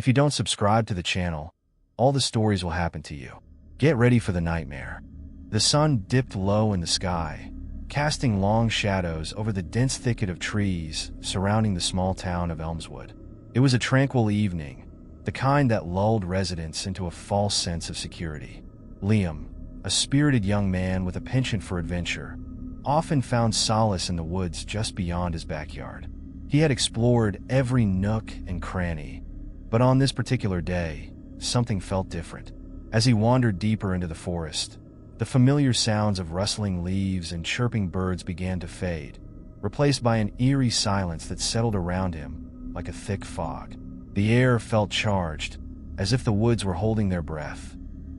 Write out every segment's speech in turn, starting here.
If you don't subscribe to the channel, all the stories will happen to you. Get ready for the nightmare. The sun dipped low in the sky, casting long shadows over the dense thicket of trees surrounding the small town of Elmswood. It was a tranquil evening, the kind that lulled residents into a false sense of security. Liam, a spirited young man with a penchant for adventure, often found solace in the woods just beyond his backyard. He had explored every nook and cranny, but on this particular day, something felt different. As he wandered deeper into the forest, the familiar sounds of rustling leaves and chirping birds began to fade, replaced by an eerie silence that settled around him like a thick fog. The air felt charged, as if the woods were holding their breath,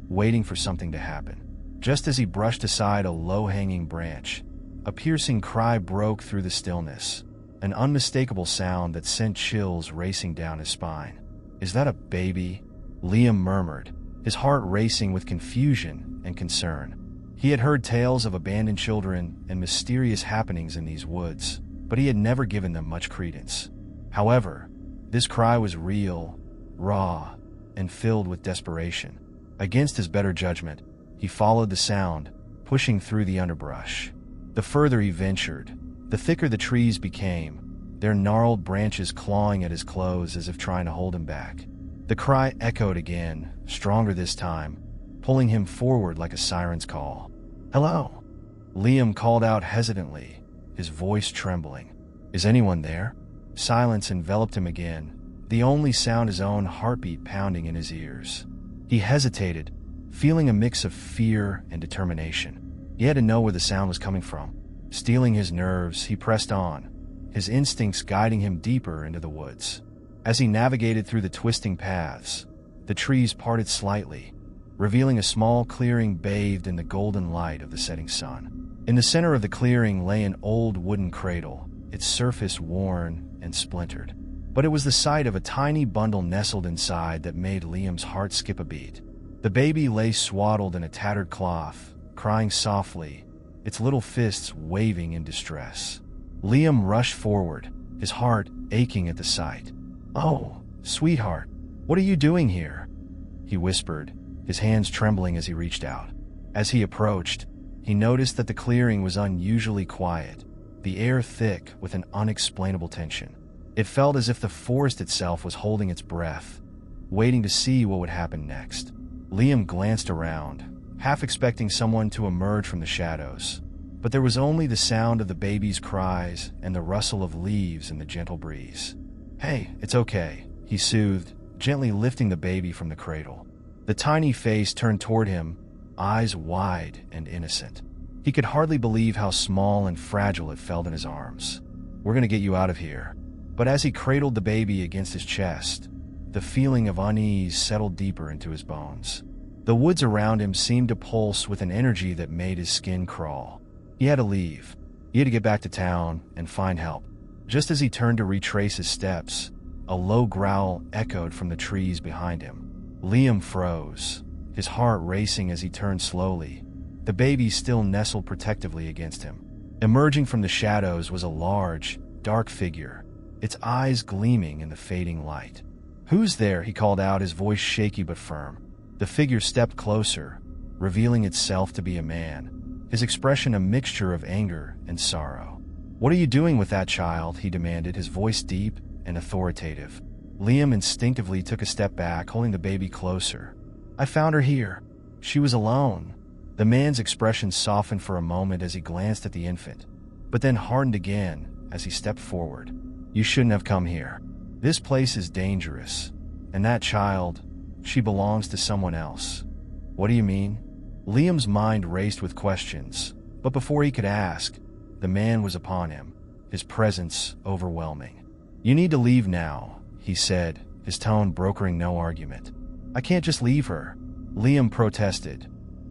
waiting for something to happen. Just as he brushed aside a low-hanging branch, a piercing cry broke through the stillness, an unmistakable sound that sent chills racing down his spine. "Is that a baby?" Liam murmured, his heart racing with confusion and concern. He had heard tales of abandoned children and mysterious happenings in these woods, but he had never given them much credence. However, this cry was real, raw, and filled with desperation. Against his better judgment, he followed the sound, pushing through the underbrush. The further he ventured, the thicker the trees became, their gnarled branches clawing at his clothes as if trying to hold him back. The cry echoed again, stronger this time, pulling him forward like a siren's call. "Hello?" Liam called out hesitantly, his voice trembling. "Is anyone there?" Silence enveloped him again, the only sound his own heartbeat pounding in his ears. He hesitated, feeling a mix of fear and determination. He had to know where the sound was coming from. Steeling his nerves, he pressed on, his instincts guiding him deeper into the woods. As he navigated through the twisting paths, the trees parted slightly, revealing a small clearing bathed in the golden light of the setting sun. In the center of the clearing lay an old wooden cradle, its surface worn and splintered. But it was the sight of a tiny bundle nestled inside that made Liam's heart skip a beat. The baby lay swaddled in a tattered cloth, crying softly, its little fists waving in distress. Liam rushed forward, his heart aching at the sight. "Oh, sweetheart, what are you doing here?" he whispered, his hands trembling as he reached out. As he approached, he noticed that the clearing was unusually quiet, the air thick with an unexplainable tension. It felt as if the forest itself was holding its breath, waiting to see what would happen next. Liam glanced around, half expecting someone to emerge from the shadows, but there was only the sound of the baby's cries and the rustle of leaves in the gentle breeze. "Hey, it's okay," he soothed, gently lifting the baby from the cradle. The tiny face turned toward him, eyes wide and innocent. He could hardly believe how small and fragile it felt in his arms. "We're gonna get you out of here." But as he cradled the baby against his chest, the feeling of unease settled deeper into his bones. The woods around him seemed to pulse with an energy that made his skin crawl. He had to leave. He had to get back to town and find help. Just as he turned to retrace his steps, a low growl echoed from the trees behind him. Liam froze, his heart racing as he turned slowly, the baby still nestled protectively against him. Emerging from the shadows was a large, dark figure, its eyes gleaming in the fading light. "Who's there?" he called out, his voice shaky but firm. The figure stepped closer, revealing itself to be a man, his expression a mixture of anger and sorrow. "What are you doing with that child?" he demanded, his voice deep and authoritative. Liam instinctively took a step back, holding the baby closer. "I found her here. She was alone." The man's expression softened for a moment as he glanced at the infant, but then hardened again as he stepped forward. "You shouldn't have come here. This place is dangerous. And that child, she belongs to someone else." "What do you mean?" Liam's mind raced with questions, but before he could ask, the man was upon him, his presence overwhelming. "You need to leave now," he said, his tone brokering no argument. "I can't just leave her," Liam protested,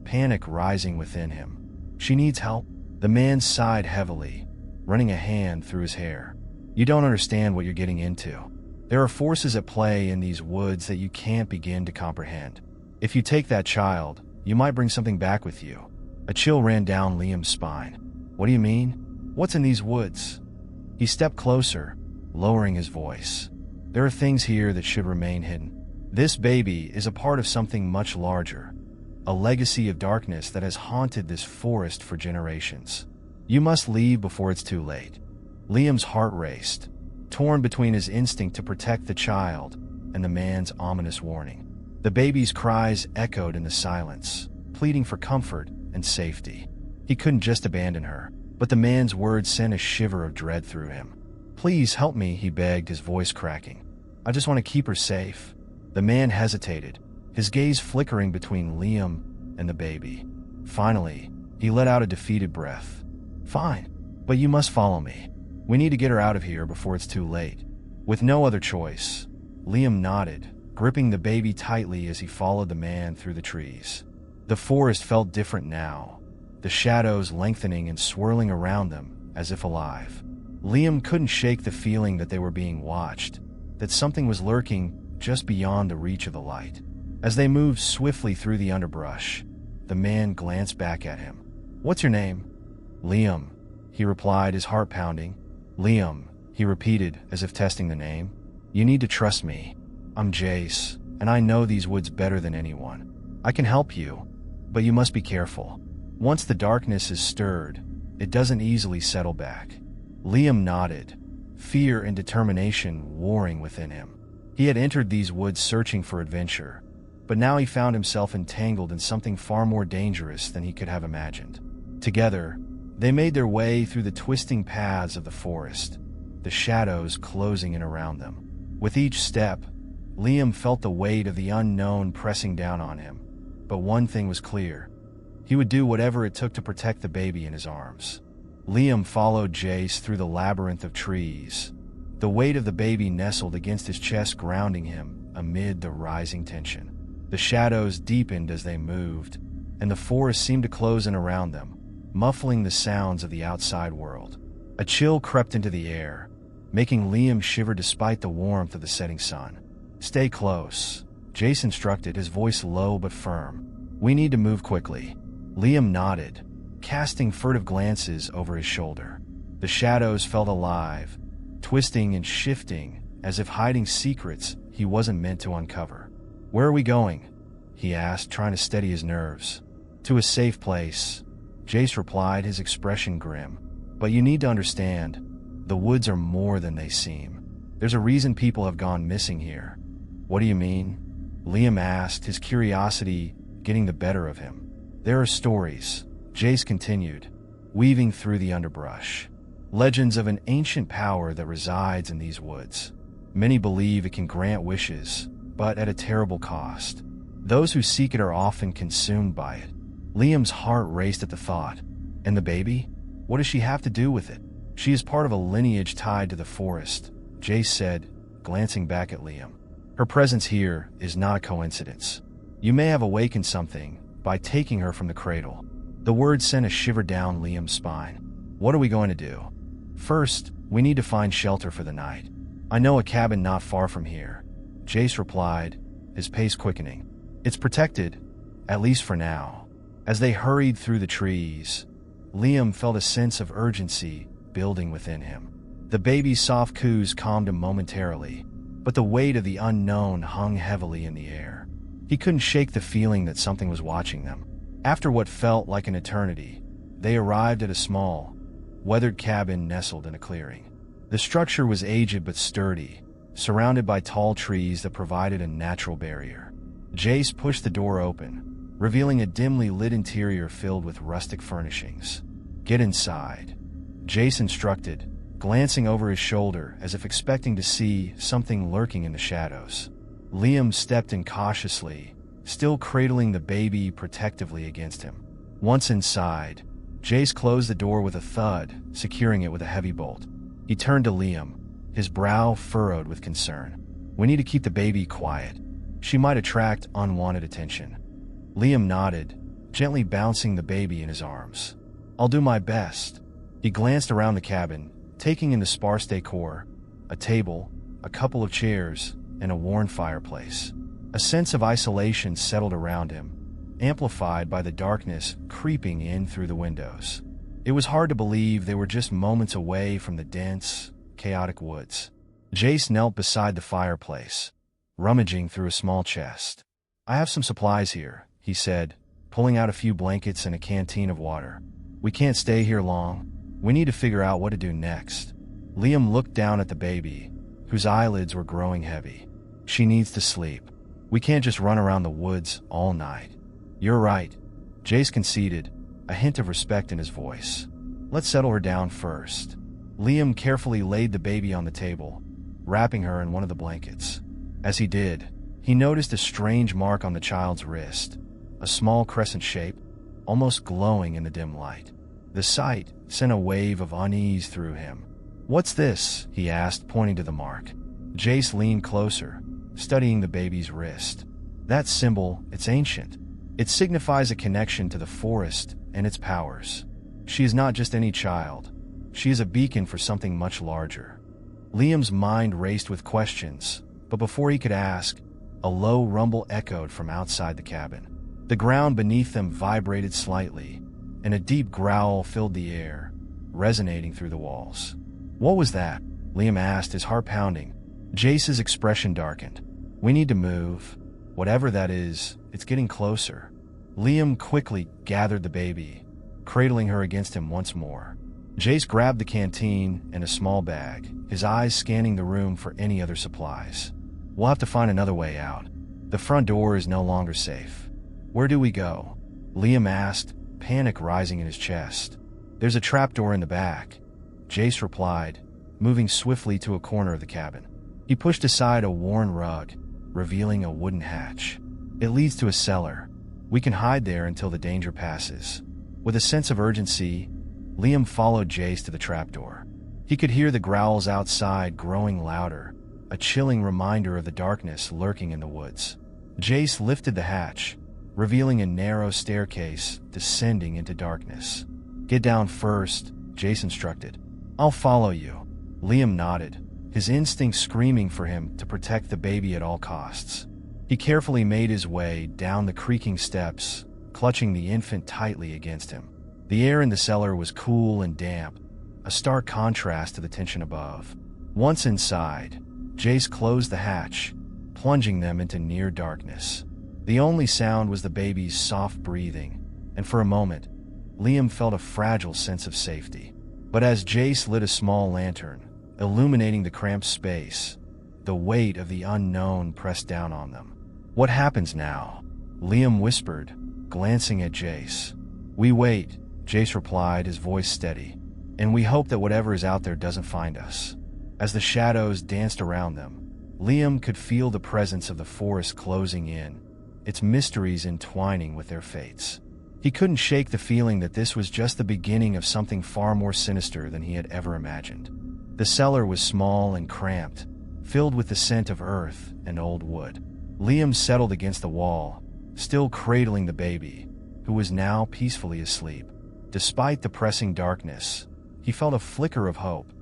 panic rising within him. "She needs help." The man sighed heavily, running a hand through his hair. "You don't understand what you're getting into. There are forces at play in these woods that you can't begin to comprehend. If you take that child, you might bring something back with you." A chill ran down Liam's spine. "What do you mean? What's in these woods?" He stepped closer, lowering his voice. "There are things here that should remain hidden. This baby is a part of something much larger, a legacy of darkness that has haunted this forest for generations. You must leave before it's too late. Liam's heart raced, torn between his instinct to protect the child and the man's ominous warning. The baby's cries echoed in the silence, pleading for comfort and safety. He couldn't just abandon her, but the man's words sent a shiver of dread through him. "Please help me," he begged, his voice cracking. "I just want to keep her safe." The man hesitated, his gaze flickering between Liam and the baby. Finally, he let out a defeated breath. "Fine, but you must follow me. We need to get her out of here before it's too late." With no other choice, Liam nodded, gripping the baby tightly as he followed the man through the trees. The forest felt different now, the shadows lengthening and swirling around them as if alive. Liam couldn't shake the feeling that they were being watched, that something was lurking just beyond the reach of the light. As they moved swiftly through the underbrush, the man glanced back at him. "What's your name?" "Liam," he replied, his heart pounding. "Liam," he repeated, as if testing the name. "You need to trust me. I'm Jace, and I know these woods better than anyone. I can help you, but you must be careful. Once the darkness is stirred, it doesn't easily settle back." Liam nodded, fear and determination warring within him. He had entered these woods searching for adventure, but now he found himself entangled in something far more dangerous than he could have imagined. Together, they made their way through the twisting paths of the forest, the shadows closing in around them. With each step, Liam felt the weight of the unknown pressing down on him. But one thing was clear. He would do whatever it took to protect the baby in his arms. Liam followed Jace through the labyrinth of trees, the weight of the baby nestled against his chest, grounding him amid the rising tension. The shadows deepened as they moved, and the forest seemed to close in around them, muffling the sounds of the outside world. A chill crept into the air, making Liam shiver despite the warmth of the setting sun. "Stay close," Jace instructed, his voice low but firm. "We need to move quickly." Liam nodded, casting furtive glances over his shoulder. The shadows felt alive, twisting and shifting as if hiding secrets he wasn't meant to uncover. "Where are we going?" he asked, trying to steady his nerves. "To a safe place," Jace replied, his expression grim. "But you need to understand, the woods are more than they seem. There's a reason people have gone missing here." "What do you mean?" Liam asked, his curiosity getting the better of him. "There are stories," Jace continued, weaving through the underbrush. "Legends of an ancient power that resides in these woods. Many believe it can grant wishes, but at a terrible cost. Those who seek it are often consumed by it." Liam's heart raced at the thought. "And the baby? What does she have to do with it?" "She is part of a lineage tied to the forest," Jace said, glancing back at Liam. "Her presence here is not a coincidence. You may have awakened something by taking her from the cradle." The words sent a shiver down Liam's spine. "What are we going to do?" "First, we need to find shelter for the night. I know a cabin not far from here," Jace replied, his pace quickening. "It's protected, at least for now." As they hurried through the trees, Liam felt a sense of urgency building within him. The baby's soft coos calmed him momentarily, but the weight of the unknown hung heavily in the air. He couldn't shake the feeling that something was watching them. After what felt like an eternity, they arrived at a small, weathered cabin nestled in a clearing. The structure was aged but sturdy, surrounded by tall trees that provided a natural barrier. Jace pushed the door open, revealing a dimly lit interior filled with rustic furnishings. "Get inside," Jace instructed, glancing over his shoulder as if expecting to see something lurking in the shadows. Liam stepped in cautiously, still cradling the baby protectively against him. Once inside, Jace closed the door with a thud, securing it with a heavy bolt. He turned to Liam, his brow furrowed with concern. "We need to keep the baby quiet. She might attract unwanted attention." Liam nodded, gently bouncing the baby in his arms. "I'll do my best." He glanced around the cabin, taking in the sparse decor, a table, a couple of chairs, and a worn fireplace. A sense of isolation settled around him, amplified by the darkness creeping in through the windows. It was hard to believe they were just moments away from the dense, chaotic woods. Jace knelt beside the fireplace, rummaging through a small chest. "I have some supplies here," he said, pulling out a few blankets and a canteen of water. "We can't stay here long. We need to figure out what to do next." Liam looked down at the baby, whose eyelids were growing heavy. "She needs to sleep. We can't just run around the woods all night." "You're right," Jace conceded, a hint of respect in his voice. "Let's settle her down first." Liam carefully laid the baby on the table, wrapping her in one of the blankets. As he did, he noticed a strange mark on the child's wrist, a small crescent shape, almost glowing in the dim light. The sight sent a wave of unease through him. "What's this?" he asked, pointing to the mark. Jace leaned closer, studying the baby's wrist. "That symbol, it's ancient. It signifies a connection to the forest and its powers. She is not just any child. She is a beacon for something much larger." Liam's mind raced with questions, but before he could ask, a low rumble echoed from outside the cabin. The ground beneath them vibrated slightly, and a deep growl filled the air, resonating through the walls. "What was that?" Liam asked, his heart pounding. Jace's expression darkened. "We need to move. Whatever that is, it's getting closer." Liam quickly gathered the baby, cradling her against him once more. Jace grabbed the canteen and a small bag, his eyes scanning the room for any other supplies. "We'll have to find another way out. The front door is no longer safe." "Where do we go?" Liam asked, panic rising in his chest. "There's a trapdoor in the back," Jace replied, moving swiftly to a corner of the cabin. He pushed aside a worn rug, revealing a wooden hatch. "It leads to a cellar. We can hide there until the danger passes." With a sense of urgency, Liam followed Jace to the trapdoor. He could hear the growls outside growing louder, a chilling reminder of the darkness lurking in the woods. Jace lifted the hatch, revealing a narrow staircase descending into darkness. "Get down first," Jace instructed. "I'll follow you." Liam nodded, his instinct screaming for him to protect the baby at all costs. He carefully made his way down the creaking steps, clutching the infant tightly against him. The air in the cellar was cool and damp, a stark contrast to the tension above. Once inside, Jace closed the hatch, plunging them into near darkness. The only sound was the baby's soft breathing, and for a moment, Liam felt a fragile sense of safety. But as Jace lit a small lantern, illuminating the cramped space, the weight of the unknown pressed down on them. "What happens now?" Liam whispered, glancing at Jace. "We wait," Jace replied, his voice steady, "and we hope that whatever is out there doesn't find us." As the shadows danced around them, Liam could feel the presence of the forest closing in, its mysteries entwining with their fates. He couldn't shake the feeling that this was just the beginning of something far more sinister than he had ever imagined. The cellar was small and cramped, filled with the scent of earth and old wood. Liam settled against the wall, still cradling the baby, who was now peacefully asleep. Despite the pressing darkness, he felt a flicker of hope.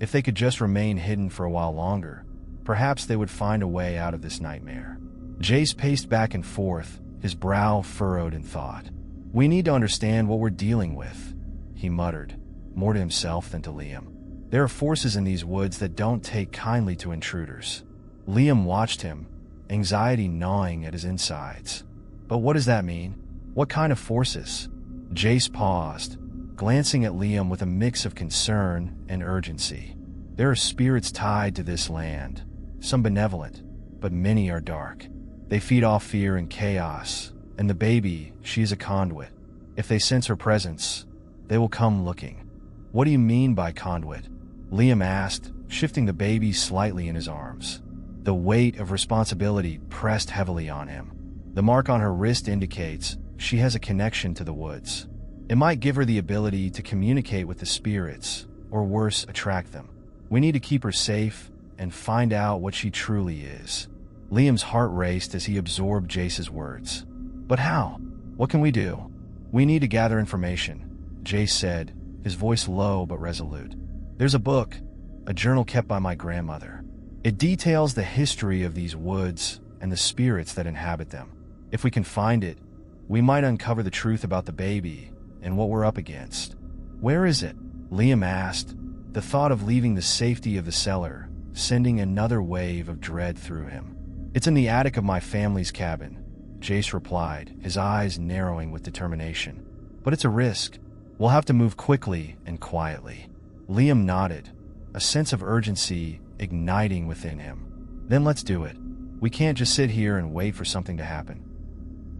If they could just remain hidden for a while longer, perhaps they would find a way out of this nightmare. Jace paced back and forth, his brow furrowed in thought. "We need to understand what we're dealing with," he muttered, more to himself than to Liam. "There are forces in these woods that don't take kindly to intruders." Liam watched him, anxiety gnawing at his insides. "But what does that mean? What kind of forces?" Jace paused, glancing at Liam with a mix of concern and urgency. "There are spirits tied to this land, some benevolent, but many are dark. They feed off fear and chaos, and the baby, she is a conduit. If they sense her presence, they will come looking." "What do you mean by conduit?" Liam asked, shifting the baby slightly in his arms. The weight of responsibility pressed heavily on him. "The mark on her wrist indicates she has a connection to the woods. It might give her the ability to communicate with the spirits, or worse, attract them. We need to keep her safe and find out what she truly is." Liam's heart raced as he absorbed Jace's words. "But how? What can we do?" "We need to gather information," Jace said, his voice low but resolute. "There's a book, a journal kept by my grandmother. It details the history of these woods and the spirits that inhabit them. If we can find it, we might uncover the truth about the baby and what we're up against." "Where is it?" Liam asked, the thought of leaving the safety of the cellar sending another wave of dread through him. It's in the attic of my family's cabin, Jace replied, his eyes narrowing with determination. But it's a risk. We'll have to move quickly and quietly. Liam nodded, a sense of urgency igniting within him. Then let's do it. We can't just sit here and wait for something to happen.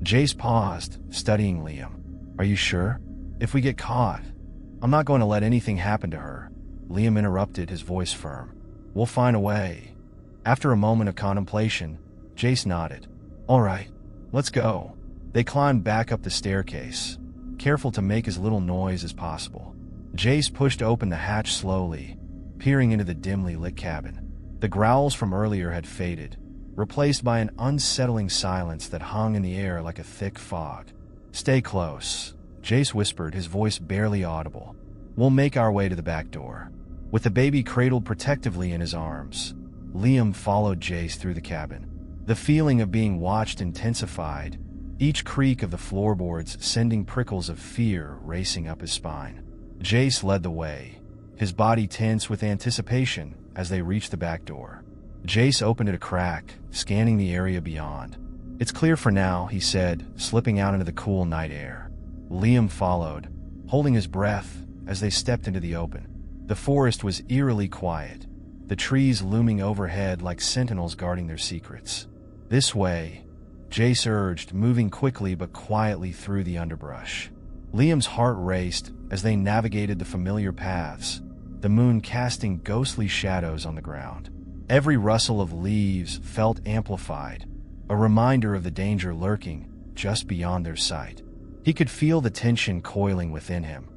Jace paused, studying Liam. Are you sure? If we get caught, I'm not going to let anything happen to her. Liam interrupted, his voice firm. We'll find a way. After a moment of contemplation, Jace nodded. All right, let's go. They climbed back up the staircase, careful to make as little noise as possible. Jace pushed open the hatch slowly, peering into the dimly lit cabin. The growls from earlier had faded, replaced by an unsettling silence that hung in the air like a thick fog. Stay close, Jace whispered, his voice barely audible. We'll make our way to the back door. With the baby cradled protectively in his arms, Liam followed Jace through the cabin. The feeling of being watched intensified, each creak of the floorboards sending prickles of fear racing up his spine. Jace led the way, his body tense with anticipation as they reached the back door. Jace opened it a crack, scanning the area beyond. It's clear for now, he said, slipping out into the cool night air. Liam followed, holding his breath as they stepped into the open. The forest was eerily quiet, the trees looming overhead like sentinels guarding their secrets. This way, Jace urged, moving quickly but quietly through the underbrush. Liam's heart raced as they navigated the familiar paths, the moon casting ghostly shadows on the ground. Every rustle of leaves felt amplified, a reminder of the danger lurking just beyond their sight. He could feel the tension coiling within him,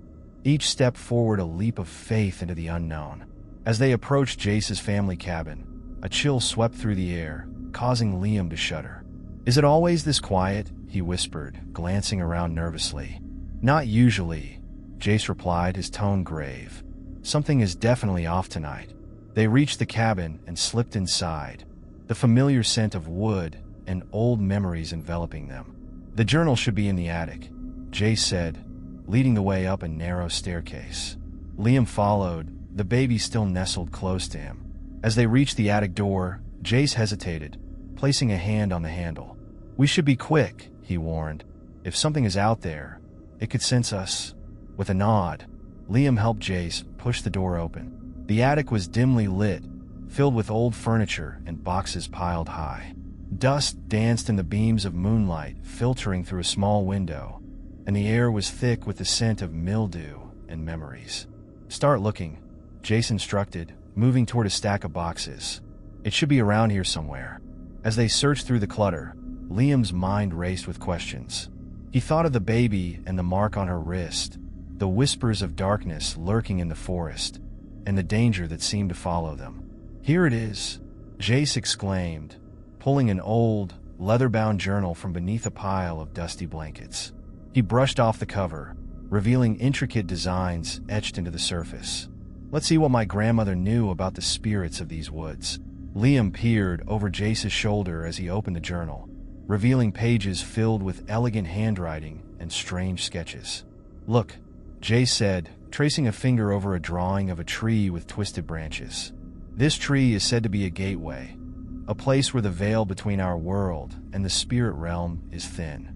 each step forward a leap of faith into the unknown. As they approached Jace's family cabin, a chill swept through the air, causing Liam to shudder. Is it always this quiet? He whispered, glancing around nervously. Not usually, Jace replied, his tone grave. Something is definitely off tonight. They reached the cabin and slipped inside, the familiar scent of wood and old memories enveloping them. The journal should be in the attic, Jace said, leading the way up a narrow staircase. Liam followed, the baby still nestled close to him. As they reached the attic door, Jace hesitated, placing a hand on the handle. We should be quick, he warned. If something is out there, it could sense us. With a nod, Liam helped Jace push the door open. The attic was dimly lit, filled with old furniture and boxes piled high. Dust danced in the beams of moonlight filtering through a small window, and the air was thick with the scent of mildew and memories. Start looking, Jace instructed, moving toward a stack of boxes. It should be around here somewhere. As they searched through the clutter, Liam's mind raced with questions. He thought of the baby and the mark on her wrist, the whispers of darkness lurking in the forest, and the danger that seemed to follow them. Here it is, Jace exclaimed, pulling an old, leather-bound journal from beneath a pile of dusty blankets. He brushed off the cover, revealing intricate designs etched into the surface. Let's see what my grandmother knew about the spirits of these woods. Liam peered over Jace's shoulder as he opened the journal, revealing pages filled with elegant handwriting and strange sketches. Look, Jace said, tracing a finger over a drawing of a tree with twisted branches. This tree is said to be a gateway, a place where the veil between our world and the spirit realm is thin.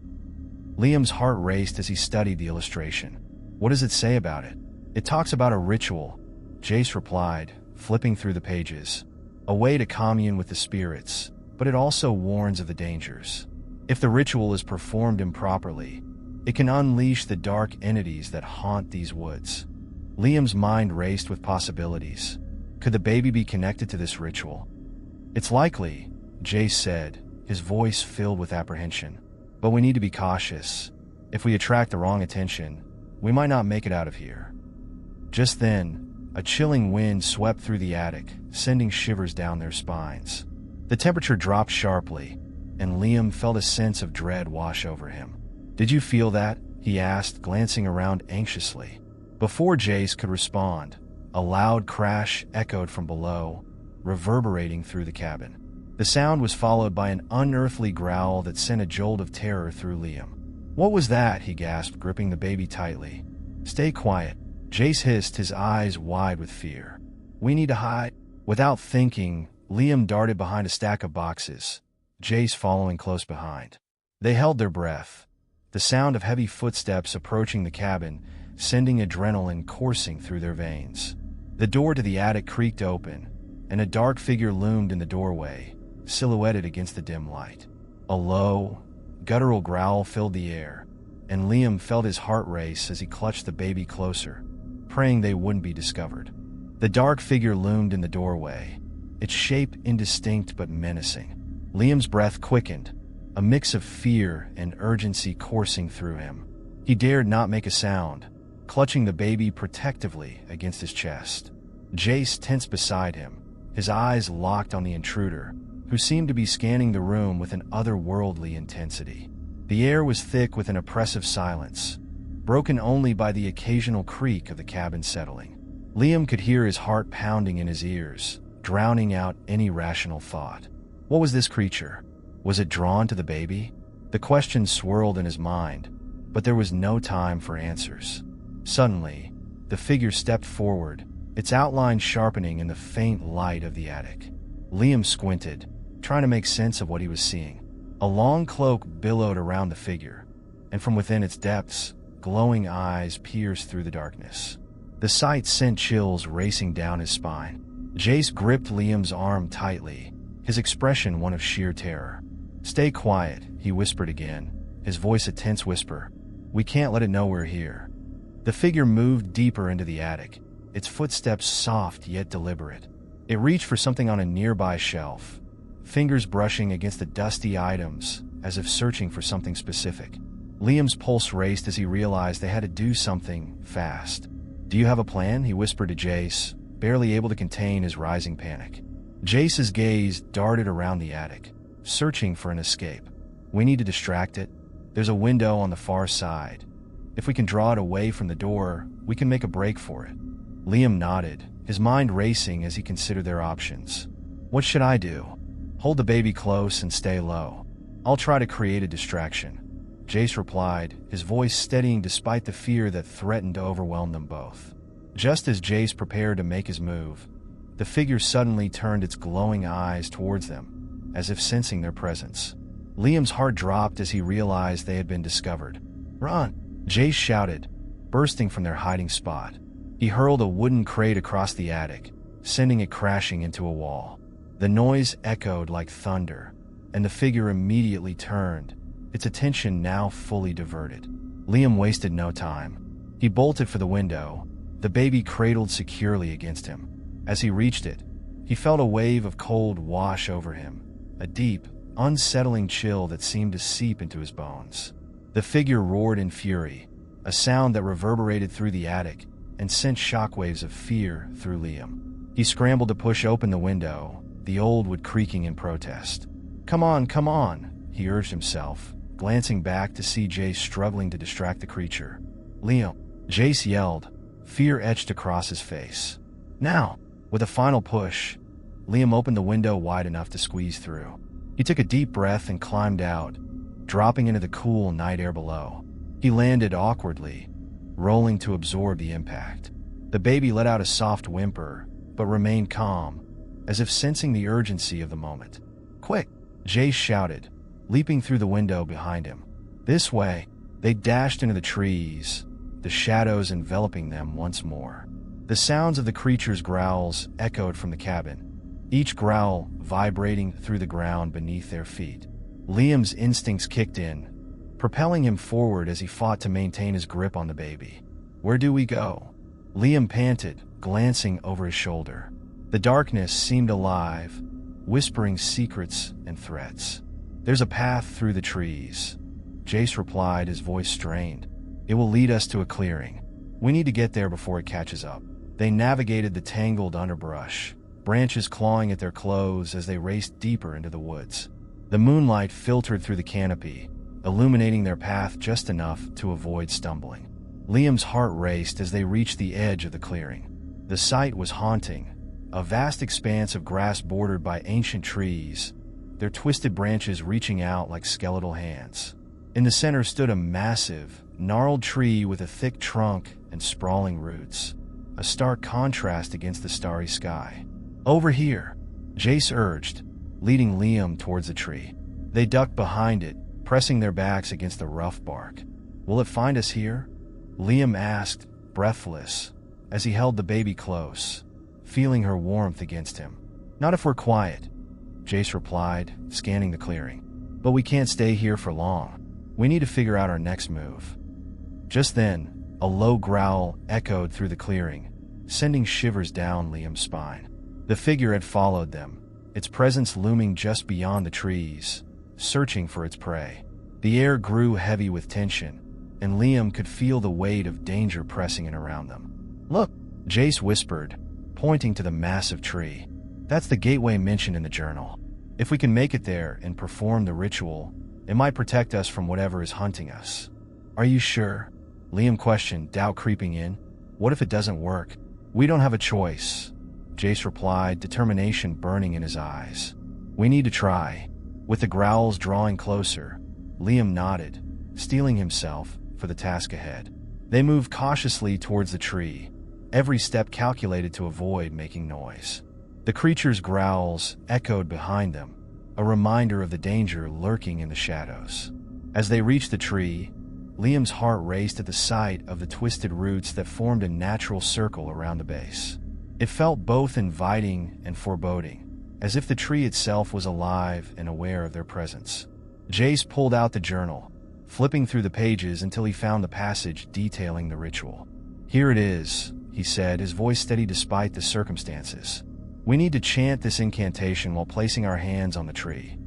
Liam's heart raced as he studied the illustration. What does it say about it? It talks about a ritual, Jace replied, flipping through the pages. A way to commune with the spirits, but it also warns of the dangers. If the ritual is performed improperly, it can unleash the dark entities that haunt these woods. Liam's mind raced with possibilities. Could the baby be connected to this ritual? It's likely, Jace said, his voice filled with apprehension. But we need to be cautious. If we attract the wrong attention, we might not make it out of here. Just then, a chilling wind swept through the attic, sending shivers down their spines. The temperature dropped sharply, and Liam felt a sense of dread wash over him. Did you feel that? He asked, glancing around anxiously. Before Jace could respond, a loud crash echoed from below, reverberating through the cabin. The sound was followed by an unearthly growl that sent a jolt of terror through Liam. What was that? He gasped, gripping the baby tightly. Stay quiet, Jace hissed, his eyes wide with fear. We need to hide. Without thinking, Liam darted behind a stack of boxes, Jace following close behind. They held their breath, the sound of heavy footsteps approaching the cabin sending adrenaline coursing through their veins. The door to the attic creaked open, and a dark figure loomed in the doorway, silhouetted against the dim light. A low, guttural growl filled the air, and Liam felt his heart race as he clutched the baby closer, praying they wouldn't be discovered. The dark figure loomed in the doorway, its shape indistinct but menacing. Liam's breath quickened, a mix of fear and urgency coursing through him. He dared not make a sound, clutching the baby protectively against his chest. Jace tensed beside him, his eyes locked on the intruder, who seemed to be scanning the room with an otherworldly intensity. The air was thick with an oppressive silence, broken only by the occasional creak of the cabin settling. Liam could hear his heart pounding in his ears, drowning out any rational thought. What was this creature? Was it drawn to the baby? The questions swirled in his mind, but there was no time for answers. Suddenly, the figure stepped forward, its outline sharpening in the faint light of the attic. Liam squinted, trying to make sense of what he was seeing. A long cloak billowed around the figure, and from within its depths, glowing eyes pierced through the darkness. The sight sent chills racing down his spine. Jace gripped Liam's arm tightly, his expression one of sheer terror. "Stay quiet," he whispered again, his voice a tense whisper. "We can't let it know we're here." The figure moved deeper into the attic, its footsteps soft yet deliberate. It reached for something on a nearby shelf, fingers brushing against the dusty items as if searching for something specific. Liam's pulse raced as he realized they had to do something fast. "Do you have a plan?" he whispered to Jace, barely able to contain his rising panic. Jace's gaze darted around the attic, searching for an escape. "We need to distract it. There's a window on the far side. If we can draw it away from the door, we can make a break for it." Liam nodded, his mind racing as he considered their options. "What should I do?" "Hold the baby close and stay low. I'll try to create a distraction," Jace replied, his voice steadying despite the fear that threatened to overwhelm them both. Just as Jace prepared to make his move, the figure suddenly turned its glowing eyes towards them, as if sensing their presence. Liam's heart dropped as he realized they had been discovered. "Run!" Jace shouted, bursting from their hiding spot. He hurled a wooden crate across the attic, sending it crashing into a wall. The noise echoed like thunder, and the figure immediately turned, its attention now fully diverted. Liam wasted no time. He bolted for the window, the baby cradled securely against him. As he reached it, he felt a wave of cold wash over him, a deep, unsettling chill that seemed to seep into his bones. The figure roared in fury, a sound that reverberated through the attic and sent shockwaves of fear through Liam. He scrambled to push open the window, the old wood creaking in protest. Come on," he urged himself, glancing back to see Jace struggling to distract the creature. "Liam," Jace yelled, fear etched across his face. "Now!" With a final push, Liam opened the window wide enough to squeeze through. He took a deep breath and climbed out, dropping into the cool night air below. He landed awkwardly, rolling to absorb the impact. The baby let out a soft whimper, but remained calm, as if sensing the urgency of the moment. "Quick!" Jace shouted, leaping through the window behind him. This way, they dashed into the trees, the shadows enveloping them once more. The sounds of the creature's growls echoed from the cabin, each growl vibrating through the ground beneath their feet. Liam's instincts kicked in, propelling him forward as he fought to maintain his grip on the baby. "Where do we go?" Liam panted, glancing over his shoulder. The darkness seemed alive, whispering secrets and threats. "There's a path through the trees," Jace replied, his voice strained. "It will lead us to a clearing. We need to get there before it catches up." They navigated the tangled underbrush, branches clawing at their clothes as they raced deeper into the woods. The moonlight filtered through the canopy, illuminating their path just enough to avoid stumbling. Liam's heart raced as they reached the edge of the clearing. The sight was haunting, a vast expanse of grass bordered by ancient trees, their twisted branches reaching out like skeletal hands. In the center stood a massive, gnarled tree with a thick trunk and sprawling roots, a stark contrast against the starry sky. "Over here," Jace urged, leading Liam towards the tree. They ducked behind it, pressing their backs against the rough bark. "Will it find us here?" Liam asked, breathless, as he held the baby close, feeling her warmth against him. "Not if we're quiet," Jace replied, scanning the clearing. "But we can't stay here for long. We need to figure out our next move." Just then, a low growl echoed through the clearing, sending shivers down Liam's spine. The figure had followed them, its presence looming just beyond the trees, searching for its prey. The air grew heavy with tension, and Liam could feel the weight of danger pressing in around them. "Look," Jace whispered, pointing to the massive tree. "That's the gateway mentioned in the journal. If we can make it there and perform the ritual, it might protect us from whatever is hunting us." "Are you sure?" Liam questioned, doubt creeping in. "What if it doesn't work?" "We don't have a choice," Jace replied, determination burning in his eyes. "We need to try." With the growls drawing closer, Liam nodded, steeling himself for the task ahead. They moved cautiously towards the tree, every step calculated to avoid making noise. The creature's growls echoed behind them, a reminder of the danger lurking in the shadows. As they reached the tree, Liam's heart raced at the sight of the twisted roots that formed a natural circle around the base. It felt both inviting and foreboding, as if the tree itself was alive and aware of their presence. Jace pulled out the journal, flipping through the pages until he found the passage detailing the ritual. "Here it is," he said, his voice steady despite the circumstances. "We need to chant this incantation while placing our hands on the tree."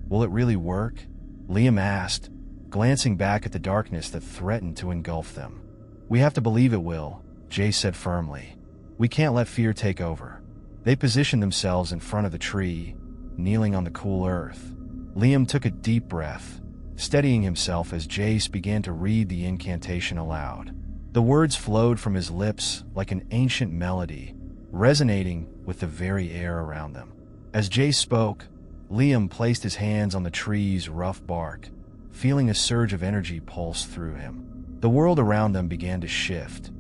"Will it really work?" Liam asked, glancing back at the darkness that threatened to engulf them. "We have to believe it will," Jace said firmly. "We can't let fear take over." They positioned themselves in front of the tree, kneeling on the cool earth. Liam took a deep breath, steadying himself as Jace began to read the incantation aloud. The words flowed from his lips like an ancient melody, resonating with the very air around them. As Jace spoke, Liam placed his hands on the tree's rough bark, feeling a surge of energy pulse through him. The world around them began to shift,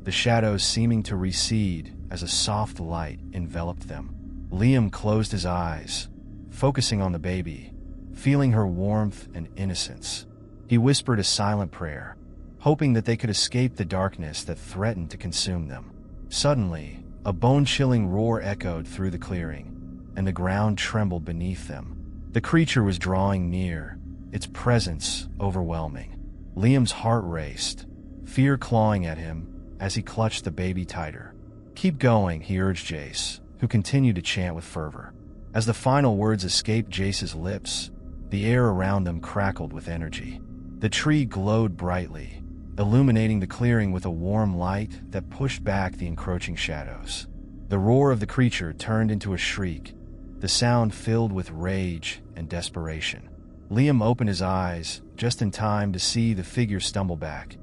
the shadows seeming to recede as a soft light enveloped them. Liam closed his eyes, focusing on the baby, feeling her warmth and innocence. He whispered a silent prayer, hoping that they could escape the darkness that threatened to consume them. Suddenly, a bone-chilling roar echoed through the clearing, and the ground trembled beneath them. The creature was drawing near, its presence overwhelming. Liam's heart raced, fear clawing at him as he clutched the baby tighter. "Keep going," he urged Jace, who continued to chant with fervor. As the final words escaped Jace's lips, the air around them crackled with energy. The tree glowed brightly, illuminating the clearing with a warm light that pushed back the encroaching shadows. The roar of the creature turned into a shriek, the sound filled with rage and desperation. Liam opened his eyes just in time to see the figure stumble back,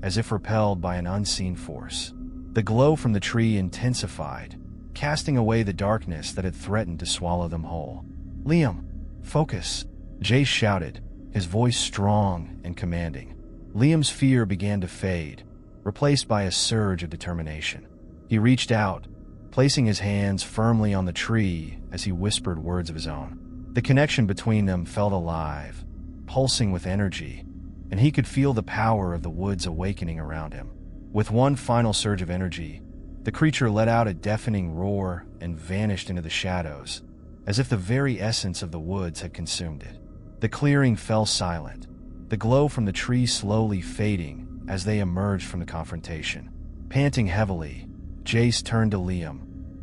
as if repelled by an unseen force. The glow from the tree intensified, casting away the darkness that had threatened to swallow them whole. "Liam, focus!" Jace shouted, his voice strong and commanding. Liam's fear began to fade, replaced by a surge of determination. He reached out, placing his hands firmly on the tree as he whispered words of his own. The connection between them felt alive, pulsing with energy, and he could feel the power of the woods awakening around him. With one final surge of energy, the creature let out a deafening roar and vanished into the shadows, as if the very essence of the woods had consumed it. The clearing fell silent, the glow from the tree slowly fading as they emerged from the confrontation. Panting heavily, Jace turned to Liam,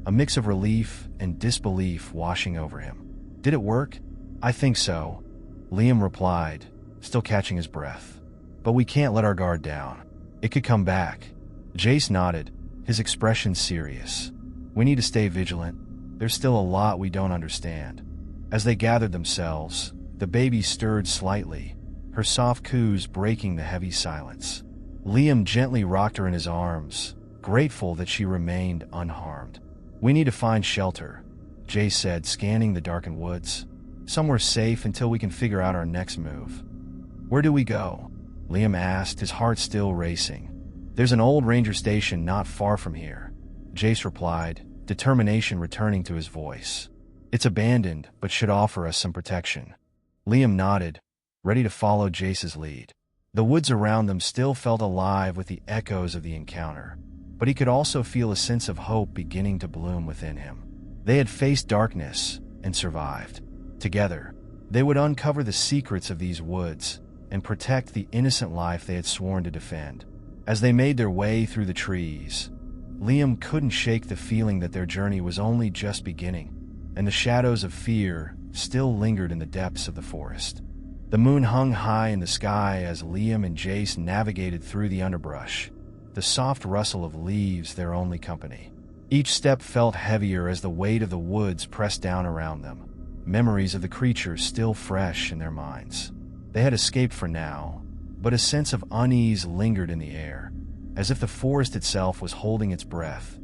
a mix of relief and disbelief washing over him. "Did it work?" "I think so," Liam replied, still catching his breath. "But we can't let our guard down. It could come back." Jace nodded, his expression serious. "We need to stay vigilant. There's still a lot we don't understand." As they gathered themselves, the baby stirred slightly, her soft coos breaking the heavy silence. Liam gently rocked her in his arms, grateful that she remained unharmed. "We need to find shelter," Jace said, scanning the darkened woods. "Somewhere safe until we can figure out our next move." "Where do we go?" Liam asked, his heart still racing. "There's an old ranger station not far from here," Jace replied, determination returning to his voice. "It's abandoned, but should offer us some protection." Liam nodded, ready to follow Jace's lead. The woods around them still felt alive with the echoes of the encounter, but he could also feel a sense of hope beginning to bloom within him. They had faced darkness and survived. Together, they would uncover the secrets of these woods and protect the innocent life they had sworn to defend. As they made their way through the trees, Liam couldn't shake the feeling that their journey was only just beginning, and the shadows of fear still lingered in the depths of the forest. The moon hung high in the sky as Liam and Jace navigated through the underbrush, the soft rustle of leaves their only company. Each step felt heavier as the weight of the woods pressed down around them, memories of the creatures still fresh in their minds. They had escaped for now, but a sense of unease lingered in the air, as if the forest itself was holding its breath,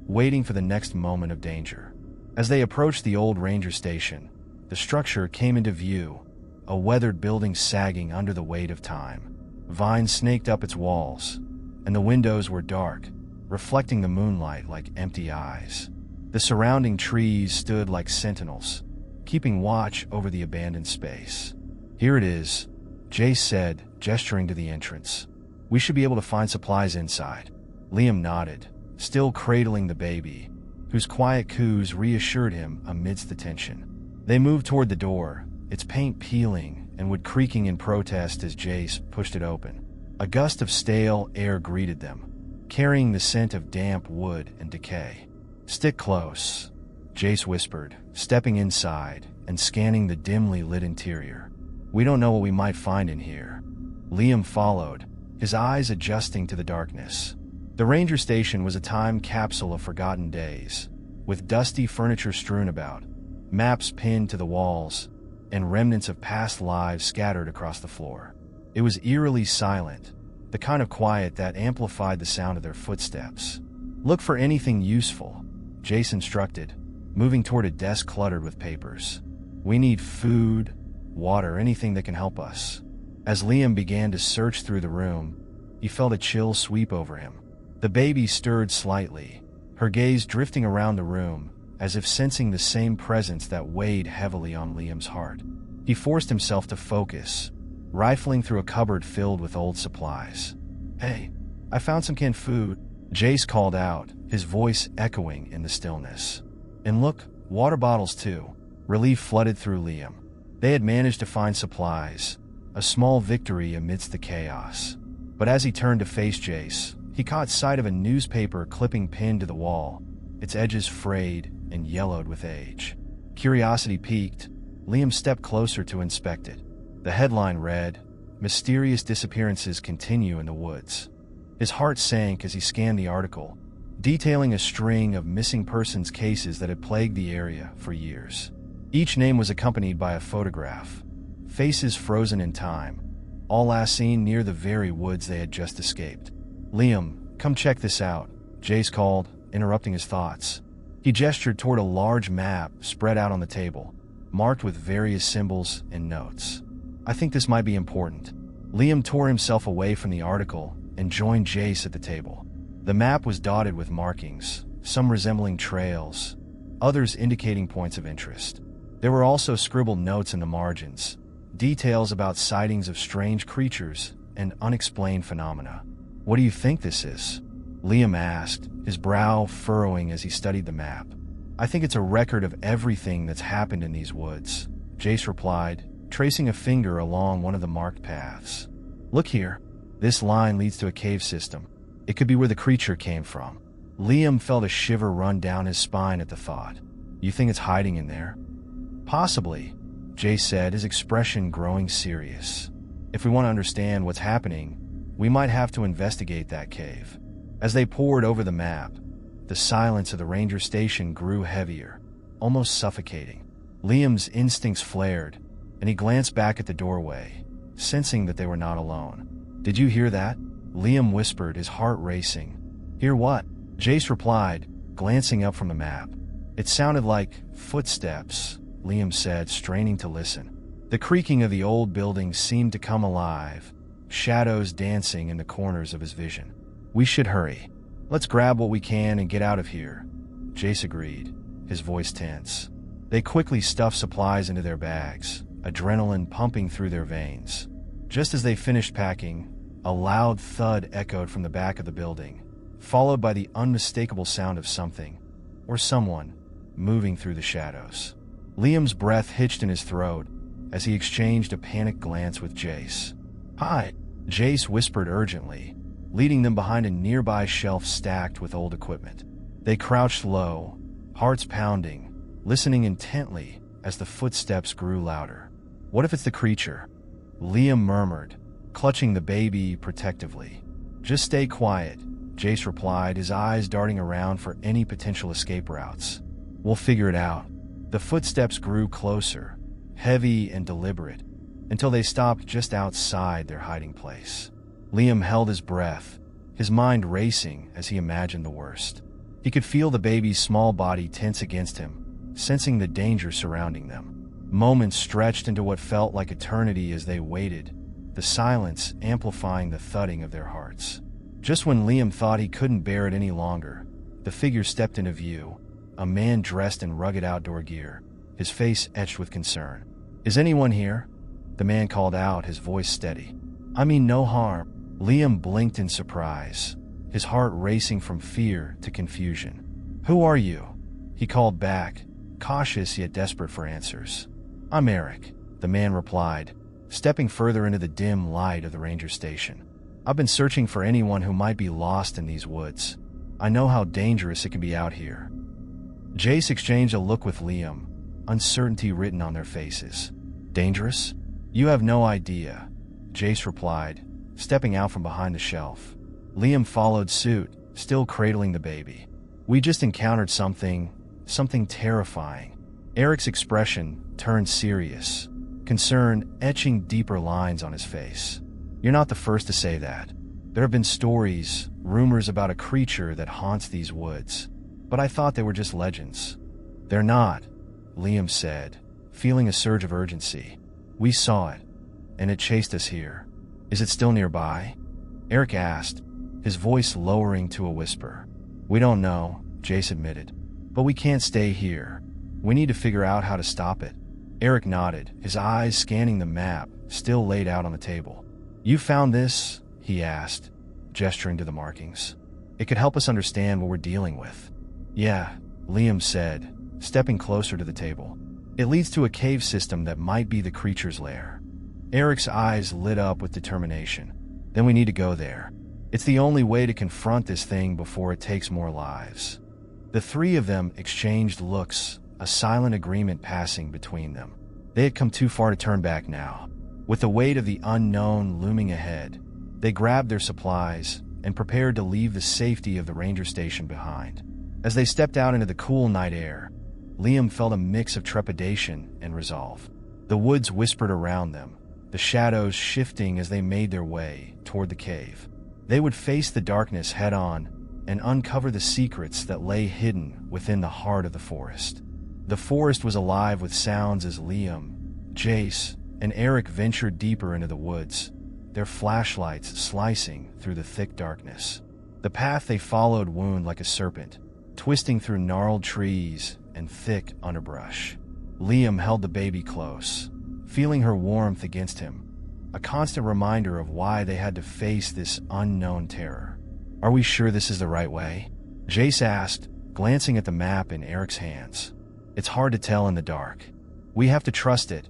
waiting for the next moment of danger. As they approached the old ranger station, the structure came into view, a weathered building sagging under the weight of time. Vines snaked up its walls, and the windows were dark, reflecting the moonlight like empty eyes. The surrounding trees stood like sentinels, keeping watch over the abandoned space. "Here it is," Jace said, gesturing to the entrance. "We should be able to find supplies inside." Liam nodded, still cradling the baby, whose quiet coos reassured him amidst the tension. They moved toward the door, its paint peeling and wood creaking in protest as Jace pushed it open. A gust of stale air greeted them, carrying the scent of damp wood and decay. "Stick close," Jace whispered, stepping inside and scanning the dimly lit interior. "We don't know what we might find in here." Liam followed, his eyes adjusting to the darkness. The ranger station was a time capsule of forgotten days, with dusty furniture strewn about, maps pinned to the walls, and remnants of past lives scattered across the floor. It was eerily silent, the kind of quiet that amplified the sound of their footsteps. "Look for anything useful," Jace instructed, moving toward a desk cluttered with papers. "We need food, water, anything that can help us." As Liam began to search through the room, he felt a chill sweep over him. The baby stirred slightly, her gaze drifting around the room, as if sensing the same presence that weighed heavily on Liam's heart. He forced himself to focus, rifling through a cupboard filled with old supplies. "Hey, I found some canned food," Jace called out, his voice echoing in the stillness. "And look, water bottles too." Relief flooded through Liam. They had managed to find supplies, a small victory amidst the chaos. But as he turned to face Jace, he caught sight of a newspaper clipping pinned to the wall, its edges frayed and yellowed with age. Curiosity piqued, Liam stepped closer to inspect it. The headline read, "Mysterious disappearances continue in the woods." His heart sank as he scanned the article, detailing a string of missing persons cases that had plagued the area for years. Each name was accompanied by a photograph, faces frozen in time, all last seen near the very woods they had just escaped. "Liam, come check this out," Jace called, interrupting his thoughts. He gestured toward a large map spread out on the table, marked with various symbols and notes. "I think this might be important." Liam tore himself away from the article and joined Jace at the table. The map was dotted with markings, some resembling trails, others indicating points of interest. There were also scribbled notes in the margins, details about sightings of strange creatures and unexplained phenomena. "What do you think this is?" Liam asked, his brow furrowing as he studied the map. "I think it's a record of everything that's happened in these woods," Jace replied, tracing a finger along one of the marked paths. "Look here. This line leads to a cave system. It could be where the creature came from." Liam felt a shiver run down his spine at the thought. "You think it's hiding in there?" "Possibly," Jace said, his expression growing serious. "If we want to understand what's happening, we might have to investigate that cave." As they pored over the map, the silence of the ranger station grew heavier, almost suffocating. Liam's instincts flared, and he glanced back at the doorway, sensing that they were not alone. "Did you hear that?" Liam whispered, his heart racing. "Hear what?" Jace replied, glancing up from the map. "It sounded like footsteps," Liam said, straining to listen. The creaking of the old building seemed to come alive, shadows dancing in the corners of his vision. "We should hurry. Let's grab what we can and get out of here," Jace agreed, his voice tense. They quickly stuffed supplies into their bags, adrenaline pumping through their veins. Just as they finished packing, a loud thud echoed from the back of the building, followed by the unmistakable sound of something, or someone, moving through the shadows. Liam's breath hitched in his throat as he exchanged a panicked glance with Jace. "Hi," Jace whispered urgently, leading them behind a nearby shelf stacked with old equipment. They crouched low, hearts pounding, listening intently as the footsteps grew louder. "What if it's the creature?" Liam murmured, clutching the baby protectively. "Just stay quiet," Jace replied, his eyes darting around for any potential escape routes. "We'll figure it out." The footsteps grew closer, heavy and deliberate, until they stopped just outside their hiding place. Liam held his breath, his mind racing as he imagined the worst. He could feel the baby's small body tense against him, sensing the danger surrounding them. Moments stretched into what felt like eternity as they waited, the silence amplifying the thudding of their hearts. Just when Liam thought he couldn't bear it any longer, the figure stepped into view, a man dressed in rugged outdoor gear, his face etched with concern. "Is anyone here?" the man called out, his voice steady. "I mean no harm." Liam blinked in surprise, his heart racing from fear to confusion. "Who are you?" he called back, cautious yet desperate for answers. "I'm Eric," the man replied, stepping further into the dim light of the ranger station. "I've been searching for anyone who might be lost in these woods. I know how dangerous it can be out here." Jace exchanged a look with Liam, uncertainty written on their faces. "Dangerous? You have no idea," Jace replied, stepping out from behind the shelf. Liam followed suit, still cradling the baby. "We just encountered something terrifying." Eric's expression turned serious, concern etching deeper lines on his face. "You're not the first to say that. There have been stories, rumors about a creature that haunts these woods, but I thought they were just legends." "They're not," Liam said, feeling a surge of urgency. "We saw it, and it chased us here." "Is it still nearby?" Eric asked, his voice lowering to a whisper. "We don't know," Jace admitted, "but we can't stay here. We need to figure out how to stop it." Eric nodded, his eyes scanning the map still laid out on the table. "You found this?" he asked, gesturing to the markings. "It could help us understand what we're dealing with." "Yeah," Liam said, stepping closer to the table. "It leads to a cave system that might be the creature's lair." Eric's eyes lit up with determination. "Then we need to go there. It's the only way to confront this thing before it takes more lives." The three of them exchanged looks, a silent agreement passing between them. They had come too far to turn back now. With the weight of the unknown looming ahead, they grabbed their supplies and prepared to leave the safety of the ranger station behind. As they stepped out into the cool night air, Liam felt a mix of trepidation and resolve. The woods whispered around them, the shadows shifting as they made their way toward the cave. They would face the darkness head-on and uncover the secrets that lay hidden within the heart of the forest. The forest was alive with sounds as Liam, Jace, and Eric ventured deeper into the woods, their flashlights slicing through the thick darkness. The path they followed wound like a serpent, twisting through gnarled trees and thick underbrush. Liam held the baby close, feeling her warmth against him, a constant reminder of why they had to face this unknown terror. "Are we sure this is the right way?" Jace asked, glancing at the map in Eric's hands. "It's hard to tell in the dark. We have to trust it,"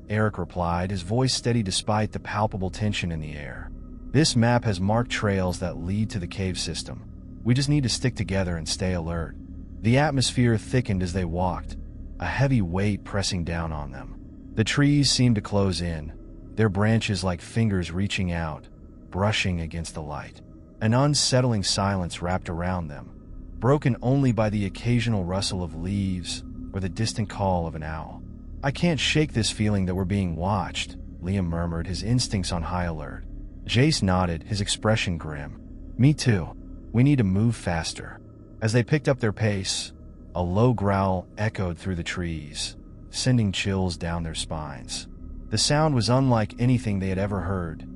Eric replied, his voice steady despite the palpable tension in the air. "This map has marked trails that lead to the cave system. We just need to stick together and stay alert." The atmosphere thickened as they walked, a heavy weight pressing down on them. The trees seemed to close in, their branches like fingers reaching out, brushing against the light. An unsettling silence wrapped around them, broken only by the occasional rustle of leaves or the distant call of an owl. "I can't shake this feeling that we're being watched," Liam murmured, his instincts on high alert. Jace nodded, his expression grim. "Me too. We need to move faster." As they picked up their pace, a low growl echoed through the trees, sending chills down their spines. The sound was unlike anything they had ever heard,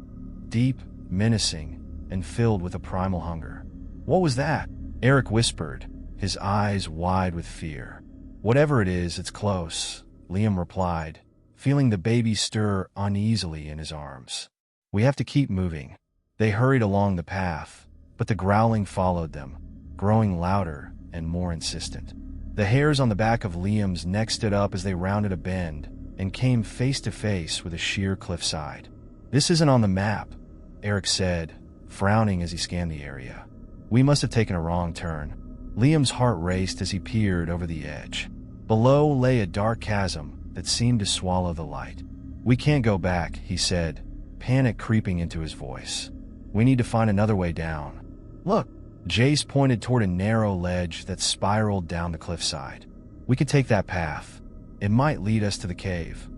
deep, menacing, and filled with a primal hunger. "What was that?" Eric whispered, his eyes wide with fear. "Whatever it is, it's close," Liam replied, feeling the baby stir uneasily in his arms. "We have to keep moving." They hurried along the path, but the growling followed them, growing louder and more insistent. The hairs on the back of Liam's neck stood up as they rounded a bend and came face to face with a sheer cliffside. "This isn't on the map," Eric said, frowning as he scanned the area. "We must have taken a wrong turn." Liam's heart raced as he peered over the edge. Below lay a dark chasm that seemed to swallow the light. "We can't go back," he said, panic creeping into his voice. "We need to find another way down." "Look!" Jace pointed toward a narrow ledge that spiraled down the cliffside. "We could take that path. It might lead us to the cave."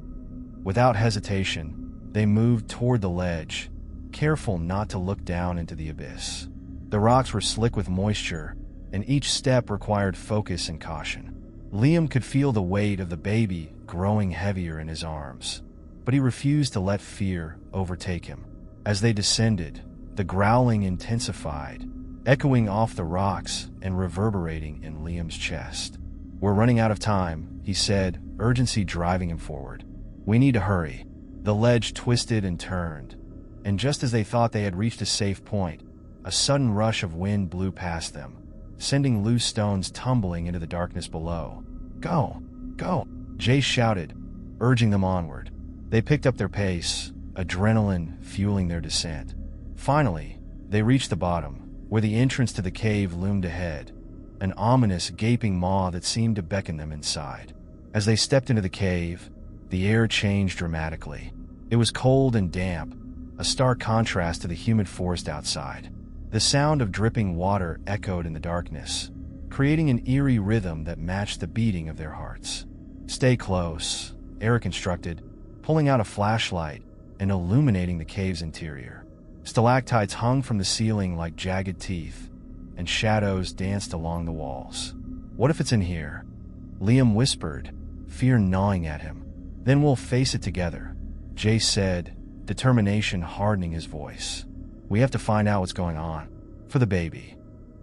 Without hesitation, they moved toward the ledge, careful not to look down into the abyss. The rocks were slick with moisture, and each step required focus and caution. Liam could feel the weight of the baby growing heavier in his arms, but he refused to let fear overtake him. As they descended, the growling intensified, echoing off the rocks and reverberating in Liam's chest. "We're running out of time," he said, urgency driving him forward. "We need to hurry." The ledge twisted and turned, and just as they thought they had reached a safe point, a sudden rush of wind blew past them, sending loose stones tumbling into the darkness below. "Go! Go!" Jace shouted, urging them onward. They picked up their pace, adrenaline fueling their descent. Finally, they reached the bottom, where the entrance to the cave loomed ahead, an ominous, gaping maw that seemed to beckon them inside. As they stepped into the cave, the air changed dramatically. It was cold and damp, a stark contrast to the humid forest outside. The sound of dripping water echoed in the darkness, creating an eerie rhythm that matched the beating of their hearts. "Stay close," Eric instructed, pulling out a flashlight and illuminating the cave's interior. Stalactites hung from the ceiling like jagged teeth, and shadows danced along the walls. "What if it's in here?" Liam whispered, fear gnawing at him. "Then we'll face it together," Jace said, determination hardening his voice. "We have to find out what's going on. For the baby."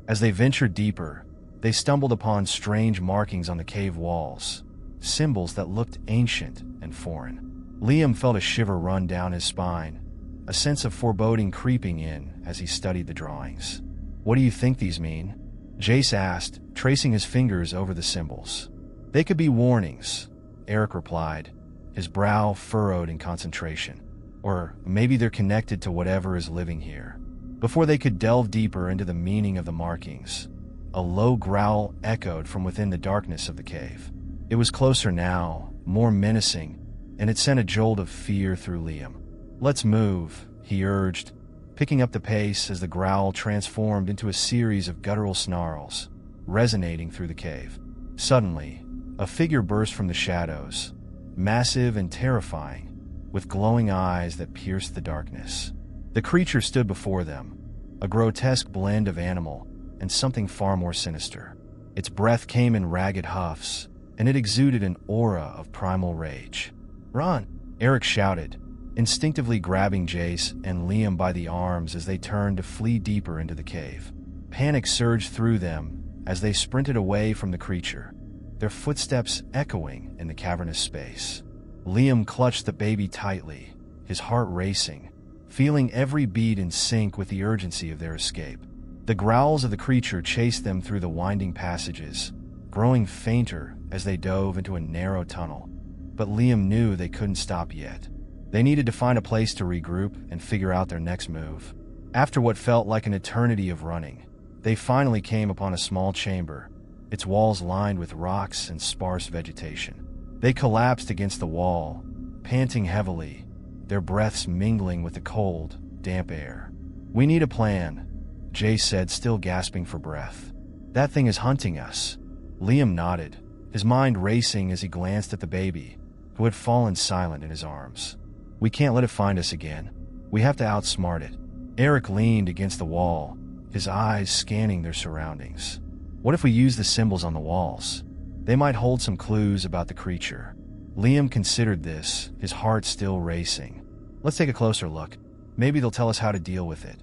As they ventured deeper, they stumbled upon strange markings on the cave walls, symbols that looked ancient and foreign. Liam felt a shiver run down his spine, a sense of foreboding creeping in as he studied the drawings. "What do you think these mean?" Jace asked, tracing his fingers over the symbols. "They could be warnings," Eric replied, his brow furrowed in concentration. "Or maybe they're connected to whatever is living here." Before they could delve deeper into the meaning of the markings, a low growl echoed from within the darkness of the cave. It was closer now, more menacing, and it sent a jolt of fear through Liam. "Let's move," he urged, picking up the pace as the growl transformed into a series of guttural snarls, resonating through the cave. Suddenly, a figure burst from the shadows, massive and terrifying, with glowing eyes that pierced the darkness. The creature stood before them, a grotesque blend of animal and something far more sinister. Its breath came in ragged huffs, and it exuded an aura of primal rage. "Run!" Eric shouted, instinctively grabbing Jace and Liam by the arms as they turned to flee deeper into the cave. Panic surged through them as they sprinted away from the creature, their footsteps echoing in the cavernous space. Liam clutched the baby tightly, his heart racing, feeling every beat in sync with the urgency of their escape. The growls of the creature chased them through the winding passages, growing fainter as they dove into a narrow tunnel. But Liam knew they couldn't stop yet. They needed to find a place to regroup and figure out their next move. After what felt like an eternity of running, they finally came upon a small chamber, its walls lined with rocks and sparse vegetation. They collapsed against the wall, panting heavily, their breaths mingling with the cold, damp air. "We need a plan," Jace said, still gasping for breath. "That thing is hunting us." Liam nodded, his mind racing as he glanced at the baby, who had fallen silent in his arms. "We can't let it find us again. We have to outsmart it." Eric leaned against the wall, his eyes scanning their surroundings. "What if we use the symbols on the walls? They might hold some clues about the creature." Liam considered this, his heart still racing. "Let's take a closer look. Maybe they'll tell us how to deal with it."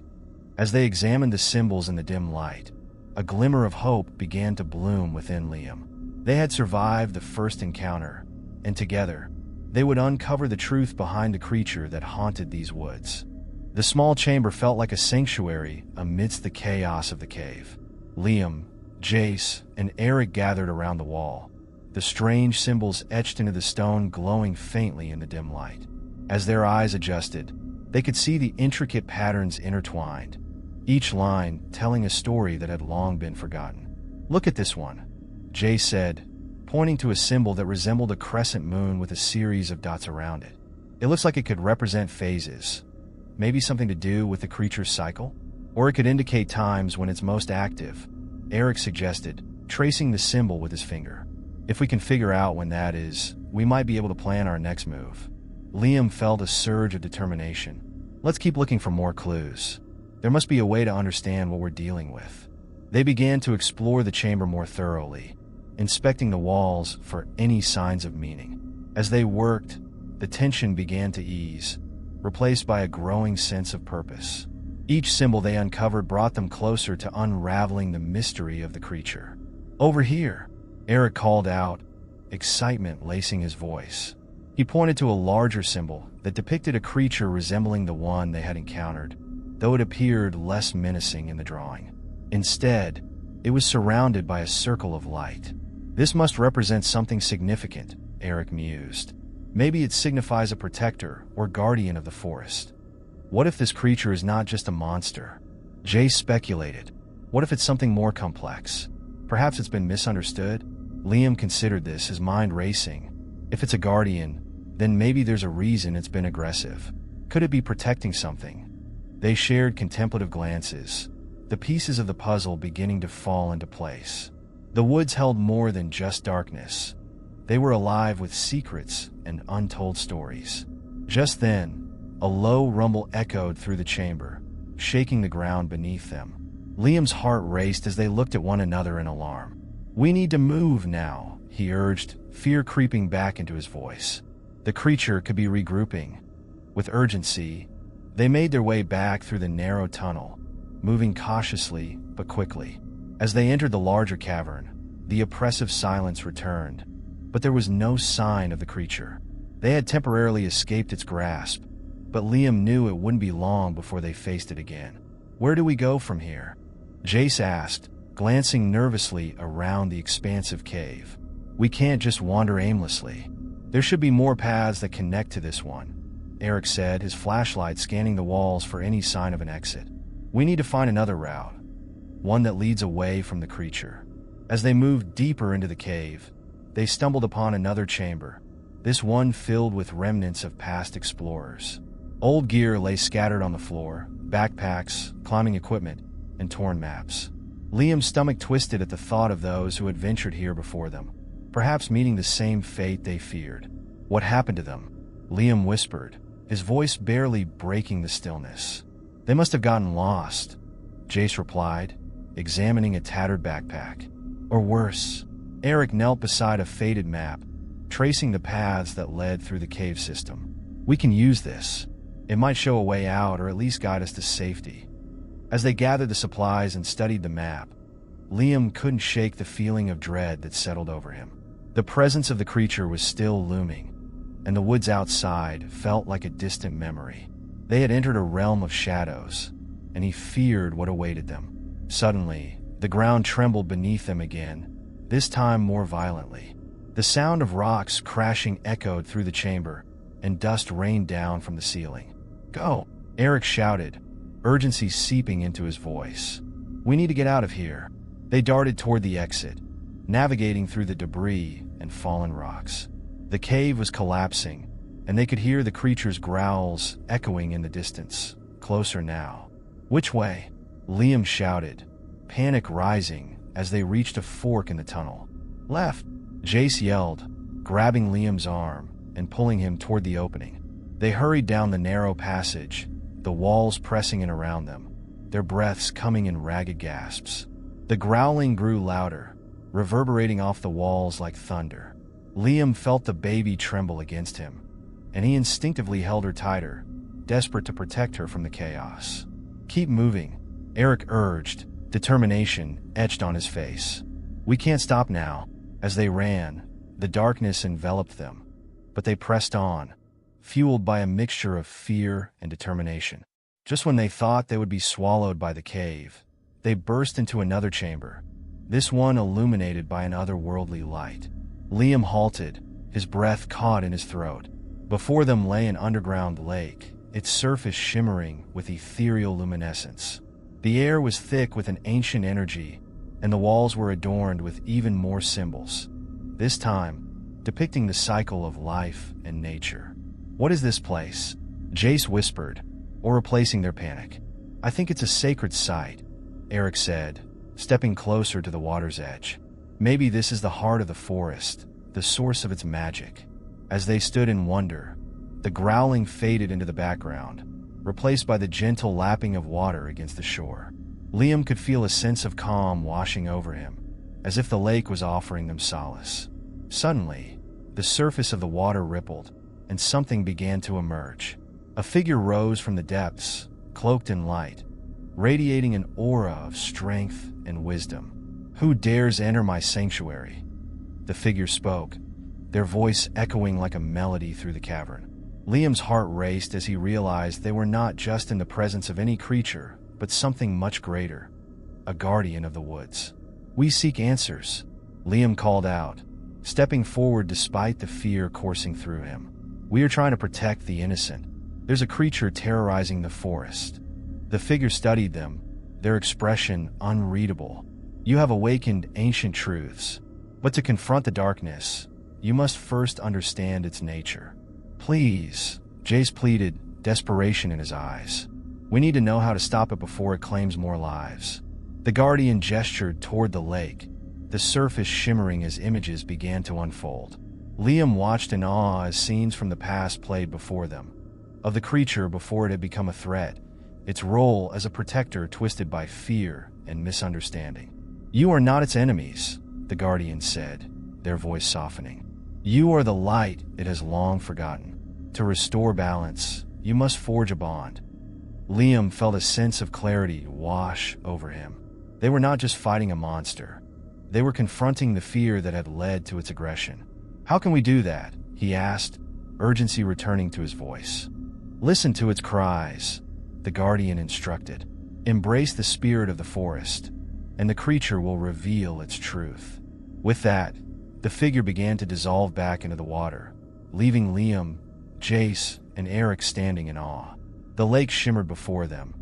As they examined the symbols in the dim light, a glimmer of hope began to bloom within Liam. They had survived the first encounter, and together, They would uncover the truth behind the creature that haunted these woods. The small chamber felt like a sanctuary amidst the chaos of the cave. Liam, Jace, and Eric gathered around the wall, the strange symbols etched into the stone glowing faintly in the dim light. As their eyes adjusted, they could see the intricate patterns intertwined, each line telling a story that had long been forgotten. "Look at this one," Jace said, pointing to a symbol that resembled a crescent moon with a series of dots around it. "It looks like it could represent phases. Maybe something to do with the creature's cycle? Or it could indicate times when it's most active," Eric suggested, tracing the symbol with his finger. "If we can figure out when that is, we might be able to plan our next move." Liam felt a surge of determination. "Let's keep looking for more clues. There must be a way to understand what we're dealing with." They began to explore the chamber more thoroughly, inspecting the walls for any signs of meaning. As they worked, the tension began to ease, replaced by a growing sense of purpose. Each symbol they uncovered brought them closer to unraveling the mystery of the creature. "Over here," Eric called out, excitement lacing his voice. He pointed to a larger symbol that depicted a creature resembling the one they had encountered, though it appeared less menacing in the drawing. Instead, it was surrounded by a circle of light. "This must represent something significant," Eric mused. "Maybe it signifies a protector or guardian of the forest. What if this creature is not just a monster?" Jace speculated. "What if it's something more complex? Perhaps it's been misunderstood?" Liam considered this, his mind racing. If it's a guardian, then maybe there's a reason it's been aggressive. Could it be protecting something? They shared contemplative glances, the pieces of the puzzle beginning to fall into place. The woods held more than just darkness. They were alive with secrets and untold stories. Just then, a low rumble echoed through the chamber, shaking the ground beneath them. Liam's heart raced as they looked at one another in alarm. "We need to move now," he urged, fear creeping back into his voice. The creature could be regrouping. With urgency, they made their way back through the narrow tunnel, moving cautiously but quickly. As they entered the larger cavern, the oppressive silence returned, but there was no sign of the creature. They had temporarily escaped its grasp, but Liam knew it wouldn't be long before they faced it again. "Where do we go from here?" Jace asked, glancing nervously around the expansive cave. "We can't just wander aimlessly. There should be more paths that connect to this one," Eric said, his flashlight scanning the walls for any sign of an exit. "We need to find another route, one that leads away from the creature." As they moved deeper into the cave, they stumbled upon another chamber, this one filled with remnants of past explorers. Old gear lay scattered on the floor, backpacks, climbing equipment, and torn maps. Liam's stomach twisted at the thought of those who had ventured here before them, perhaps meeting the same fate they feared. "What happened to them?" Liam whispered, his voice barely breaking the stillness. "They must have gotten lost," Jace replied, examining a tattered backpack. "Or worse." Eric knelt beside a faded map, tracing the paths that led through the cave system. "We can use this. It might show a way out or at least guide us to safety." As they gathered the supplies and studied the map, Liam couldn't shake the feeling of dread that settled over him. The presence of the creature was still looming, and the woods outside felt like a distant memory. They had entered a realm of shadows, and he feared what awaited them. Suddenly, the ground trembled beneath them again, this time more violently. The sound of rocks crashing echoed through the chamber, and dust rained down from the ceiling. "Go!" Eric shouted, urgency seeping into his voice. "We need to get out of here." They darted toward the exit, navigating through the debris and fallen rocks. The cave was collapsing, and they could hear the creature's growls echoing in the distance, closer now. "Which way?" Liam shouted, panic rising as they reached a fork in the tunnel. "Left," Jace yelled, grabbing Liam's arm and pulling him toward the opening. They hurried down the narrow passage, the walls pressing in around them, their breaths coming in ragged gasps. The growling grew louder, reverberating off the walls like thunder. Liam felt the baby tremble against him, and he instinctively held her tighter, desperate to protect her from the chaos. "Keep moving," Eric urged, determination etched on his face. "We can't stop now." As they ran, the darkness enveloped them, but they pressed on, fueled by a mixture of fear and determination. Just when they thought they would be swallowed by the cave, they burst into another chamber, this one illuminated by an otherworldly light. Liam halted, his breath caught in his throat. Before them lay an underground lake, its surface shimmering with ethereal luminescence. The air was thick with an ancient energy, and the walls were adorned with even more symbols, this time depicting the cycle of life and nature. "What is this place?" Jace whispered, or replacing their panic. "I think it's a sacred site," Eric said, stepping closer to the water's edge. "Maybe this is the heart of the forest, the source of its magic." As they stood in wonder, the growling faded into the background, replaced by the gentle lapping of water against the shore. Liam could feel a sense of calm washing over him, as if the lake was offering them solace. Suddenly, the surface of the water rippled, and something began to emerge. A figure rose from the depths, cloaked in light, radiating an aura of strength and wisdom. "Who dares enter my sanctuary?" The figure spoke, their voice echoing like a melody through the cavern. Liam's heart raced as he realized they were not just in the presence of any creature, but something much greater, a guardian of the woods. "We seek answers," Liam called out, stepping forward despite the fear coursing through him. "We are trying to protect the innocent. There's a creature terrorizing the forest." The figure studied them, their expression unreadable. "You have awakened ancient truths, but to confront the darkness, you must first understand its nature." "Please," Jace pleaded, desperation in his eyes. "We need to know how to stop it before it claims more lives." The guardian gestured toward the lake, the surface shimmering as images began to unfold. Liam watched in awe as scenes from the past played before them, of the creature before it had become a threat, its role as a protector twisted by fear and misunderstanding. "You are not its enemies," the guardian said, their voice softening. "You are the light it has long forgotten. To restore balance, you must forge a bond." Liam felt a sense of clarity wash over him. They were not just fighting a monster. They were confronting the fear that had led to its aggression. "How can we do that?" he asked, urgency returning to his voice. "Listen to its cries," the guardian instructed. "Embrace the spirit of the forest, and the creature will reveal its truth." With that, the figure began to dissolve back into the water, leaving Liam, Jace, and Eric standing in awe. The lake shimmered before them,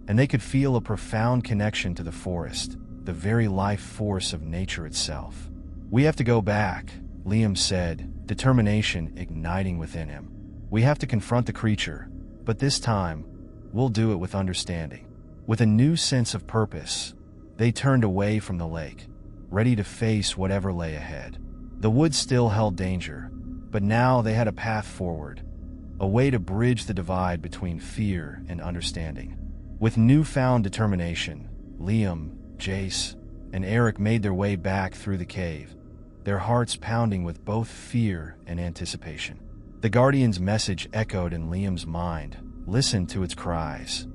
and they could feel a profound connection to the forest, the very life force of nature itself. "We have to go back," Liam said, determination igniting within him. "We have to confront the creature, but this time, we'll do it with understanding." With a new sense of purpose, they turned away from the lake, ready to face whatever lay ahead. The woods still held danger, but now they had a path forward, a way to bridge the divide between fear and understanding. With newfound determination, Liam, Jace, and Eric made their way back through the cave, their hearts pounding with both fear and anticipation. The guardian's message echoed in Liam's mind, listened to its cries,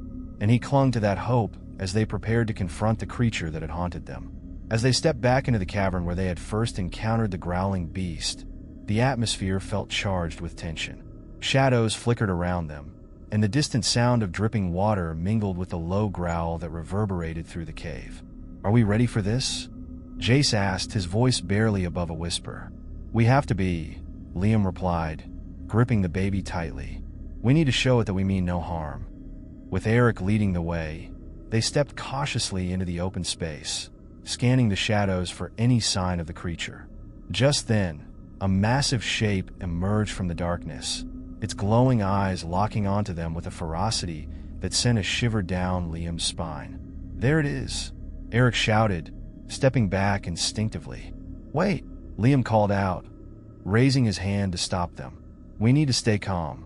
and he clung to that hope as they prepared to confront the creature that had haunted them. As they stepped back into the cavern where they had first encountered the growling beast, the atmosphere felt charged with tension. Shadows flickered around them, and the distant sound of dripping water mingled with the low growl that reverberated through the cave. "Are we ready for this?" Jace asked, his voice barely above a whisper. "We have to be," Liam replied, gripping the baby tightly. "We need to show it that we mean no harm." With Eric leading the way, they stepped cautiously into the open space, scanning the shadows for any sign of the creature. Just then, a massive shape emerged from the darkness, its glowing eyes locking onto them with a ferocity that sent a shiver down Liam's spine. "There it is," Eric shouted, stepping back instinctively. "Wait," Liam called out, raising his hand to stop them. "We need to stay calm."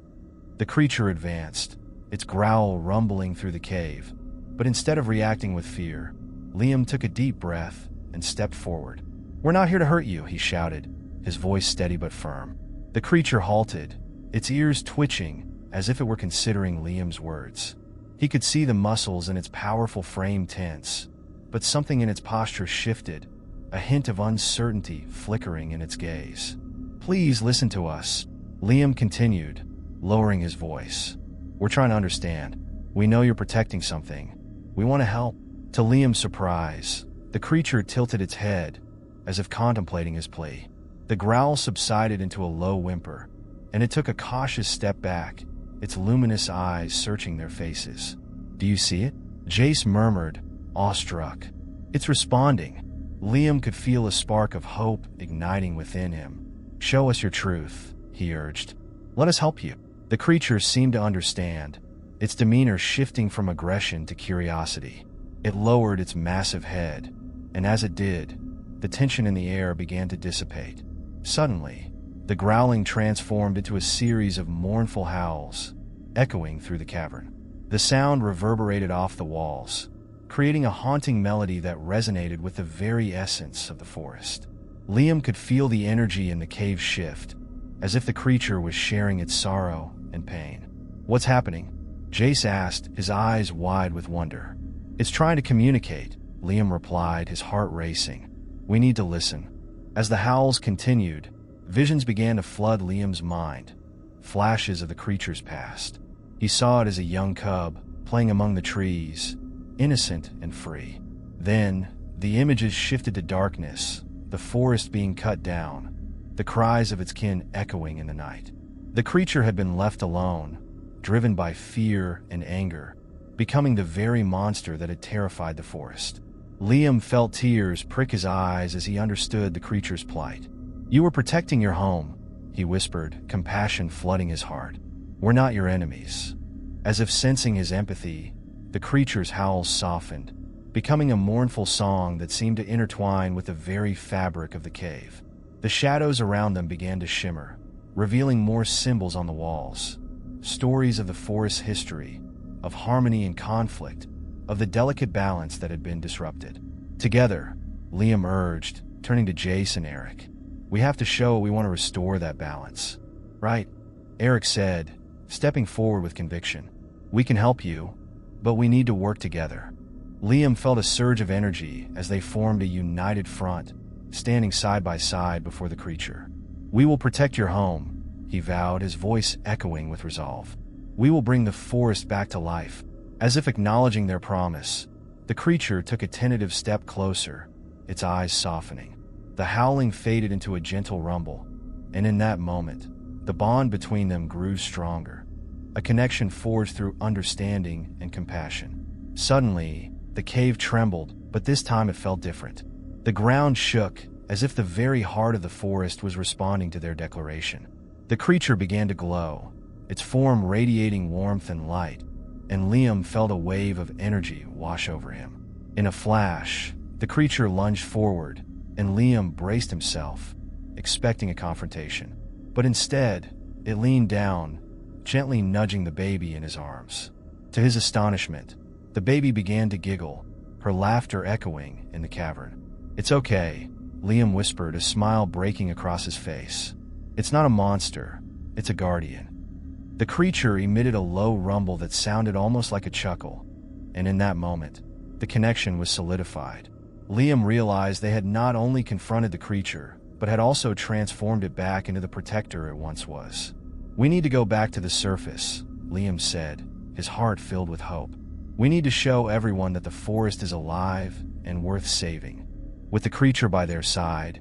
The creature advanced, its growl rumbling through the cave, but instead of reacting with fear, Liam took a deep breath and stepped forward. "We're not here to hurt you," he shouted, his voice steady but firm. The creature halted, its ears twitching as if it were considering Liam's words. He could see the muscles in its powerful frame tense, but something in its posture shifted, a hint of uncertainty flickering in its gaze. "Please listen to us," Liam continued, lowering his voice. "We're trying to understand. We know you're protecting something. We want to help." To Liam's surprise, the creature tilted its head, as if contemplating his plea. The growl subsided into a low whimper, and it took a cautious step back, its luminous eyes searching their faces. "Do you see it?" Jace murmured, awestruck. "It's responding." Liam could feel a spark of hope igniting within him. "Show us your truth," he urged. "Let us help you." The creature seemed to understand, its demeanor shifting from aggression to curiosity. It lowered its massive head, and as it did, the tension in the air began to dissipate. Suddenly, the growling transformed into a series of mournful howls, echoing through the cavern. The sound reverberated off the walls, creating a haunting melody that resonated with the very essence of the forest. Liam could feel the energy in the cave shift, as if the creature was sharing its sorrow and pain. "What's happening?" Jace asked, his eyes wide with wonder. "It's trying to communicate," Liam replied, his heart racing. "We need to listen." As the howls continued, visions began to flood Liam's mind, flashes of the creature's past. He saw it as a young cub, playing among the trees, innocent and free. Then, the images shifted to darkness, the forest being cut down, the cries of its kin echoing in the night. The creature had been left alone, driven by fear and anger, becoming the very monster that had terrified the forest. Liam felt tears prick his eyes as he understood the creature's plight. "You were protecting your home," he whispered, compassion flooding his heart. "We're not your enemies." As if sensing his empathy, the creature's howls softened, becoming a mournful song that seemed to intertwine with the very fabric of the cave. The shadows around them began to shimmer, revealing more symbols on the walls. Stories of the forest's history, of harmony and conflict, of the delicate balance that had been disrupted. Together, Liam urged, turning to Jace and Eric. "We have to show we want to restore that balance." "Right," Eric said, stepping forward with conviction. "We can help you, but we need to work together." Liam felt a surge of energy as they formed a united front, standing side by side before the creature. "We will protect your home," he vowed, his voice echoing with resolve. "We will bring the forest back to life." As if acknowledging their promise, the creature took a tentative step closer, its eyes softening. The howling faded into a gentle rumble, and in that moment, the bond between them grew stronger, a connection forged through understanding and compassion. Suddenly, the cave trembled, but this time it felt different. The ground shook, as if the very heart of the forest was responding to their declaration. The creature began to glow, its form radiating warmth and light, and Liam felt a wave of energy wash over him. In a flash, the creature lunged forward, and Liam braced himself, expecting a confrontation. But instead, it leaned down, gently nudging the baby in his arms. To his astonishment, the baby began to giggle, her laughter echoing in the cavern. "It's okay," Liam whispered, a smile breaking across his face. "It's not a monster, it's a guardian." The creature emitted a low rumble that sounded almost like a chuckle, and in that moment, the connection was solidified. Liam realized they had not only confronted the creature, but had also transformed it back into the protector it once was. "We need to go back to the surface," Liam said, his heart filled with hope. "We need to show everyone that the forest is alive and worth saving." With the creature by their side,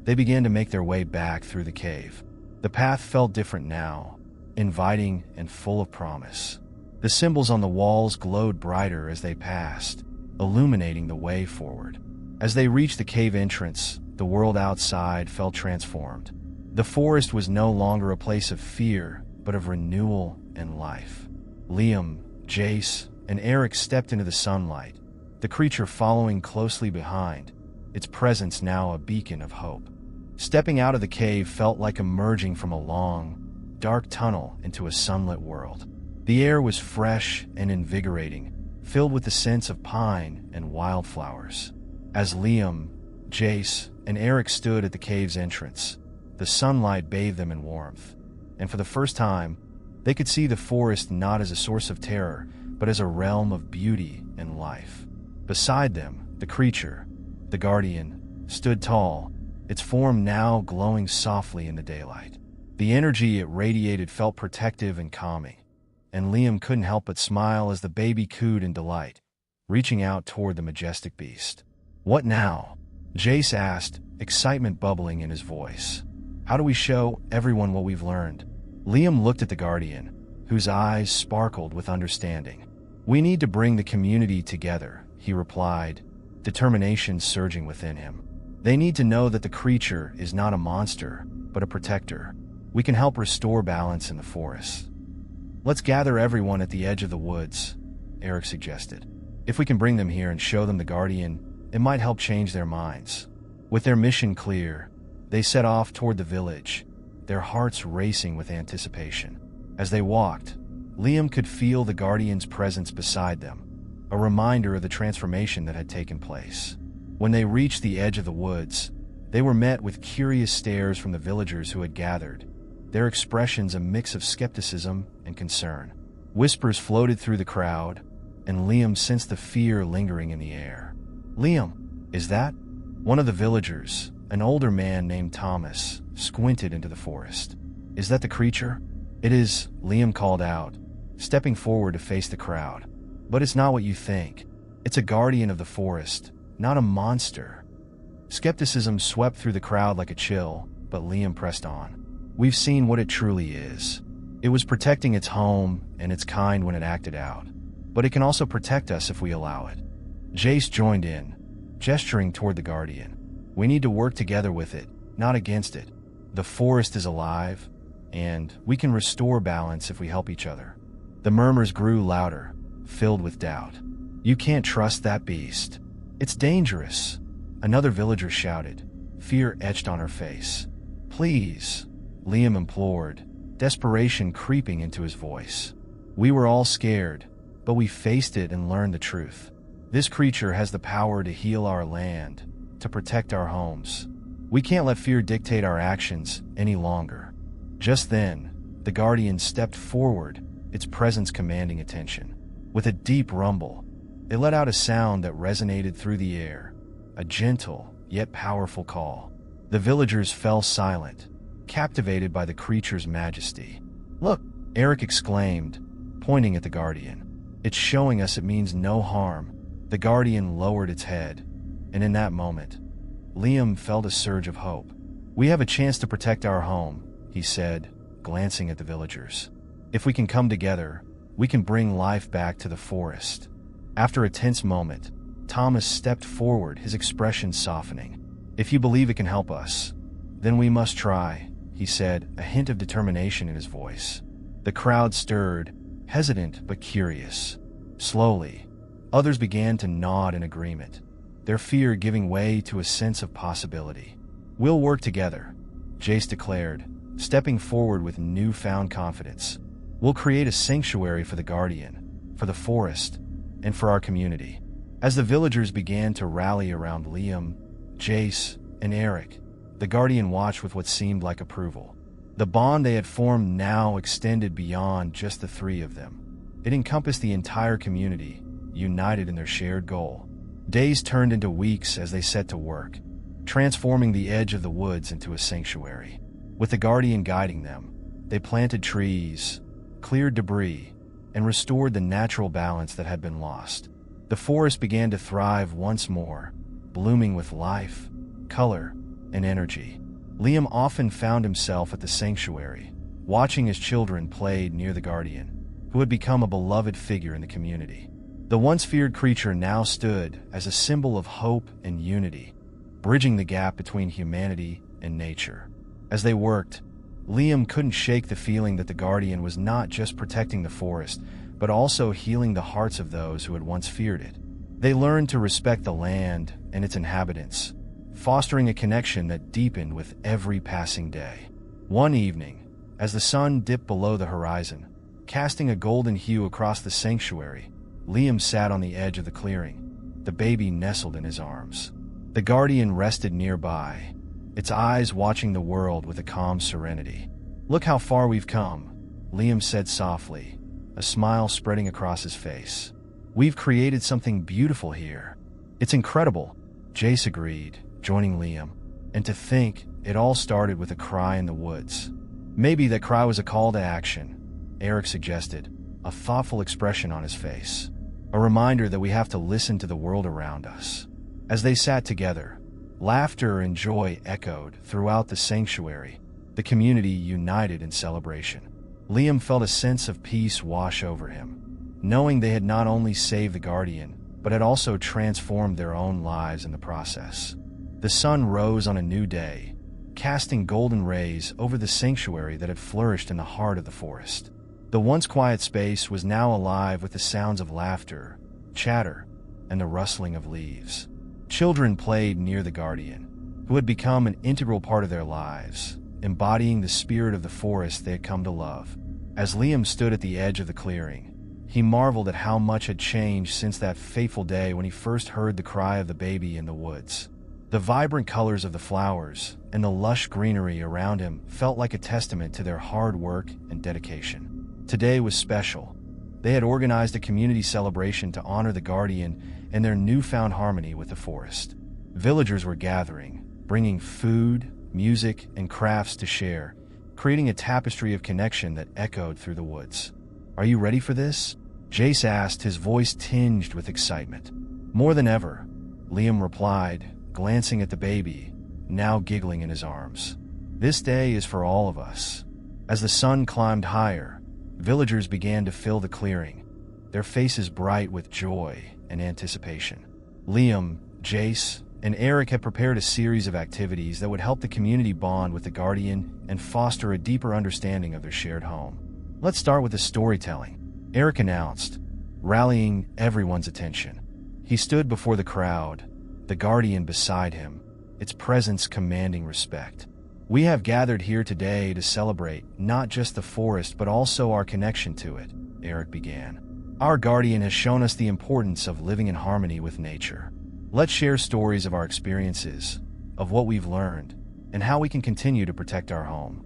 they began to make their way back through the cave. The path felt different now, inviting and full of promise. The symbols on the walls glowed brighter as they passed, illuminating the way forward. As they reached the cave entrance, the world outside felt transformed. The forest was no longer a place of fear, but of renewal and life. Liam, Jace, and Eric stepped into the sunlight, the creature following closely behind, its presence now a beacon of hope. Stepping out of the cave felt like emerging from a long, dark tunnel into a sunlit world. The air was fresh and invigorating, filled with the scents of pine and wildflowers. As Liam, Jace, and Eric stood at the cave's entrance, the sunlight bathed them in warmth, and for the first time, they could see the forest not as a source of terror, but as a realm of beauty and life. Beside them, the creature, the guardian, stood tall, its form now glowing softly in the daylight. The energy it radiated felt protective and calming, and Liam couldn't help but smile as the baby cooed in delight, reaching out toward the majestic beast. "What now?" Jace asked, excitement bubbling in his voice. "How do we show everyone what we've learned?" Liam looked at the Guardian, whose eyes sparkled with understanding. "We need to bring the community together," he replied, determination surging within him. "They need to know that the creature is not a monster, but a protector. We can help restore balance in the forest." "Let's gather everyone at the edge of the woods," Eric suggested. "If we can bring them here and show them the Guardian, it might help change their minds." With their mission clear, they set off toward the village, their hearts racing with anticipation. As they walked, Liam could feel the Guardian's presence beside them, a reminder of the transformation that had taken place. When they reached the edge of the woods, they were met with curious stares from the villagers who had gathered, their expressions a mix of skepticism and concern. Whispers floated through the crowd, and Liam sensed the fear lingering in the air. "Liam, is that?" One of the villagers, an older man named Thomas, squinted into the forest. "Is that the creature?" "It is," Liam called out, stepping forward to face the crowd. "But it's not what you think. It's a guardian of the forest, not a monster." Skepticism swept through the crowd like a chill, but Liam pressed on. "We've seen what it truly is. It was protecting its home and its kind when it acted out. But it can also protect us if we allow it." Jace joined in, gesturing toward the Guardian. "We need to work together with it, not against it. The forest is alive, and we can restore balance if we help each other." The murmurs grew louder, filled with doubt. "You can't trust that beast. It's dangerous," another villager shouted, fear etched on her face. "Please," Liam implored, desperation creeping into his voice. "We were all scared, but we faced it and learned the truth. This creature has the power to heal our land, to protect our homes. We can't let fear dictate our actions any longer." Just then, the Guardian stepped forward, its presence commanding attention. With a deep rumble, it let out a sound that resonated through the air, a gentle yet powerful call. The villagers fell silent, captivated by the creature's majesty. "Look!" Eric exclaimed, pointing at the Guardian. "It's showing us it means no harm." The Guardian lowered its head, and in that moment, Liam felt a surge of hope. "We have a chance to protect our home," he said, glancing at the villagers. "If we can come together, we can bring life back to the forest." After a tense moment, Thomas stepped forward, his expression softening. "If you believe it can help us, then we must try," he said, a hint of determination in his voice. The crowd stirred, hesitant but curious. Slowly, others began to nod in agreement, their fear giving way to a sense of possibility. "We'll work together," Jace declared, stepping forward with newfound confidence. "We'll create a sanctuary for the Guardian, for the forest, and for our community." As the villagers began to rally around Liam, Jace, and Eric, the Guardian watched with what seemed like approval. The bond they had formed now extended beyond just the three of them. It encompassed the entire community, united in their shared goal. Days turned into weeks as they set to work, transforming the edge of the woods into a sanctuary. With the Guardian guiding them, they planted trees, cleared debris, and restored the natural balance that had been lost. The forest began to thrive once more, blooming with life, color, and energy. Liam often found himself at the sanctuary, watching as children played near the Guardian, who had become a beloved figure in the community. The once feared creature now stood as a symbol of hope and unity, bridging the gap between humanity and nature. As they worked, Liam couldn't shake the feeling that the Guardian was not just protecting the forest, but also healing the hearts of those who had once feared it. They learned to respect the land and its inhabitants, fostering a connection that deepened with every passing day. One evening, as the sun dipped below the horizon, casting a golden hue across the sanctuary, Liam sat on the edge of the clearing, the baby nestled in his arms. The Guardian rested nearby, its eyes watching the world with a calm serenity. "Look how far we've come," Liam said softly, a smile spreading across his face. "We've created something beautiful here." "It's incredible," Jace agreed, joining Liam. "And to think, it all started with a cry in the woods." Maybe that cry was a call to action, Eric suggested, a thoughtful expression on his face. A reminder that we have to listen to the world around us. As they sat together, laughter and joy echoed throughout the sanctuary, the community united in celebration. Liam felt a sense of peace wash over him, knowing they had not only saved the Guardian, but had also transformed their own lives in the process. The sun rose on a new day, casting golden rays over the sanctuary that had flourished in the heart of the forest. The once quiet space was now alive with the sounds of laughter, chatter, and the rustling of leaves. Children played near the Guardian, who had become an integral part of their lives, embodying the spirit of the forest they had come to love. As Liam stood at the edge of the clearing, he marveled at how much had changed since that fateful day when he first heard the cry of the baby in the woods. The vibrant colors of the flowers and the lush greenery around him felt like a testament to their hard work and dedication. Today was special. They had organized a community celebration to honor the Guardian and their newfound harmony with the forest. Villagers were gathering, bringing food, music, and crafts to share, creating a tapestry of connection that echoed through the woods. "Are you ready for this?" Jace asked, his voice tinged with excitement. "More than ever," Liam replied, glancing at the baby, now giggling in his arms. "This day is for all of us." As the sun climbed higher, villagers began to fill the clearing, their faces bright with joy and anticipation. Liam, Jace, and Eric had prepared a series of activities that would help the community bond with the Guardian and foster a deeper understanding of their shared home. "Let's start with the storytelling," Eric announced, rallying everyone's attention. He stood before the crowd, the Guardian beside him, its presence commanding respect. "We have gathered here today to celebrate not just the forest but also our connection to it," Eric began. "Our Guardian has shown us the importance of living in harmony with nature. Let's share stories of our experiences, of what we've learned, and how we can continue to protect our home."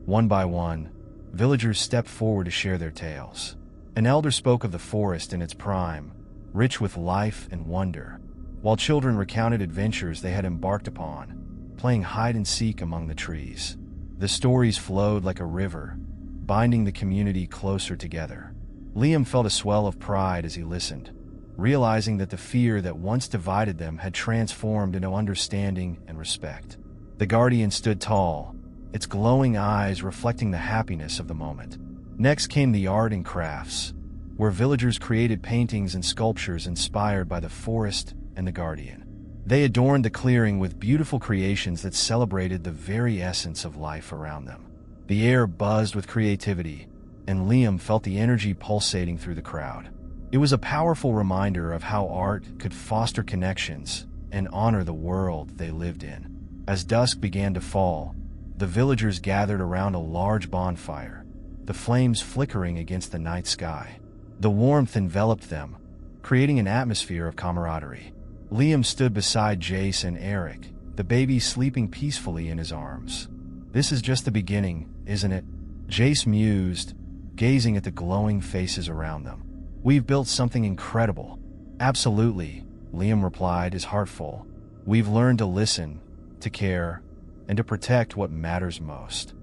One by one, villagers stepped forward to share their tales. An elder spoke of the forest in its prime, rich with life and wonder, while children recounted adventures they had embarked upon, playing hide-and-seek among the trees. The stories flowed like a river, binding the community closer together. Liam felt a swell of pride as he listened, realizing that the fear that once divided them had transformed into understanding and respect. The Guardian stood tall, its glowing eyes reflecting the happiness of the moment. Next came the art and crafts, where villagers created paintings and sculptures inspired by the forest and the Guardian. They adorned the clearing with beautiful creations that celebrated the very essence of life around them. The air buzzed with creativity, and Liam felt the energy pulsating through the crowd. It was a powerful reminder of how art could foster connections and honor the world they lived in. As dusk began to fall, the villagers gathered around a large bonfire, the flames flickering against the night sky. The warmth enveloped them, creating an atmosphere of camaraderie. Liam stood beside Jace and Eric, the baby sleeping peacefully in his arms. "This is just the beginning, isn't it?" Jace mused, gazing at the glowing faces around them. "We've built something incredible." "Absolutely," Liam replied, his heart full. "We've learned to listen, to care, and to protect what matters most."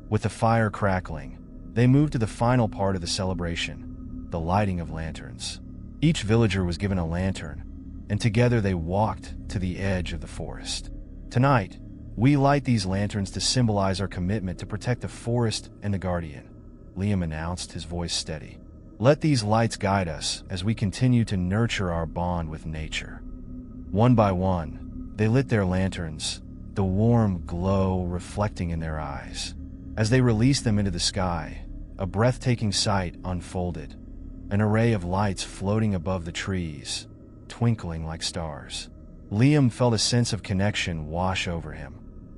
With the fire crackling, they moved to the final part of the celebration, the lighting of lanterns. Each villager was given a lantern, and together they walked to the edge of the forest. "Tonight, we light these lanterns to symbolize our commitment to protect the forest and the Guardian," Liam announced, his voice steady. "Let these lights guide us as we continue to nurture our bond with nature." One by one, they lit their lanterns, the warm glow reflecting in their eyes. As they released them into the sky, a breathtaking sight unfolded, an array of lights floating above the trees, twinkling like stars. Liam felt a sense of connection wash over him,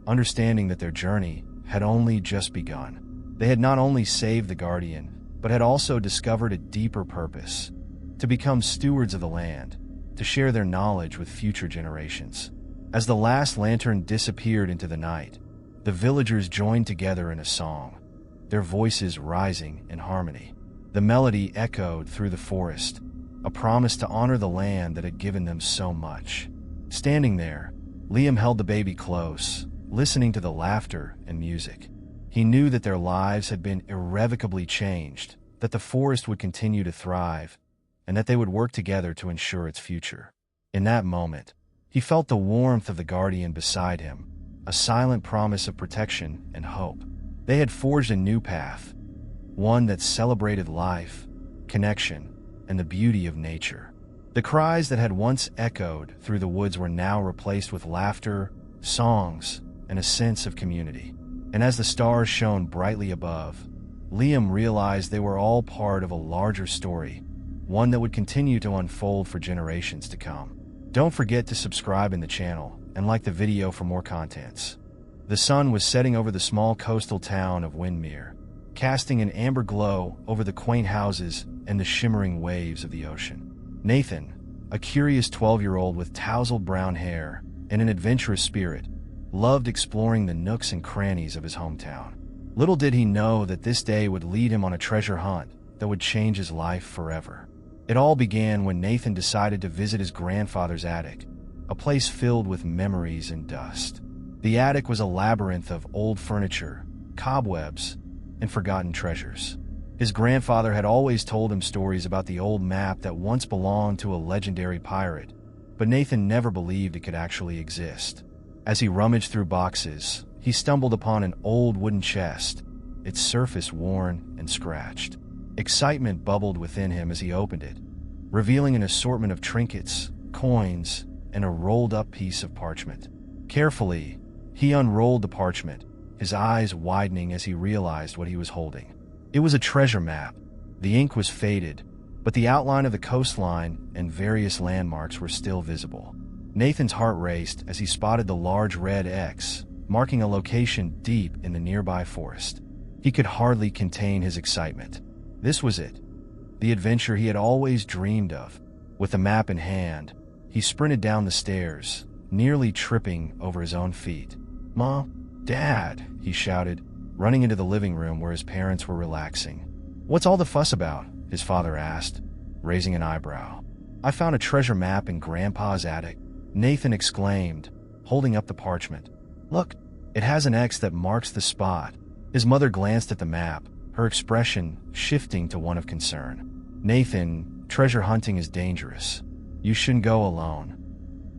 understanding that their journey had only just begun. They had not only saved the Guardian, but had also discovered a deeper purpose: to become stewards of the land, to share their knowledge with future generations. As the last lantern disappeared into the night, the villagers joined together in a song, their voices rising in harmony. The melody echoed through the forest, a promise to honor the land that had given them so much. Standing there, Liam held the baby close, listening to the laughter and music. He knew that their lives had been irrevocably changed, that the forest would continue to thrive, and that they would work together to ensure its future. In that moment, he felt the warmth of the guardian beside him, a silent promise of protection and hope. They had forged a new path, one that celebrated life, connection, and the beauty of nature. The cries that had once echoed through the woods were now replaced with laughter, songs, and a sense of community. And as the stars shone brightly above, Liam realized they were all part of a larger story, one that would continue to unfold for generations to come. Don't forget to subscribe in the channel and like the video for more contents. The sun was setting over the small coastal town of Windermere, casting an amber glow over the quaint houses and the shimmering waves of the ocean. Nathan, a curious 12-year-old with tousled brown hair and an adventurous spirit, loved exploring the nooks and crannies of his hometown. Little did he know that this day would lead him on a treasure hunt that would change his life forever. It all began when Nathan decided to visit his grandfather's attic, a place filled with memories and dust. The attic was a labyrinth of old furniture, cobwebs, and forgotten treasures. His grandfather had always told him stories about the old map that once belonged to a legendary pirate, but Nathan never believed it could actually exist. As he rummaged through boxes, he stumbled upon an old wooden chest, its surface worn and scratched. Excitement bubbled within him as he opened it, revealing an assortment of trinkets, coins, and a rolled-up piece of parchment. Carefully, he unrolled the parchment, his eyes widening as he realized what he was holding. It was a treasure map. The ink was faded, but the outline of the coastline and various landmarks were still visible. Nathan's heart raced as he spotted the large red X, marking a location deep in the nearby forest. He could hardly contain his excitement. This was it, the adventure he had always dreamed of. With the map in hand, he sprinted down the stairs, nearly tripping over his own feet. "Mom, Dad," he shouted, running into the living room where his parents were relaxing. "What's all the fuss about?" his father asked, raising an eyebrow. "I found a treasure map in Grandpa's attic," Nathan exclaimed, holding up the parchment. "Look, it has an X that marks the spot." His mother glanced at the map, her expression shifting to one of concern. "Nathan, treasure hunting is dangerous. You shouldn't go alone."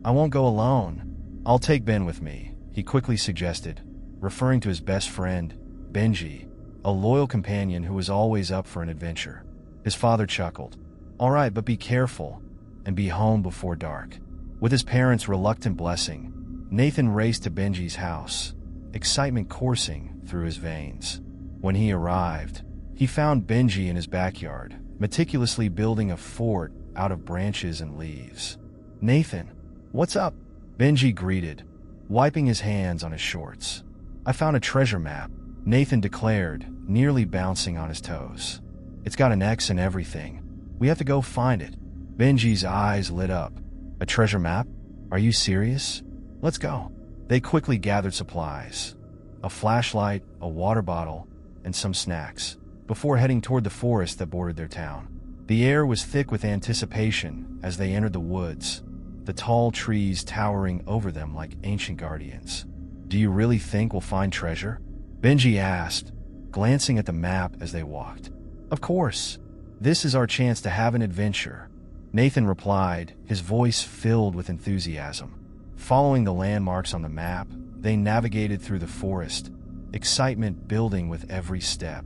"I won't go alone. I'll take Ben with me," he quickly suggested, referring to his best friend, Benji, a loyal companion who was always up for an adventure. His father chuckled. "All right, but be careful, and be home before dark." With his parents' reluctant blessing, Nathan raced to Benji's house, excitement coursing through his veins. When he arrived, he found Benji in his backyard, meticulously building a fort out of branches and leaves. "Nathan, what's up?" Benji greeted, wiping his hands on his shorts. "I found a treasure map," Nathan declared, nearly bouncing on his toes. "It's got an X and everything. We have to go find it." Benji's eyes lit up. "A treasure map? Are you serious? Let's go." They quickly gathered supplies, a flashlight, a water bottle, and some snacks, before heading toward the forest that bordered their town. The air was thick with anticipation as they entered the woods, the tall trees towering over them like ancient guardians. "Do you really think we'll find treasure?" Benji asked, glancing at the map as they walked. "Of course. This is our chance to have an adventure," Nathan replied, his voice filled with enthusiasm. Following the landmarks on the map, they navigated through the forest, excitement building with every step.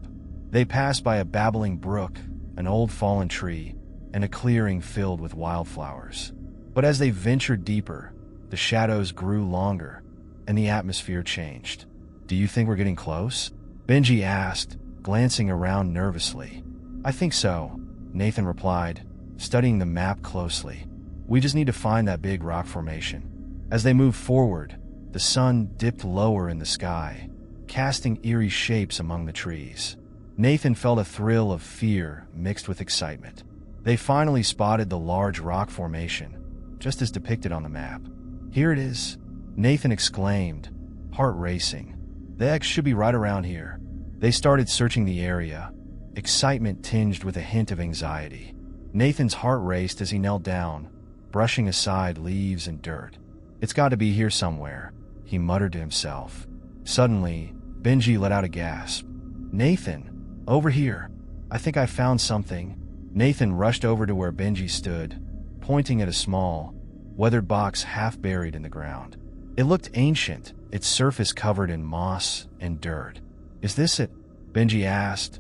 They passed by a babbling brook, an old fallen tree, and a clearing filled with wildflowers. But as they ventured deeper, the shadows grew longer, and the atmosphere changed. "Do you think we're getting close?" Benji asked, glancing around nervously. "I think so," Nathan replied, studying the map closely. "We just need to find that big rock formation." As they moved forward, the sun dipped lower in the sky, casting eerie shapes among the trees. Nathan felt a thrill of fear mixed with excitement. They finally spotted the large rock formation, just as depicted on the map. "Here it is," Nathan exclaimed, heart racing. "The X should be right around here." They started searching the area, excitement tinged with a hint of anxiety. Nathan's heart raced as he knelt down, brushing aside leaves and dirt. "It's got to be here somewhere," he muttered to himself. Suddenly, Benji let out a gasp. "Nathan, over here. I think I found something." Nathan rushed over to where Benji stood, pointing at a small, weathered box half buried in the ground. It looked ancient, its surface covered in moss and dirt. "Is this it?" Benji asked,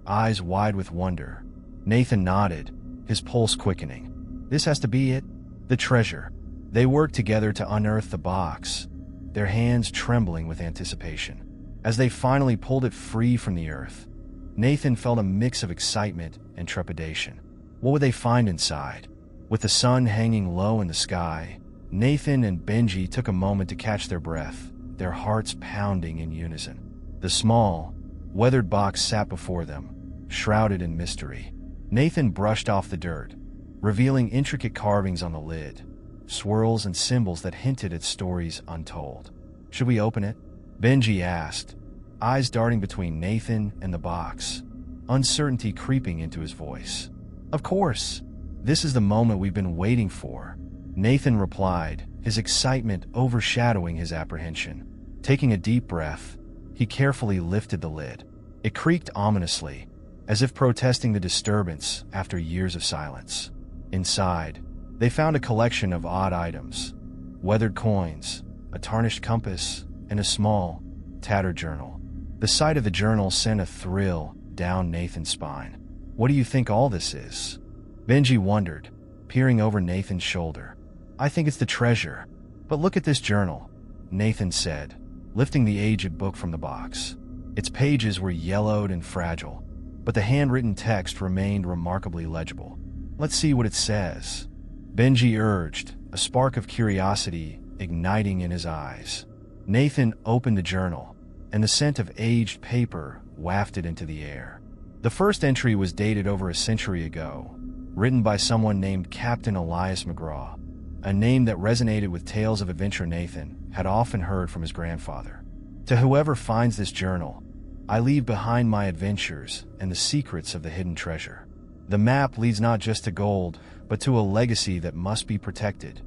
eyes wide with wonder. Nathan nodded, his pulse quickening. "This has to be it. The treasure." They worked together to unearth the box, their hands trembling with anticipation. As they finally pulled it free from the earth, Nathan felt a mix of excitement and trepidation. What would they find inside? With the sun hanging low in the sky, Nathan and Benji took a moment to catch their breath, their hearts pounding in unison. The small, weathered box sat before them, shrouded in mystery. Nathan brushed off the dirt, revealing intricate carvings on the lid, swirls and symbols that hinted at stories untold. "Should we open it?" Benji asked, eyes darting between Nathan and the box, uncertainty creeping into his voice. "Of course. This is the moment we've been waiting for," Nathan replied, his excitement overshadowing his apprehension. Taking a deep breath, he carefully lifted the lid. It creaked ominously, as if protesting the disturbance after years of silence. Inside, they found a collection of odd items: weathered coins, a tarnished compass, and a small, tattered journal. The sight of the journal sent a thrill down Nathan's spine. "What do you think all this is?" Benji wondered, peering over Nathan's shoulder. "I think it's the treasure. But look at this journal," Nathan said, lifting the aged book from the box. Its pages were yellowed and fragile, but the handwritten text remained remarkably legible. "Let's see what it says," Benji urged, a spark of curiosity igniting in his eyes. Nathan opened the journal, and the scent of aged paper wafted into the air. The first entry was dated over a century ago, written by someone named Captain Elias McGraw, a name that resonated with tales of adventure Nathan had often heard from his grandfather. "To whoever finds this journal, I leave behind my adventures and the secrets of the hidden treasure. The map leads not just to gold, but to a legacy that must be protected,"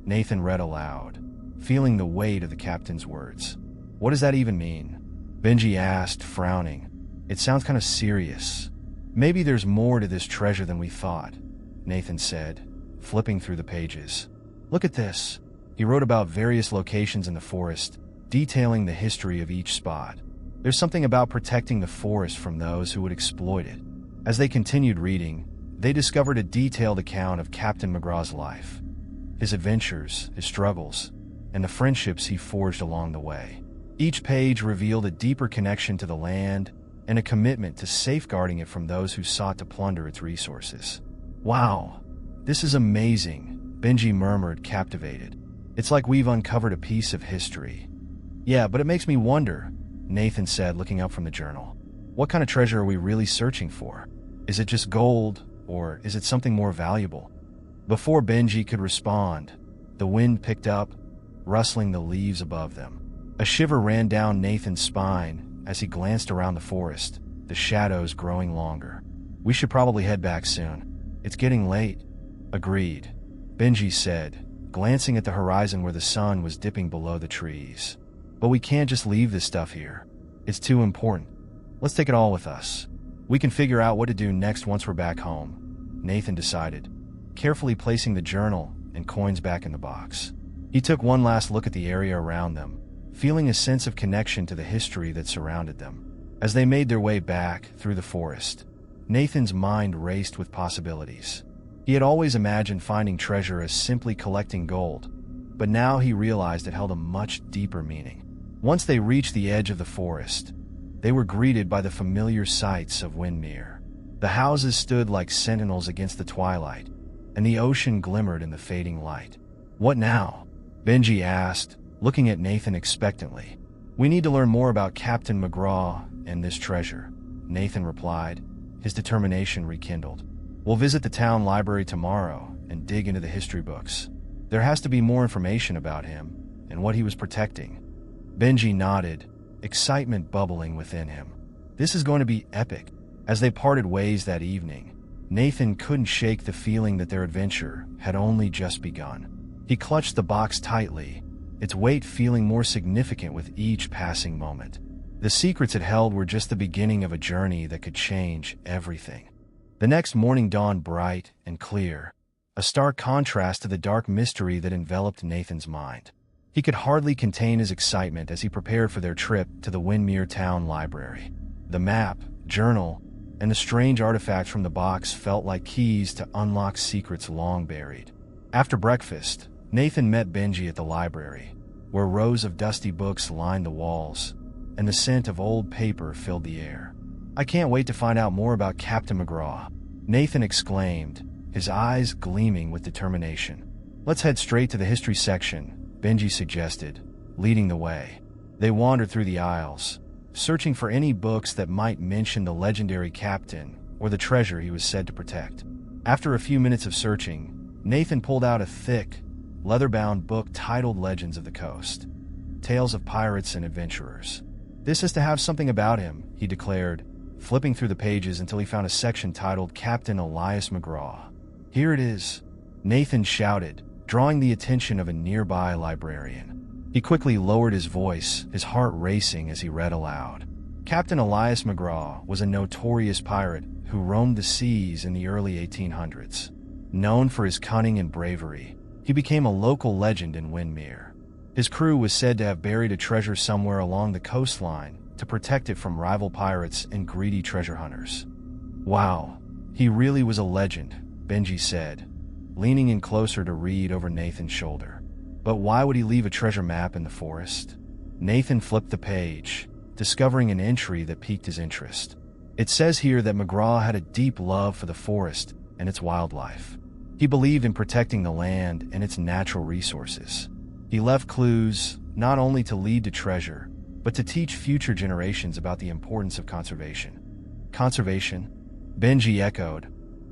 Nathan read aloud, feeling the weight of the captain's words. "What does that even mean?" Benji asked, frowning. "It sounds kind of serious." "Maybe there's more to this treasure than we thought," Nathan said, flipping through the pages. "Look at this." He wrote about various locations in the forest, detailing the history of each spot. "There's something about protecting the forest from those who would exploit it." As they continued reading, they discovered a detailed account of Captain McGraw's life, his adventures, his struggles, and the friendships he forged along the way. Each page revealed a deeper connection to the land and a commitment to safeguarding it from those who sought to plunder its resources. "Wow, this is amazing," Benji murmured, captivated. "It's like we've uncovered a piece of history." "Yeah, but it makes me wonder," Nathan said, looking up from the journal. "What kind of treasure are we really searching for? Is it just gold, or is it something more valuable?" Before Benji could respond, the wind picked up, rustling the leaves above them. A shiver ran down Nathan's spine as he glanced around the forest, the shadows growing longer. "We should probably head back soon. It's getting late." "Agreed," Benji said, glancing at the horizon where the sun was dipping below the trees. "But we can't just leave this stuff here. It's too important. Let's take it all with us. We can figure out what to do next once we're back home," Nathan decided, carefully placing the journal and coins back in the box. He took one last look at the area around them, feeling a sense of connection to the history that surrounded them. As they made their way back through the forest, Nathan's mind raced with possibilities. He had always imagined finding treasure as simply collecting gold, but now he realized it held a much deeper meaning. Once they reached the edge of the forest, they were greeted by the familiar sights of Windmere. The houses stood like sentinels against the twilight, and the ocean glimmered in the fading light. "What now?" Benji asked, looking at Nathan expectantly. "We need to learn more about Captain McGraw and this treasure," Nathan replied, his determination rekindled. "We'll visit the town library tomorrow and dig into the history books. There has to be more information about him and what he was protecting." Benji nodded, excitement bubbling within him. This is going to be epic. As they parted ways that evening, Nathan couldn't shake the feeling that their adventure had only just begun. He clutched the box tightly, its weight feeling more significant with each passing moment. The secrets it held were just the beginning of a journey that could change everything. The next morning dawned bright and clear, a stark contrast to the dark mystery that enveloped Nathan's mind. He could hardly contain his excitement as he prepared for their trip to the Windermere Town Library. The map, journal, and the strange artifact from the box felt like keys to unlock secrets long buried. After breakfast, Nathan met Benji at the library, where rows of dusty books lined the walls, and the scent of old paper filled the air. "I can't wait to find out more about Captain McGraw," Nathan exclaimed, his eyes gleaming with determination. "Let's head straight to the history section," Benji suggested, leading the way. They wandered through the aisles, searching for any books that might mention the legendary captain or the treasure he was said to protect. After a few minutes of searching, Nathan pulled out a thick, leather-bound book titled Legends of the Coast, Tales of Pirates and Adventurers. "This has to have something about him," he declared, flipping through the pages until he found a section titled Captain Elias McGraw. "Here it is," Nathan shouted, drawing the attention of a nearby librarian. He quickly lowered his voice, his heart racing as he read aloud. Captain Elias McGraw was a notorious pirate who roamed the seas in the early 1800s. Known for his cunning and bravery, he became a local legend in Windermere. His crew was said to have buried a treasure somewhere along the coastline to protect it from rival pirates and greedy treasure hunters. "Wow, he really was a legend," Benji said, leaning in closer to read over Nathan's shoulder. "But why would he leave a treasure map in the forest?" Nathan flipped the page, discovering an entry that piqued his interest. It says here that McGraw had a deep love for the forest and its wildlife. He believed in protecting the land and its natural resources. He left clues not only to lead to treasure, but to teach future generations about the importance of conservation. "Conservation?" Benji echoed,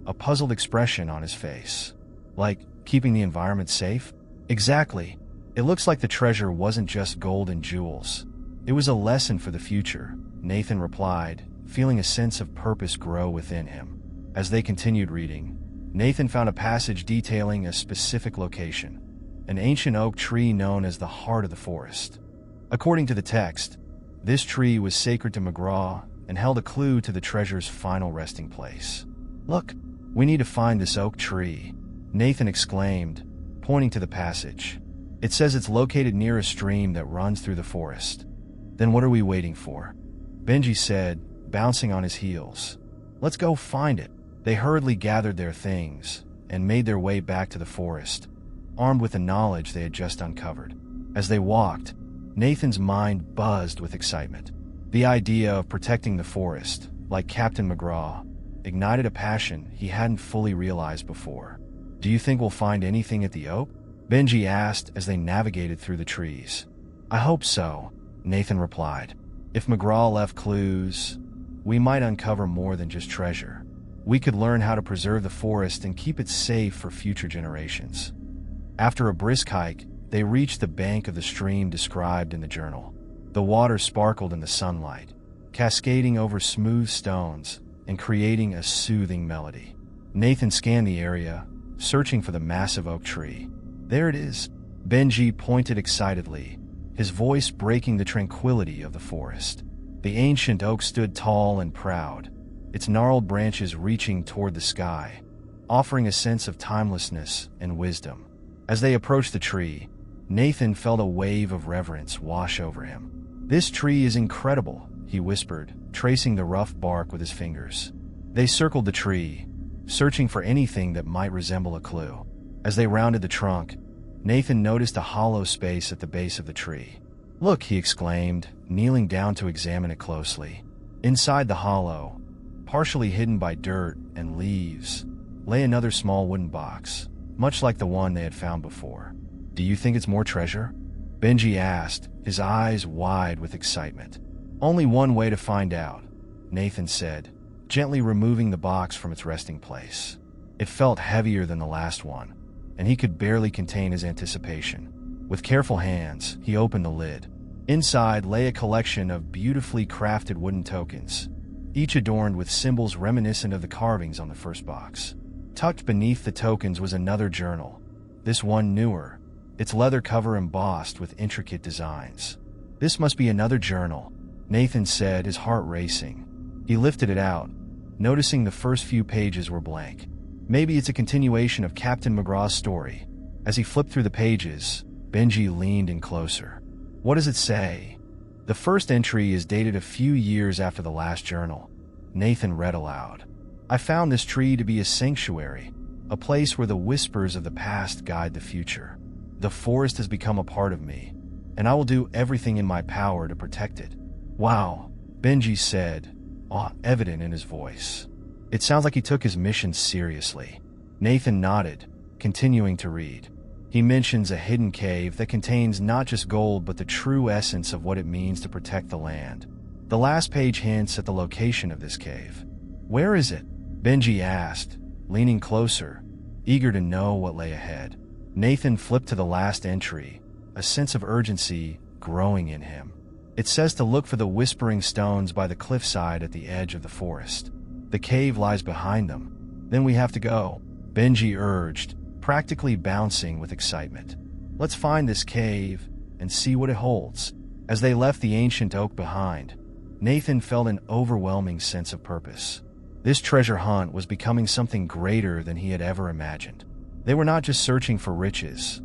a puzzled expression on his face. "Like keeping the environment safe?" "Exactly. It looks like the treasure wasn't just gold and jewels. It was a lesson for the future," Nathan replied, feeling a sense of purpose grow within him. As they continued reading, Nathan found a passage detailing a specific location, an ancient oak tree known as the heart of the forest. According to the text, this tree was sacred to McGraw and held a clue to the treasure's final resting place. "Look, we need to find this oak tree," Nathan exclaimed, pointing to the passage. "It says it's located near a stream that runs through the forest." "Then what are we waiting for?" Benji said, bouncing on his heels. "Let's go find it." They hurriedly gathered their things and made their way back to the forest, armed with the knowledge they had just uncovered. As they walked, Nathan's mind buzzed with excitement. The idea of protecting the forest, like Captain McGraw, ignited a passion he hadn't fully realized before. "Do you think we'll find anything at the oak?" Benji asked as they navigated through the trees. "I hope so," Nathan replied. "If McGraw left clues, we might uncover more than just treasure. We could learn how to preserve the forest and keep it safe for future generations." After a brisk hike, they reached the bank of the stream described in the journal. The water sparkled in the sunlight, cascading over smooth stones and creating a soothing melody. Nathan scanned the area, searching for the massive oak tree. "There it is," Benji pointed excitedly, his voice breaking the tranquility of the forest. The ancient oak stood tall and proud, its gnarled branches reaching toward the sky, offering a sense of timelessness and wisdom. As they approached the tree, Nathan felt a wave of reverence wash over him. "This tree is incredible," he whispered, tracing the rough bark with his fingers. They circled the tree, searching for anything that might resemble a clue. As they rounded the trunk, Nathan noticed a hollow space at the base of the tree. "Look," he exclaimed, kneeling down to examine it closely. Inside the hollow, partially hidden by dirt and leaves, lay another small wooden box, much like the one they had found before. "Do you think it's more treasure?" Benji asked, his eyes wide with excitement. "Only one way to find out," Nathan said, gently removing the box from its resting place. It felt heavier than the last one, and he could barely contain his anticipation. With careful hands, he opened the lid. Inside lay a collection of beautifully crafted wooden tokens, each adorned with symbols reminiscent of the carvings on the first box. Tucked beneath the tokens was another journal, this one newer, its leather cover embossed with intricate designs. "This must be another journal," Nathan said, his heart racing. He lifted it out, noticing the first few pages were blank. Maybe it's a continuation of Captain McGraw's story. As he flipped through the pages, Benji leaned in closer. What does it say? The first entry is dated a few years after the last journal. Nathan read aloud. I found this tree to be a sanctuary, a place where the whispers of the past guide the future. The forest has become a part of me, and I will do everything in my power to protect it. Wow, Benji said, awe evident in his voice. It sounds like he took his mission seriously. Nathan nodded, continuing to read. He mentions a hidden cave that contains not just gold but the true essence of what it means to protect the land. The last page hints at the location of this cave. Where is it? Benji asked, leaning closer, eager to know what lay ahead. Nathan flipped to the last entry, a sense of urgency growing in him. It says to look for the whispering stones by the cliffside at the edge of the forest. The cave lies behind them. Then we have to go, Benji urged, practically bouncing with excitement. Let's find this cave and see what it holds. As they left the ancient oak behind, Nathan felt an overwhelming sense of purpose. This treasure hunt was becoming something greater than he had ever imagined. They were not just searching for riches.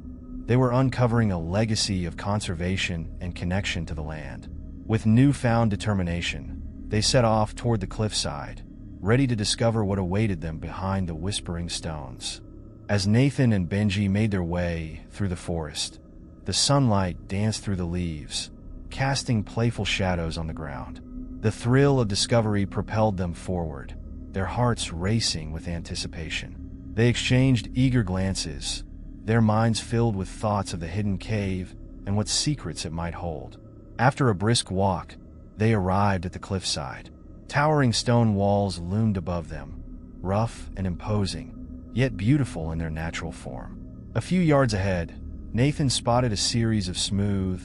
They were uncovering a legacy of conservation and connection to the land. With newfound determination, they set off toward the cliffside, ready to discover what awaited them behind the whispering stones. As Nathan and Benji made their way through the forest, the sunlight danced through the leaves, casting playful shadows on the ground. The thrill of discovery propelled them forward, their hearts racing with anticipation. They exchanged eager glances, their minds filled with thoughts of the hidden cave and what secrets it might hold. After a brisk walk, they arrived at the cliffside. Towering stone walls loomed above them, rough and imposing, yet beautiful in their natural form. A few yards ahead, Nathan spotted a series of smooth,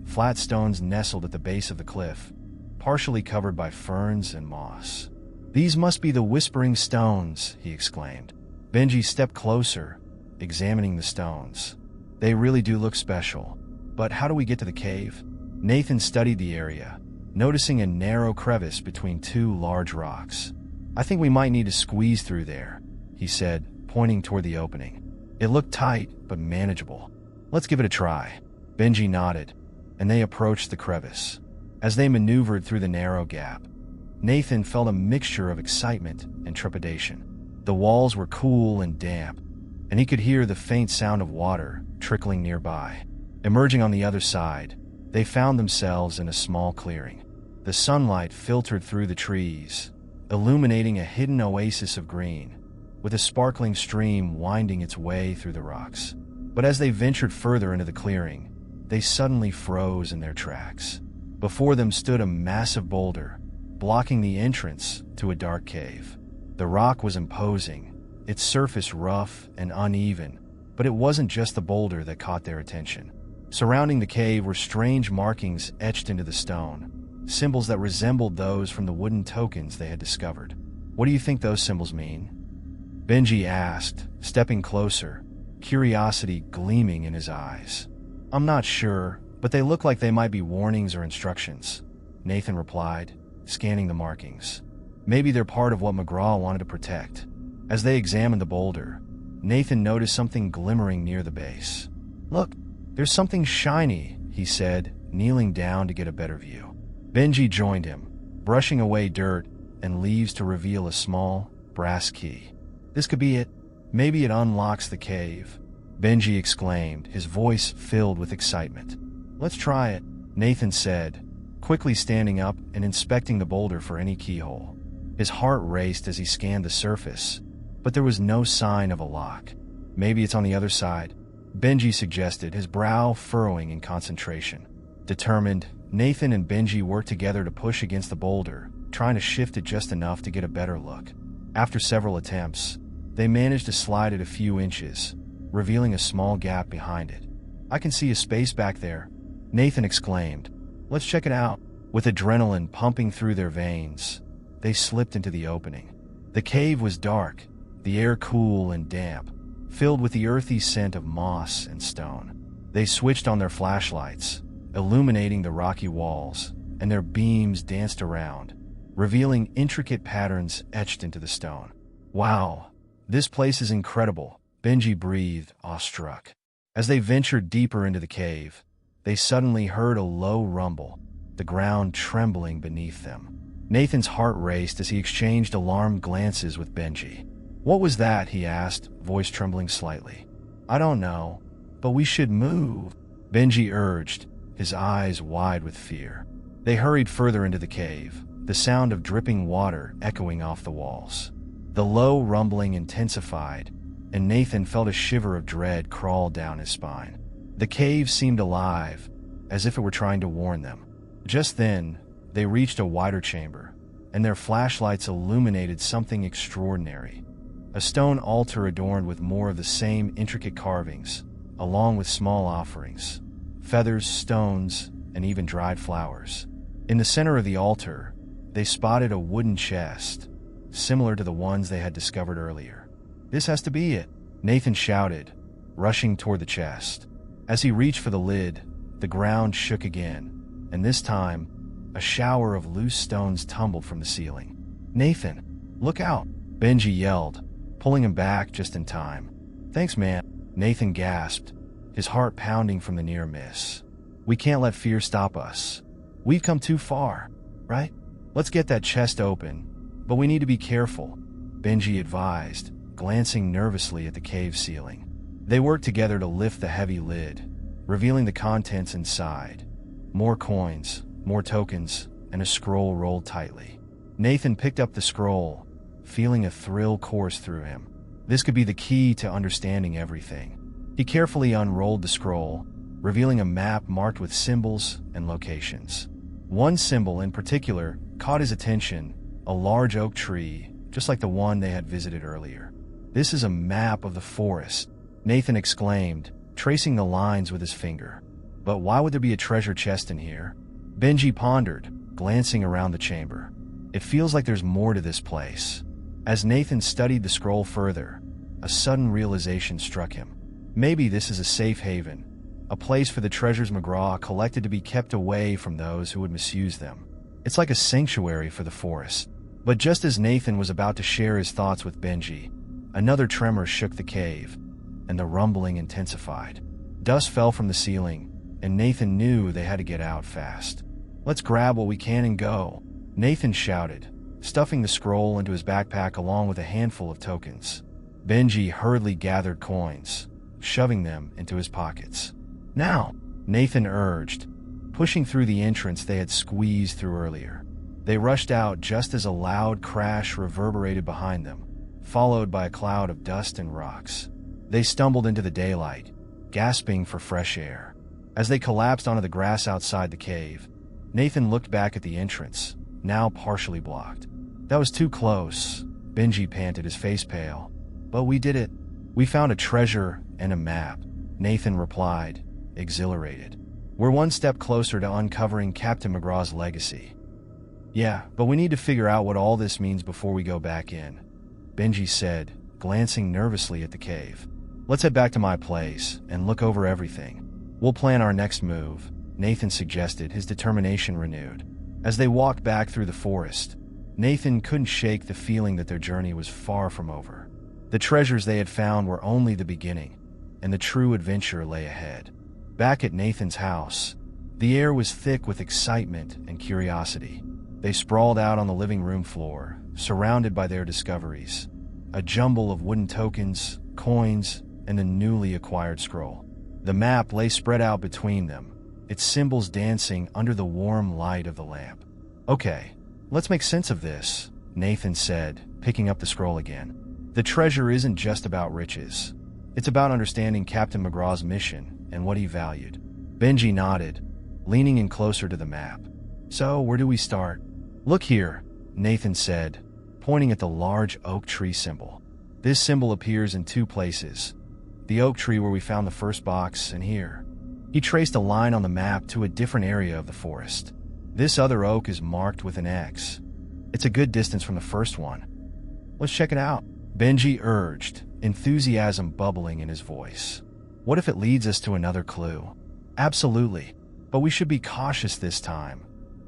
flat stones nestled at the base of the cliff, partially covered by ferns and moss. These must be the Whispering Stones, he exclaimed. Benji stepped closer, examining the stones. They really do look special. But how do we get to the cave? Nathan studied the area, noticing a narrow crevice between two large rocks. I think we might need to squeeze through there, he said, pointing toward the opening. It looked tight, but manageable. Let's give it a try. Benji nodded, and they approached the crevice. As they maneuvered through the narrow gap, Nathan felt a mixture of excitement and trepidation. The walls were cool and damp, and he could hear the faint sound of water trickling nearby. Emerging on the other side, they found themselves in a small clearing. The sunlight filtered through the trees, illuminating a hidden oasis of green, with a sparkling stream winding its way through the rocks. But as they ventured further into the clearing, they suddenly froze in their tracks. Before them stood a massive boulder, blocking the entrance to a dark cave. The rock was imposing, its surface rough and uneven, but it wasn't just the boulder that caught their attention. Surrounding the cave were strange markings etched into the stone, symbols that resembled those from the wooden tokens they had discovered. What do you think those symbols mean? Benji asked, stepping closer, curiosity gleaming in his eyes. I'm not sure, but they look like they might be warnings or instructions, Nathan replied, scanning the markings. Maybe they're part of what McGraw wanted to protect. As they examined the boulder, Nathan noticed something glimmering near the base. Look, there's something shiny, he said, kneeling down to get a better view. Benji joined him, brushing away dirt and leaves to reveal a small, brass key. This could be it. Maybe it unlocks the cave, Benji exclaimed, his voice filled with excitement. Let's try it, Nathan said, quickly standing up and inspecting the boulder for any keyhole. His heart raced as he scanned the surface, but there was no sign of a lock. Maybe it's on the other side, Benji suggested, his brow furrowing in concentration. Determined, Nathan and Benji worked together to push against the boulder, trying to shift it just enough to get a better look. After several attempts, they managed to slide it a few inches, revealing a small gap behind it. I can see a space back there, Nathan exclaimed. Let's check it out. With adrenaline pumping through their veins, they slipped into the opening. The cave was dark, the air cool and damp, filled with the earthy scent of moss and stone. They switched on their flashlights, illuminating the rocky walls, and their beams danced around, revealing intricate patterns etched into the stone. "Wow, this place is incredible," Benji breathed, awestruck. As they ventured deeper into the cave, they suddenly heard a low rumble, the ground trembling beneath them. Nathan's heart raced as he exchanged alarmed glances with Benji. "What was that?" he asked, voice trembling slightly. "I don't know, but we should move," Benji urged, his eyes wide with fear. They hurried further into the cave, the sound of dripping water echoing off the walls. The low rumbling intensified, and Nathan felt a shiver of dread crawl down his spine. The cave seemed alive, as if it were trying to warn them. Just then, they reached a wider chamber, and their flashlights illuminated something extraordinary. A stone altar adorned with more of the same intricate carvings, along with small offerings, feathers, stones, and even dried flowers. In the center of the altar, they spotted a wooden chest, similar to the ones they had discovered earlier. "This has to be it," Nathan shouted, rushing toward the chest. As he reached for the lid, the ground shook again, and this time, a shower of loose stones tumbled from the ceiling. "Nathan, look out!" Benji yelled, pulling him back just in time. "Thanks, man," Nathan gasped, his heart pounding from the near miss. "We can't let fear stop us. We've come too far, right? Let's get that chest open, but we need to be careful," Benji advised, glancing nervously at the cave ceiling. They worked together to lift the heavy lid, revealing the contents inside. More coins, more tokens, and a scroll rolled tightly. Nathan picked up the scroll, feeling a thrill course through him. This could be the key to understanding everything. He carefully unrolled the scroll, revealing a map marked with symbols and locations. One symbol in particular caught his attention, a large oak tree, just like the one they had visited earlier. "This is a map of the forest," Nathan exclaimed, tracing the lines with his finger. "But why would there be a treasure chest in here?" Benji pondered, glancing around the chamber. "It feels like there's more to this place." As Nathan studied the scroll further, a sudden realization struck him. Maybe this is a safe haven, a place for the treasures McGraw collected to be kept away from those who would misuse them. It's like a sanctuary for the forest. But just as Nathan was about to share his thoughts with Benji, another tremor shook the cave, and the rumbling intensified. Dust fell from the ceiling, and Nathan knew they had to get out fast. "Let's grab what we can and go," Nathan shouted, stuffing the scroll into his backpack along with a handful of tokens. Benji hurriedly gathered coins, shoving them into his pockets. "Now," Nathan urged, pushing through the entrance they had squeezed through earlier. They rushed out just as a loud crash reverberated behind them, followed by a cloud of dust and rocks. They stumbled into the daylight, gasping for fresh air. As they collapsed onto the grass outside the cave, Nathan looked back at the entrance, now partially blocked. "That was too close," Benji panted, his face pale. "But we did it. We found a treasure and a map," Nathan replied, exhilarated. "We're one step closer to uncovering Captain McGraw's legacy." "Yeah, but we need to figure out what all this means before we go back in," Benji said, glancing nervously at the cave. "Let's head back to my place and look over everything. We'll plan our next move," Nathan suggested, his determination renewed. As they walked back through the forest, Nathan couldn't shake the feeling that their journey was far from over. The treasures they had found were only the beginning, and the true adventure lay ahead. Back at Nathan's house, the air was thick with excitement and curiosity. They sprawled out on the living room floor, surrounded by their discoveries, a jumble of wooden tokens, coins, and the newly acquired scroll. The map lay spread out between them, its symbols dancing under the warm light of the lamp. "Okay, let's make sense of this," Nathan said, picking up the scroll again. "The treasure isn't just about riches. It's about understanding Captain McGraw's mission and what he valued." Benji nodded, leaning in closer to the map. "So, where do we start?" "Look here," Nathan said, pointing at the large oak tree symbol. "This symbol appears in two places. The oak tree where we found the first box, and here." He traced a line on the map to a different area of the forest. "This other oak is marked with an X. It's a good distance from the first one. Let's check it out," Benji urged, enthusiasm bubbling in his voice. "What if it leads us to another clue?" "Absolutely, but we should be cautious this time,"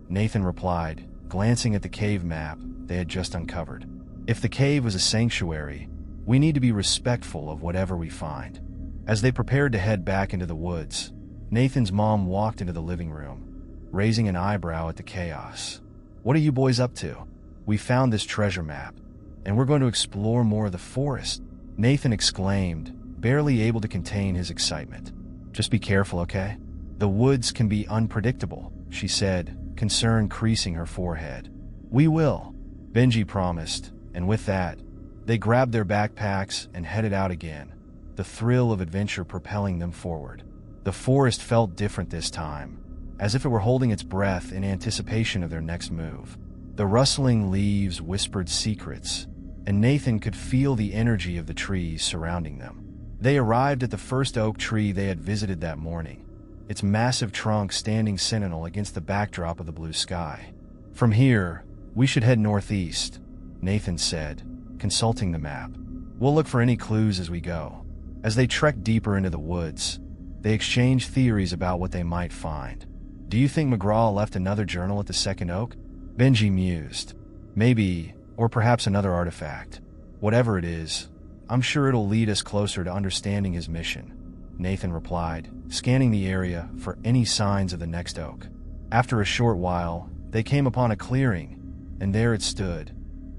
Nathan replied, glancing at the cave map they had just uncovered. If the cave was a sanctuary, we need to be respectful of whatever we find. As they prepared to head back into the woods, Nathan's mom walked into the living room, raising an eyebrow at the chaos. What are you boys up to? We found this treasure map, and we're going to explore more of the forest, Nathan exclaimed, barely able to contain his excitement. Just be careful, okay? The woods can be unpredictable, she said, concern creasing her forehead. We will, Benji promised, and with that, they grabbed their backpacks and headed out again, the thrill of adventure propelling them forward. The forest felt different this time, as if it were holding its breath in anticipation of their next move. The rustling leaves whispered secrets, and Nathan could feel the energy of the trees surrounding them. They arrived at the first oak tree they had visited that morning, its massive trunk standing sentinel against the backdrop of the blue sky. From here, we should head northeast, Nathan said, consulting the map. We'll look for any clues as we go. As they trekked deeper into the woods, they exchanged theories about what they might find. Do you think McGraw left another journal at the second oak? Benji mused. Maybe, or perhaps another artifact. Whatever it is, I'm sure it'll lead us closer to understanding his mission, Nathan replied, scanning the area for any signs of the next oak. After a short while, they came upon a clearing, and there it stood,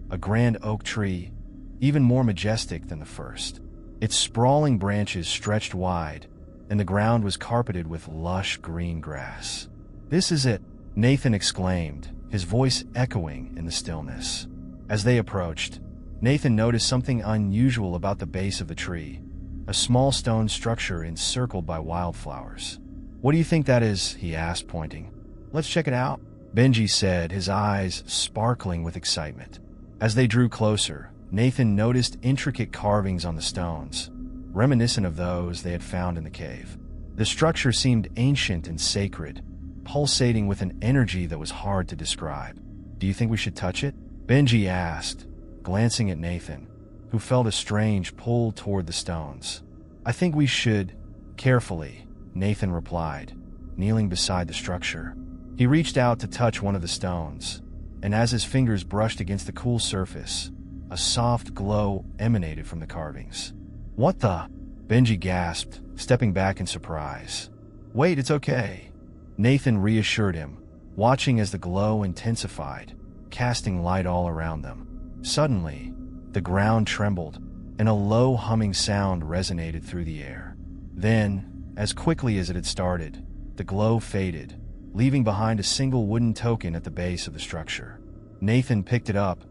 a grand oak tree, even more majestic than the first. Its sprawling branches stretched wide, and the ground was carpeted with lush green grass. This is it, Nathan exclaimed, his voice echoing in the stillness. As they approached, Nathan noticed something unusual about the base of the tree, a small stone structure encircled by wildflowers. What do you think that is? He asked, pointing. Let's check it out, Benji said, his eyes sparkling with excitement. As they drew closer, Nathan noticed intricate carvings on the stones, reminiscent of those they had found in the cave. The structure seemed ancient and sacred, pulsating with an energy that was hard to describe. Do you think we should touch it? Benji asked, glancing at Nathan, who felt a strange pull toward the stones. I think we should, carefully, Nathan replied, kneeling beside the structure. He reached out to touch one of the stones, and as his fingers brushed against the cool surface, a soft glow emanated from the carvings. What the? Benji gasped, stepping back in surprise. Wait, it's okay. Nathan reassured him, watching as the glow intensified, casting light all around them. Suddenly, the ground trembled, and a low humming sound resonated through the air. Then, as quickly as it had started, the glow faded, leaving behind a single wooden token at the base of the structure. Nathan picked it up,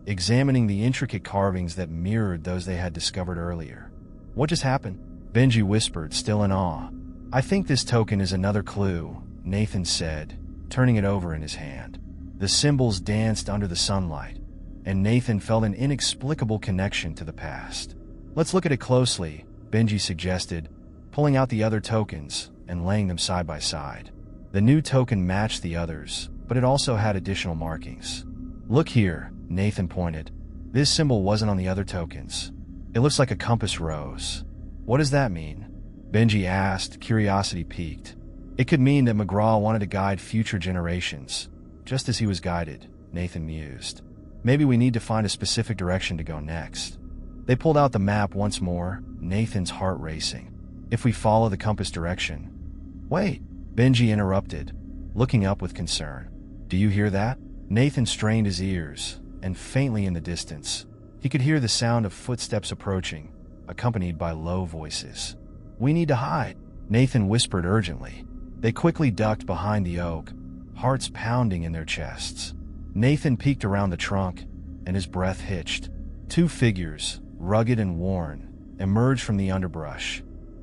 examining the intricate carvings that mirrored those they had discovered earlier. What just happened? Benji whispered, still in awe. I think this token is another clue, Nathan said, turning it over in his hand. The symbols danced under the sunlight, and Nathan felt an inexplicable connection to the past. Let's look at it closely, Benji suggested, pulling out the other tokens and laying them side by side. The new token matched the others, but it also had additional markings. Look here, Nathan pointed. This symbol wasn't on the other tokens. It looks like a compass rose. What does that mean? Benji asked, curiosity piqued. It could mean that McGraw wanted to guide future generations, just as he was guided, Nathan mused. Maybe we need to find a specific direction to go next. They pulled out the map once more, Nathan's heart racing. If we follow the compass direction... Wait, Benji interrupted, looking up with concern. Do you hear that? Nathan strained his ears, and faintly in the distance, he could hear the sound of footsteps approaching, accompanied by low voices. We need to hide, Nathan whispered urgently. They quickly ducked behind the oak, hearts pounding in their chests. Nathan peeked around the trunk, and his breath hitched. Two figures, rugged and worn, emerged from the underbrush.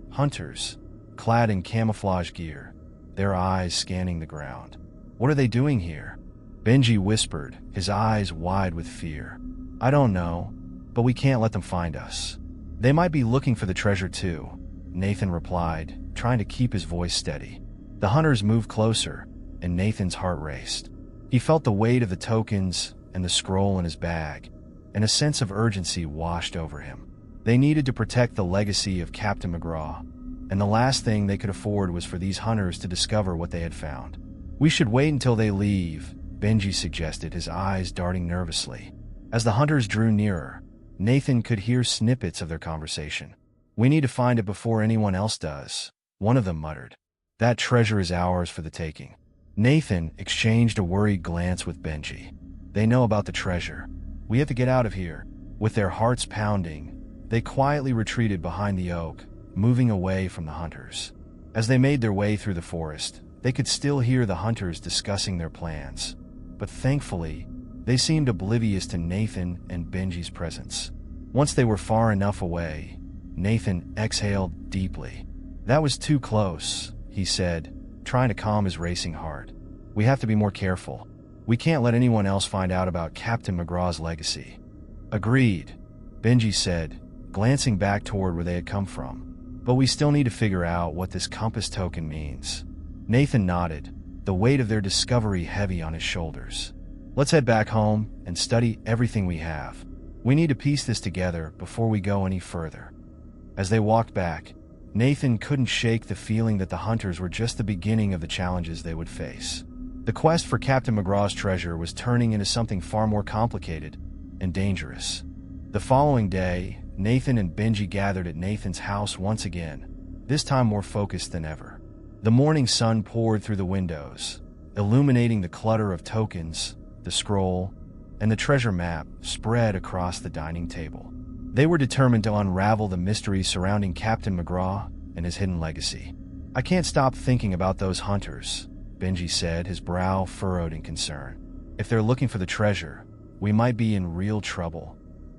Hunters, clad in camouflage gear, their eyes scanning the ground. What are they doing here? Benji whispered, his eyes wide with fear. I don't know, but we can't let them find us. They might be looking for the treasure too, Nathan replied, trying to keep his voice steady. The hunters moved closer, and Nathan's heart raced. He felt the weight of the tokens and the scroll in his bag, and a sense of urgency washed over him. They needed to protect the legacy of Captain McGraw, and the last thing they could afford was for these hunters to discover what they had found. We should wait until they leave, Benji suggested, his eyes darting nervously. As the hunters drew nearer, Nathan could hear snippets of their conversation. We need to find it before anyone else does, one of them muttered. That treasure is ours for the taking. Nathan exchanged a worried glance with Benji. They know about the treasure. We have to get out of here. With their hearts pounding, they quietly retreated behind the oak, moving away from the hunters. As they made their way through the forest, they could still hear the hunters discussing their plans. But thankfully, they seemed oblivious to Nathan and Benji's presence. Once they were far enough away, Nathan exhaled deeply. That was too close, he said, trying to calm his racing heart. We have to be more careful. We can't let anyone else find out about Captain McGraw's legacy. Agreed, Benji said, glancing back toward where they had come from. But we still need to figure out what this compass token means. Nathan nodded, the weight of their discovery heavy on his shoulders. Let's head back home and study everything we have. We need to piece this together before we go any further. As they walked back, Nathan couldn't shake the feeling that the hunters were just the beginning of the challenges they would face. The quest for Captain McGraw's treasure was turning into something far more complicated and dangerous. The following day, Nathan and Benji gathered at Nathan's house once again, this time more focused than ever. The morning sun poured through the windows, illuminating the clutter of tokens, the scroll, and the treasure map spread across the dining table. They were determined to unravel the mystery surrounding Captain McGraw and his hidden legacy. I can't stop thinking about those hunters, Benji said, his brow furrowed in concern. If they're looking for the treasure, we might be in real trouble.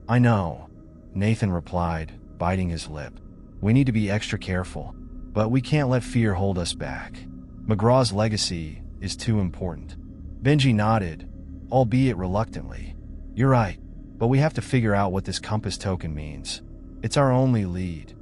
I know, Nathan replied, biting his lip. We need to be extra careful, but we can't let fear hold us back. McGraw's legacy is too important. Benji nodded, albeit reluctantly. You're right, but we have to figure out what this compass token means. It's our only lead.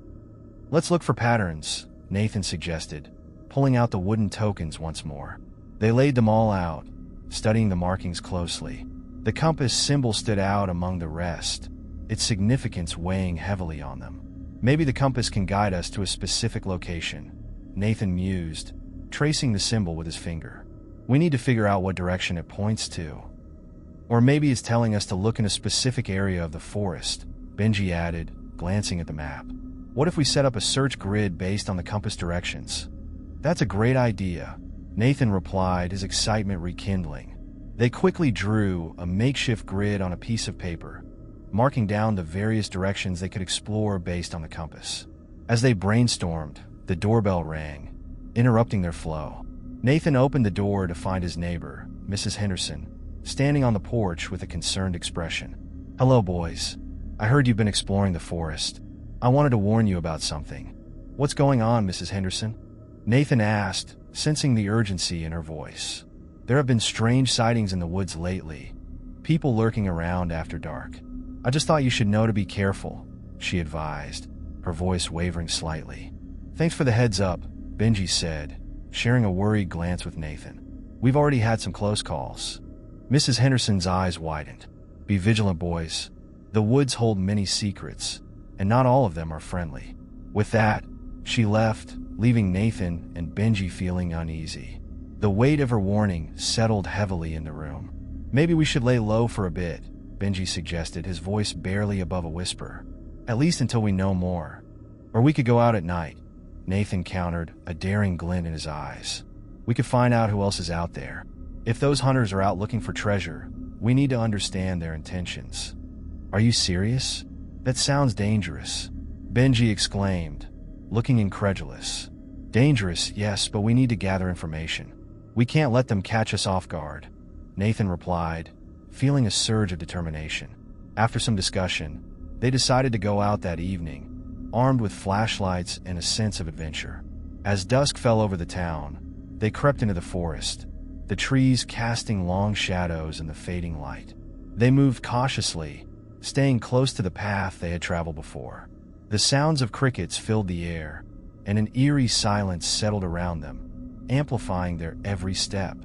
Let's look for patterns, Nathan suggested, pulling out the wooden tokens once more. They laid them all out, studying the markings closely. The compass symbol stood out among the rest, its significance weighing heavily on them. Maybe the compass can guide us to a specific location, Nathan mused, tracing the symbol with his finger. We need to figure out what direction it points to. Or maybe it's telling us to look in a specific area of the forest, Benji added, glancing at the map. What if we set up a search grid based on the compass directions? That's a great idea, Nathan replied, his excitement rekindling. They quickly drew a makeshift grid on a piece of paper, marking down the various directions they could explore based on the compass. As they brainstormed, the doorbell rang, interrupting their flow. Nathan opened the door to find his neighbor, Mrs. Henderson, standing on the porch with a concerned expression. Hello, boys. I heard you've been exploring the forest. I wanted to warn you about something. What's going on, Mrs. Henderson? Nathan asked, sensing the urgency in her voice. There have been strange sightings in the woods lately, people lurking around after dark. I just thought you should know to be careful, she advised, her voice wavering slightly. Thanks for the heads up, Benji said, sharing a worried glance with Nathan. We've already had some close calls. Mrs. Henderson's eyes widened. Be vigilant, boys. The woods hold many secrets, and not all of them are friendly. With that, she left, leaving Nathan and Benji feeling uneasy. The weight of her warning settled heavily in the room. Maybe we should lay low for a bit, Benji suggested, his voice barely above a whisper. At least until we know more. Or we could go out at night, Nathan countered, a daring glint in his eyes. We could find out who else is out there. If those hunters are out looking for treasure, we need to understand their intentions. Are you serious? That sounds dangerous, Benji exclaimed, looking incredulous. Dangerous, yes, but we need to gather information. We can't let them catch us off guard, Nathan replied, feeling a surge of determination. After some discussion, they decided to go out that evening, armed with flashlights and a sense of adventure. As dusk fell over the town, they crept into the forest, the trees casting long shadows in the fading light. They moved cautiously, staying close to the path they had traveled before. The sounds of crickets filled the air, and an eerie silence settled around them, amplifying their every step.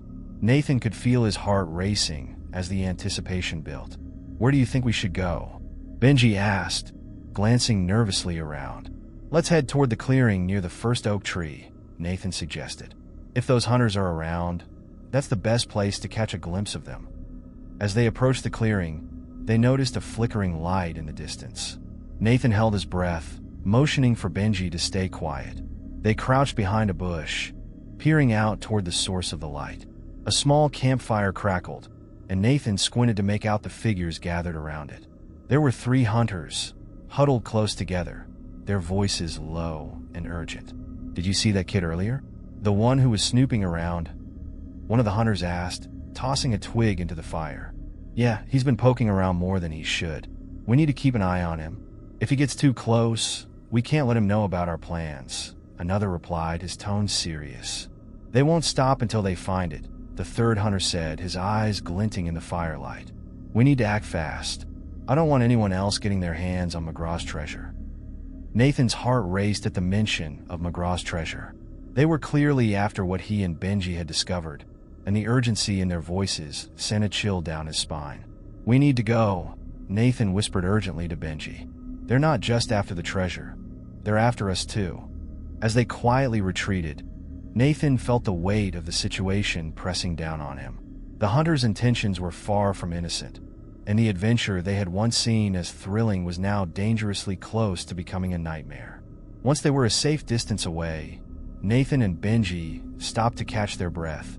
Nathan could feel his heart racing as the anticipation built. Where do you think we should go? Benji asked, glancing nervously around. Let's head toward the clearing near the first oak tree, Nathan suggested. If those hunters are around, That's the best place to catch a glimpse of them. As they approached the clearing, they noticed a flickering light in the distance. Nathan held his breath, motioning for Benji to stay quiet. They crouched behind a bush, peering out toward the source of the light. A small campfire crackled, and Nathan squinted to make out the figures gathered around it. There were 3 hunters, huddled close together, their voices low and urgent. "Did you see that kid earlier? The one who was snooping around?" one of the hunters asked, tossing a twig into the fire. "Yeah, he's been poking around more than he should. We need to keep an eye on him. If he gets too close, we can't let him know about our plans," another replied, his tone serious. "They won't stop until they find it," the third hunter said, his eyes glinting in the firelight. "We need to act fast. I don't want anyone else getting their hands on McGraw's treasure." Nathan's heart raced at the mention of McGraw's treasure. They were clearly after what he and Benji had discovered, and the urgency in their voices sent a chill down his spine. "We need to go," Nathan whispered urgently to Benji. "They're not just after the treasure. They're after us too." As they quietly retreated, Nathan felt the weight of the situation pressing down on him. The hunters' intentions were far from innocent, and the adventure they had once seen as thrilling was now dangerously close to becoming a nightmare. Once they were a safe distance away, Nathan and Benji stopped to catch their breath,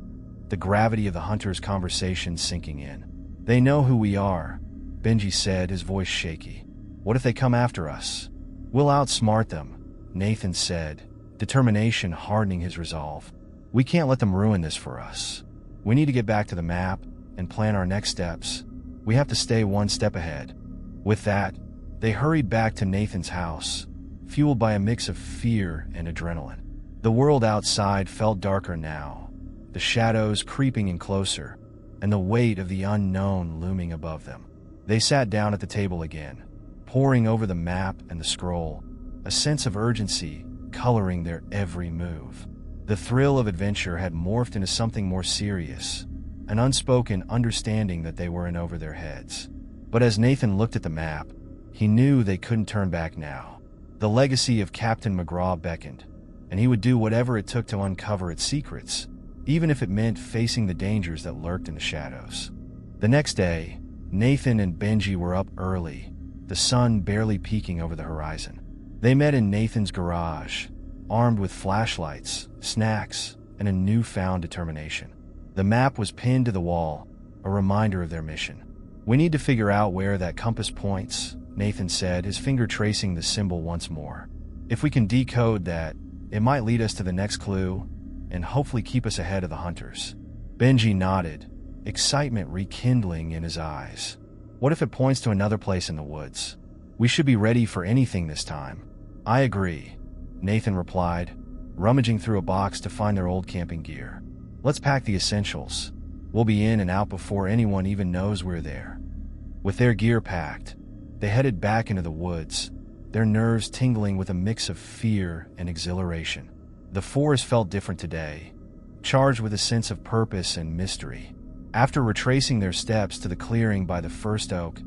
the gravity of the hunters' conversation sinking in. "They know who we are," Benji said, his voice shaky. "What if they come after us?" "We'll outsmart them," Nathan said, determination hardening his resolve. "We can't let them ruin this for us. We need to get back to the map and plan our next steps. We have to stay one step ahead." With that, they hurried back to Nathan's house, fueled by a mix of fear and adrenaline. The world outside felt darker now, the shadows creeping in closer, and the weight of the unknown looming above them. They sat down at the table again, poring over the map and the scroll, a sense of urgency coloring their every move. The thrill of adventure had morphed into something more serious, an unspoken understanding that they were in over their heads. But as Nathan looked at the map, he knew they couldn't turn back now. The legacy of Captain McGraw beckoned, and he would do whatever it took to uncover its secrets, even if it meant facing the dangers that lurked in the shadows. The next day, Nathan and Benji were up early, the sun barely peeking over the horizon. They met in Nathan's garage, armed with flashlights, snacks, and a newfound determination. The map was pinned to the wall, a reminder of their mission. "We need to figure out where that compass points," Nathan said, his finger tracing the symbol once more. "If we can decode that, it might lead us to the next clue, and hopefully keep us ahead of the hunters." Benji nodded, excitement rekindling in his eyes. "What if it points to another place in the woods? We should be ready for anything this time." "I agree," Nathan replied, rummaging through a box to find their old camping gear. "Let's pack the essentials. We'll be in and out before anyone even knows we're there." With their gear packed, they headed back into the woods, their nerves tingling with a mix of fear and exhilaration. The forest felt different today, charged with a sense of purpose and mystery. After retracing their steps to the clearing by the first oak,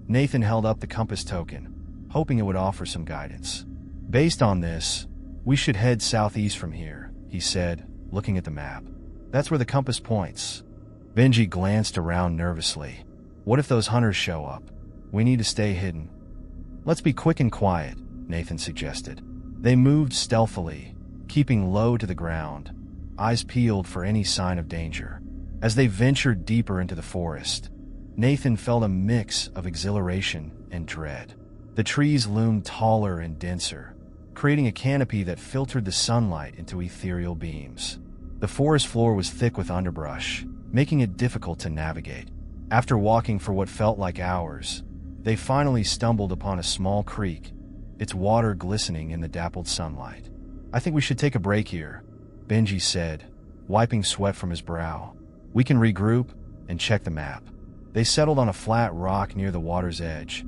Nathan held up the compass token, hoping it would offer some guidance. "Based on this, we should head southeast from here," he said, looking at the map. "That's where the compass points." Benji glanced around nervously. "What if those hunters show up? We need to stay hidden." "Let's be quick and quiet," Nathan suggested. They moved stealthily, keeping low to the ground, eyes peeled for any sign of danger. As they ventured deeper into the forest, Nathan felt a mix of exhilaration and dread. The trees loomed taller and denser, creating a canopy that filtered the sunlight into ethereal beams. The forest floor was thick with underbrush, making it difficult to navigate. After walking for what felt like hours, they finally stumbled upon a small creek, its water glistening in the dappled sunlight. "I think we should take a break here," Benji said, wiping sweat from his brow. "We can regroup and check the map." They settled on a flat rock near the water's edge,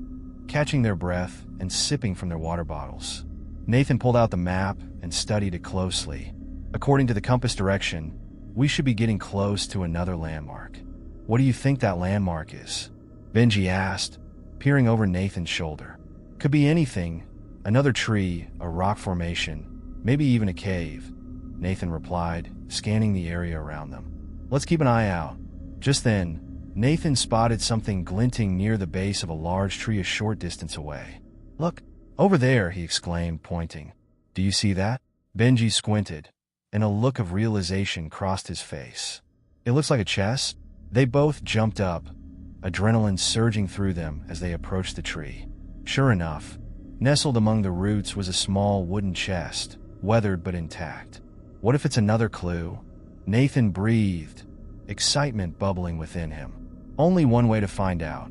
catching their breath and sipping from their water bottles. Nathan pulled out the map and studied it closely. "According to the compass direction, we should be getting close to another landmark." "What do you think that landmark is?" Benji asked, peering over Nathan's shoulder. "Could be anything. Another tree, a rock formation, maybe even a cave," Nathan replied, scanning the area around them. Let's keep an eye out. Just then, Nathan spotted something glinting near the base of a large tree a short distance away. "Look, over there," he exclaimed, pointing. "Do you see that?" Benji squinted, and a look of realization crossed his face. "It looks like a chest." They both jumped up, adrenaline surging through them as they approached the tree. Sure enough, nestled among the roots was a small wooden chest, weathered but intact. What if it's another clue? Nathan breathed, excitement bubbling within him. "Only one way to find out,"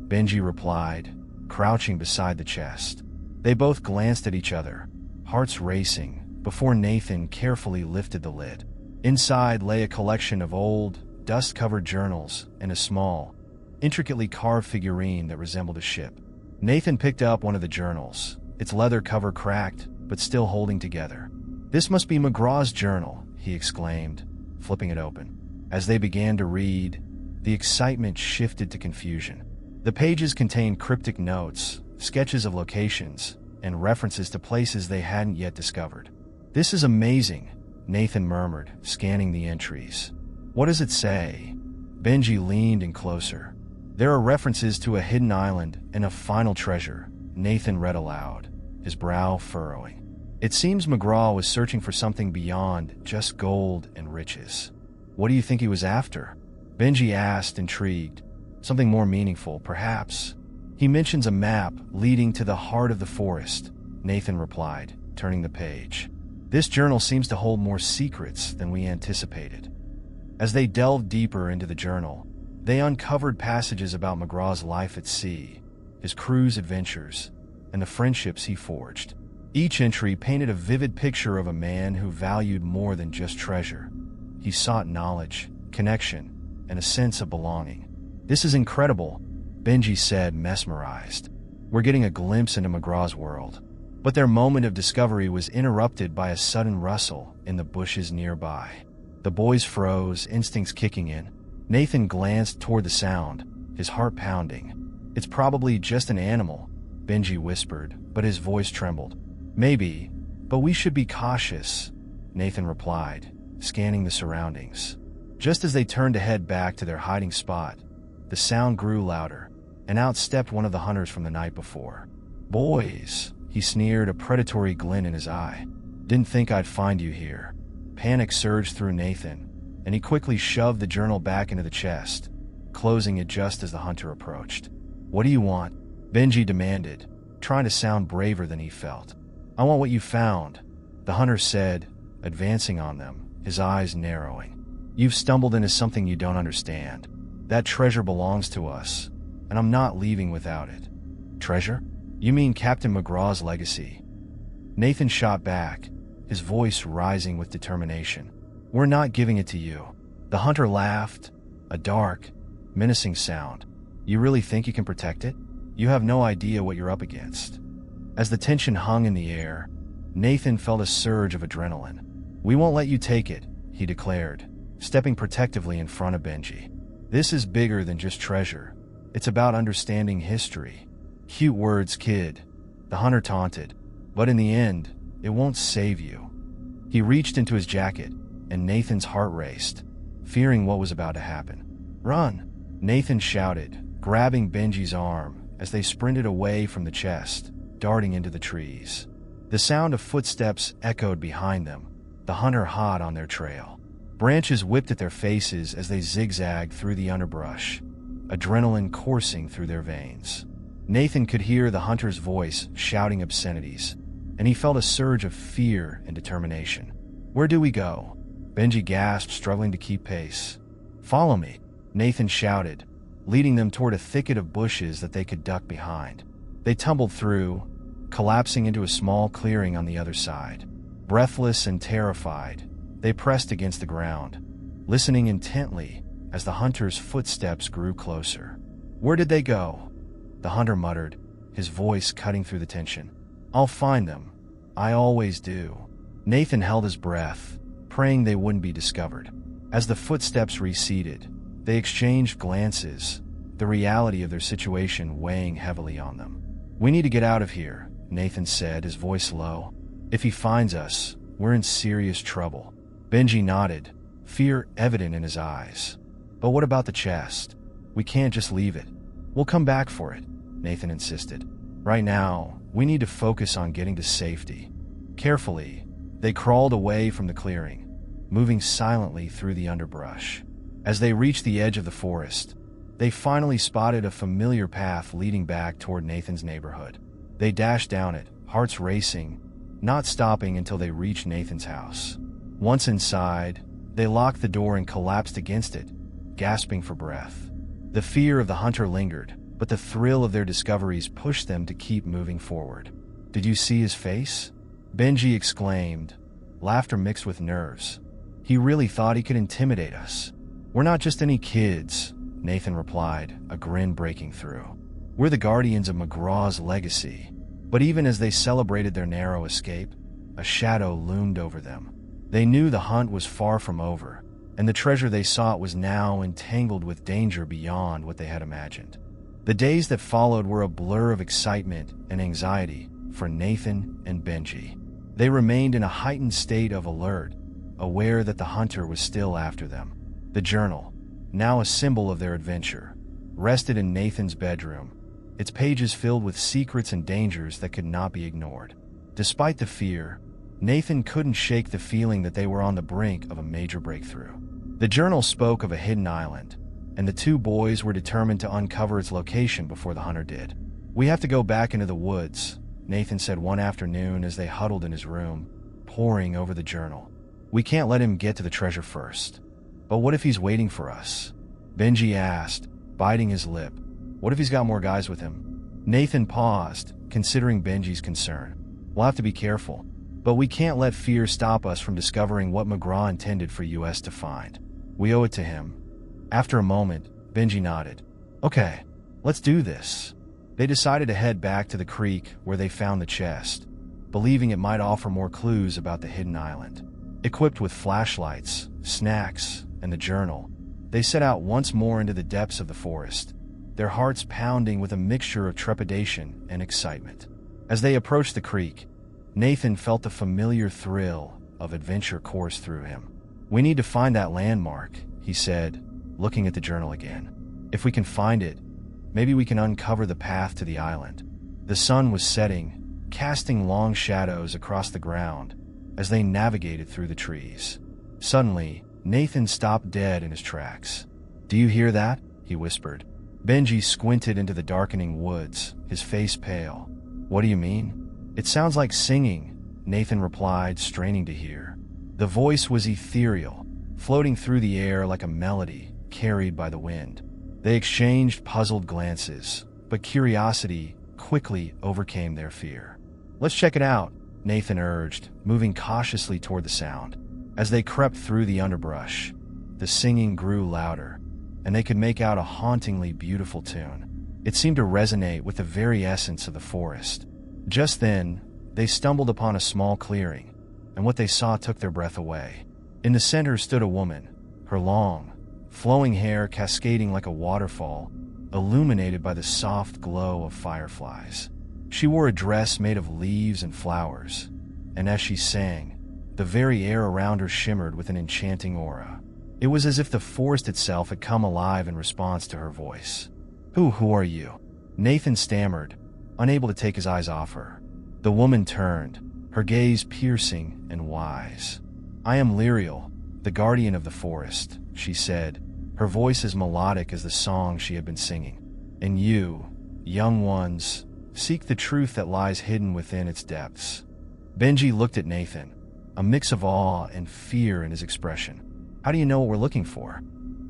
Benji replied, crouching beside the chest. They both glanced at each other, hearts racing, before Nathan carefully lifted the lid. Inside lay a collection of old, dust-covered journals and a small, intricately carved figurine that resembled a ship. Nathan picked up one of the journals, its leather cover cracked, but still holding together. "This must be McGraw's journal," he exclaimed, flipping it open. As they began to read, the excitement shifted to confusion. The pages contained cryptic notes, sketches of locations, and references to places they hadn't yet discovered. "This is amazing," Nathan murmured, scanning the entries. "What does it say?" Benji leaned in closer. "There are references to a hidden island and a final treasure," Nathan read aloud, his brow furrowing. "It seems McGraw was searching for something beyond just gold and riches." "What do you think he was after?" Benji asked, intrigued. "Something more meaningful, perhaps." "He mentions a map leading to the heart of the forest," Nathan replied, turning the page. "This journal seems to hold more secrets than we anticipated." As they delved deeper into the journal, they uncovered passages about McGraw's life at sea, his crew's adventures, and the friendships he forged. Each entry painted a vivid picture of a man who valued more than just treasure. He sought knowledge, connection, and a sense of belonging. "This is incredible," Benji said, mesmerized. "We're getting a glimpse into McGraw's world." But their moment of discovery was interrupted by a sudden rustle in the bushes nearby. The boys froze, instincts kicking in. Nathan glanced toward the sound, his heart pounding. "It's probably just an animal," Benji whispered, but his voice trembled. "Maybe, but we should be cautious," Nathan replied, scanning the surroundings. Just as they turned to head back to their hiding spot, the sound grew louder, and out stepped one of the hunters from the night before. "Boys," he sneered, a predatory glint in his eye. "Didn't think I'd find you here." Panic surged through Nathan, and he quickly shoved the journal back into the chest, closing it just as the hunter approached. "What do you want?" Benji demanded, trying to sound braver than he felt. "I want what you found," the hunter said, advancing on them, his eyes narrowing. "You've stumbled into something you don't understand. That treasure belongs to us, and I'm not leaving without it." "Treasure? You mean Captain McGraw's legacy?" Nathan shot back, his voice rising with determination. "We're not giving it to you." The hunter laughed, a dark, menacing sound. "You really think you can protect it? You have no idea what you're up against." As the tension hung in the air, Nathan felt a surge of adrenaline. "We won't let you take it," he declared, stepping protectively in front of Benji. "This is bigger than just treasure. It's about understanding history." "Cute words, kid," the hunter taunted, "but in the end, it won't save you." He reached into his jacket, and Nathan's heart raced, fearing what was about to happen. "Run!" Nathan shouted, grabbing Benji's arm as they sprinted away from the chest, darting into the trees. The sound of footsteps echoed behind them, the hunter hot on their trail. Branches whipped at their faces as they zigzagged through the underbrush, adrenaline coursing through their veins. Nathan could hear the hunter's voice shouting obscenities, and he felt a surge of fear and determination. "Where do we go?" Benji gasped, struggling to keep pace. "Follow me," Nathan shouted, leading them toward a thicket of bushes that they could duck behind. They tumbled through, collapsing into a small clearing on the other side. Breathless and terrified, they pressed against the ground, listening intently as the hunter's footsteps grew closer. "Where did they go?" the hunter muttered, his voice cutting through the tension. "I'll find them. I always do." Nathan held his breath, praying they wouldn't be discovered. As the footsteps receded, they exchanged glances, the reality of their situation weighing heavily on them. "We need to get out of here," Nathan said, his voice low. "If he finds us, we're in serious trouble." Benji nodded, fear evident in his eyes. But what about the chest? We can't just leave it. We'll come back for it, Nathan insisted. Right now, we need to focus on getting to safety. Carefully, they crawled away from the clearing, moving silently through the underbrush. As they reached the edge of the forest, they finally spotted a familiar path leading back toward Nathan's neighborhood. They dashed down it, hearts racing, not stopping until they reached Nathan's house. Once inside, they locked the door and collapsed against it, gasping for breath. The fear of the hunter lingered, but the thrill of their discoveries pushed them to keep moving forward. "Did you see his face?" Benji exclaimed, laughter mixed with nerves. "He really thought he could intimidate us." "We're not just any kids," Nathan replied, a grin breaking through. "We're the guardians of McGraw's legacy." But even as they celebrated their narrow escape, a shadow loomed over them. They knew the hunt was far from over, and the treasure they sought was now entangled with danger beyond what they had imagined. The days that followed were a blur of excitement and anxiety for Nathan and Benji. They remained in a heightened state of alert, aware that the hunter was still after them. The journal, now a symbol of their adventure, rested in Nathan's bedroom, its pages filled with secrets and dangers that could not be ignored. Despite the fear, Nathan couldn't shake the feeling that they were on the brink of a major breakthrough. The journal spoke of a hidden island, and the two boys were determined to uncover its location before the hunter did. "We have to go back into the woods," Nathan said one afternoon as they huddled in his room, poring over the journal. "We can't let him get to the treasure first." "But what if he's waiting for us?" Benji asked, biting his lip. "What if he's got more guys with him?" Nathan paused, considering Benji's concern. "We'll have to be careful, but we can't let fear stop us from discovering what McGraw intended for us to find. We owe it to him." After a moment, Benji nodded. "Okay, let's do this." They decided to head back to the creek where they found the chest, believing it might offer more clues about the hidden island. Equipped with flashlights, snacks, and the journal, they set out once more into the depths of the forest, their hearts pounding with a mixture of trepidation and excitement. As they approached the creek, Nathan felt the familiar thrill of adventure course through him. "We need to find that landmark," he said, looking at the journal again. "If we can find it, maybe we can uncover the path to the island." The sun was setting, casting long shadows across the ground as they navigated through the trees. Suddenly, Nathan stopped dead in his tracks. "Do you hear that?" he whispered. Benji squinted into the darkening woods, his face pale. "What do you mean?" "It sounds like singing," Nathan replied, straining to hear. The voice was ethereal, floating through the air like a melody carried by the wind. They exchanged puzzled glances, but curiosity quickly overcame their fear. "Let's check it out," Nathan urged, moving cautiously toward the sound. As they crept through the underbrush, the singing grew louder, and they could make out a hauntingly beautiful tune. It seemed to resonate with the very essence of the forest. Just then, they stumbled upon a small clearing, and what they saw took their breath away. In the center stood a woman, her long, flowing hair cascading like a waterfall, illuminated by the soft glow of fireflies. She wore a dress made of leaves and flowers, and as she sang, the very air around her shimmered with an enchanting aura. It was as if the forest itself had come alive in response to her voice. Who are you?" Nathan stammered, unable to take his eyes off her. The woman turned, her gaze piercing and wise. "I am Lyriel, the guardian of the forest," she said, her voice as melodic as the song she had been singing. "And you, young ones, seek the truth that lies hidden within its depths." Benji looked at Nathan, a mix of awe and fear in his expression. "How do you know what we're looking for?"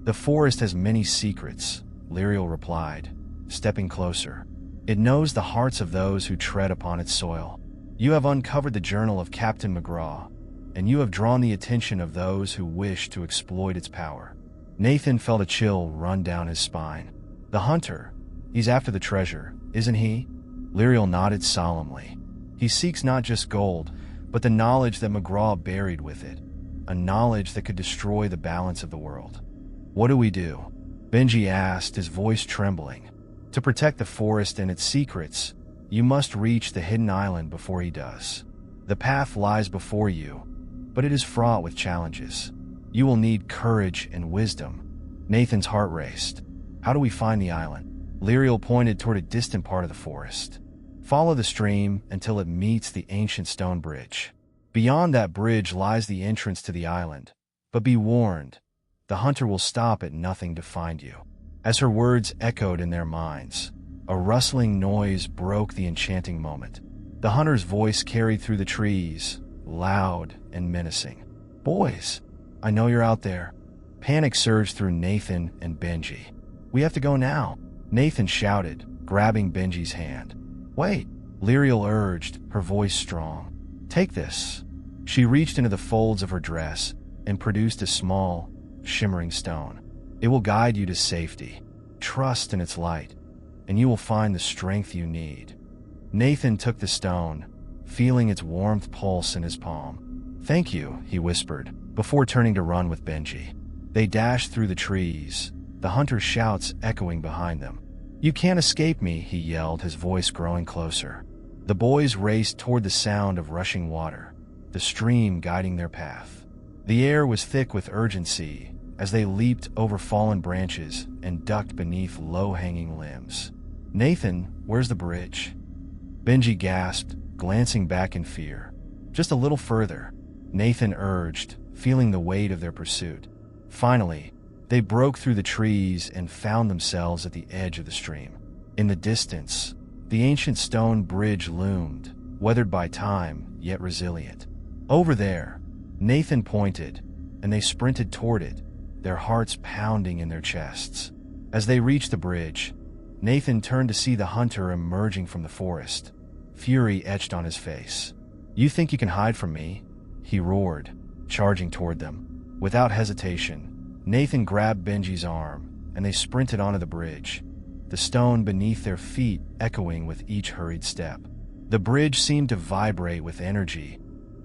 "The forest has many secrets," Lyriel replied, stepping closer. "It knows the hearts of those who tread upon its soil. You have uncovered the journal of Captain McGraw, and you have drawn the attention of those who wish to exploit its power." Nathan felt a chill run down his spine. "The hunter, he's after the treasure, isn't he?" Lyriel nodded solemnly. "He seeks not just gold, but the knowledge that McGraw buried with it, a knowledge that could destroy the balance of the world." "What do we do?" Benji asked, his voice trembling. "To protect the forest and its secrets, you must reach the hidden island before he does. The path lies before you, but it is fraught with challenges. You will need courage and wisdom. Nathan's heart raced. How do we find the island? Lyriel pointed toward a distant part of the forest. Follow the stream until it meets the ancient stone bridge. Beyond that bridge lies the entrance to the island. But be warned, the hunter will stop at nothing to find you. As her words echoed in their minds, a rustling noise broke the enchanting moment. The hunter's voice carried through the trees, loud and menacing. Boys, I know you're out there. Panic surged through Nathan and Benji. We have to go now, Nathan shouted, grabbing Benji's hand. Wait, Lyriel urged, her voice strong. Take this. She reached into the folds of her dress and produced a small, shimmering stone. It will guide you to safety. Trust in its light, and you will find the strength you need. Nathan took the stone, feeling its warmth pulse in his palm. Thank you, he whispered, before turning to run with Benji. They dashed through the trees, the hunter's shouts echoing behind them. You can't escape me, he yelled, his voice growing closer. The boys raced toward the sound of rushing water, the stream guiding their path. The air was thick with urgency as they leaped over fallen branches and ducked beneath low-hanging limbs. Nathan, where's the bridge? Benji gasped, glancing back in fear. Just a little further, Nathan urged, feeling the weight of their pursuit. Finally, they broke through the trees and found themselves at the edge of the stream. In the distance, the ancient stone bridge loomed, weathered by time, yet resilient. Over there, Nathan pointed, and they sprinted toward it, their hearts pounding in their chests. As they reached the bridge, Nathan turned to see the hunter emerging from the forest, fury etched on his face. You think you can hide from me? He roared, charging toward them. Without hesitation, Nathan grabbed Benji's arm, and they sprinted onto the bridge, the stone beneath their feet echoing with each hurried step. The bridge seemed to vibrate with energy,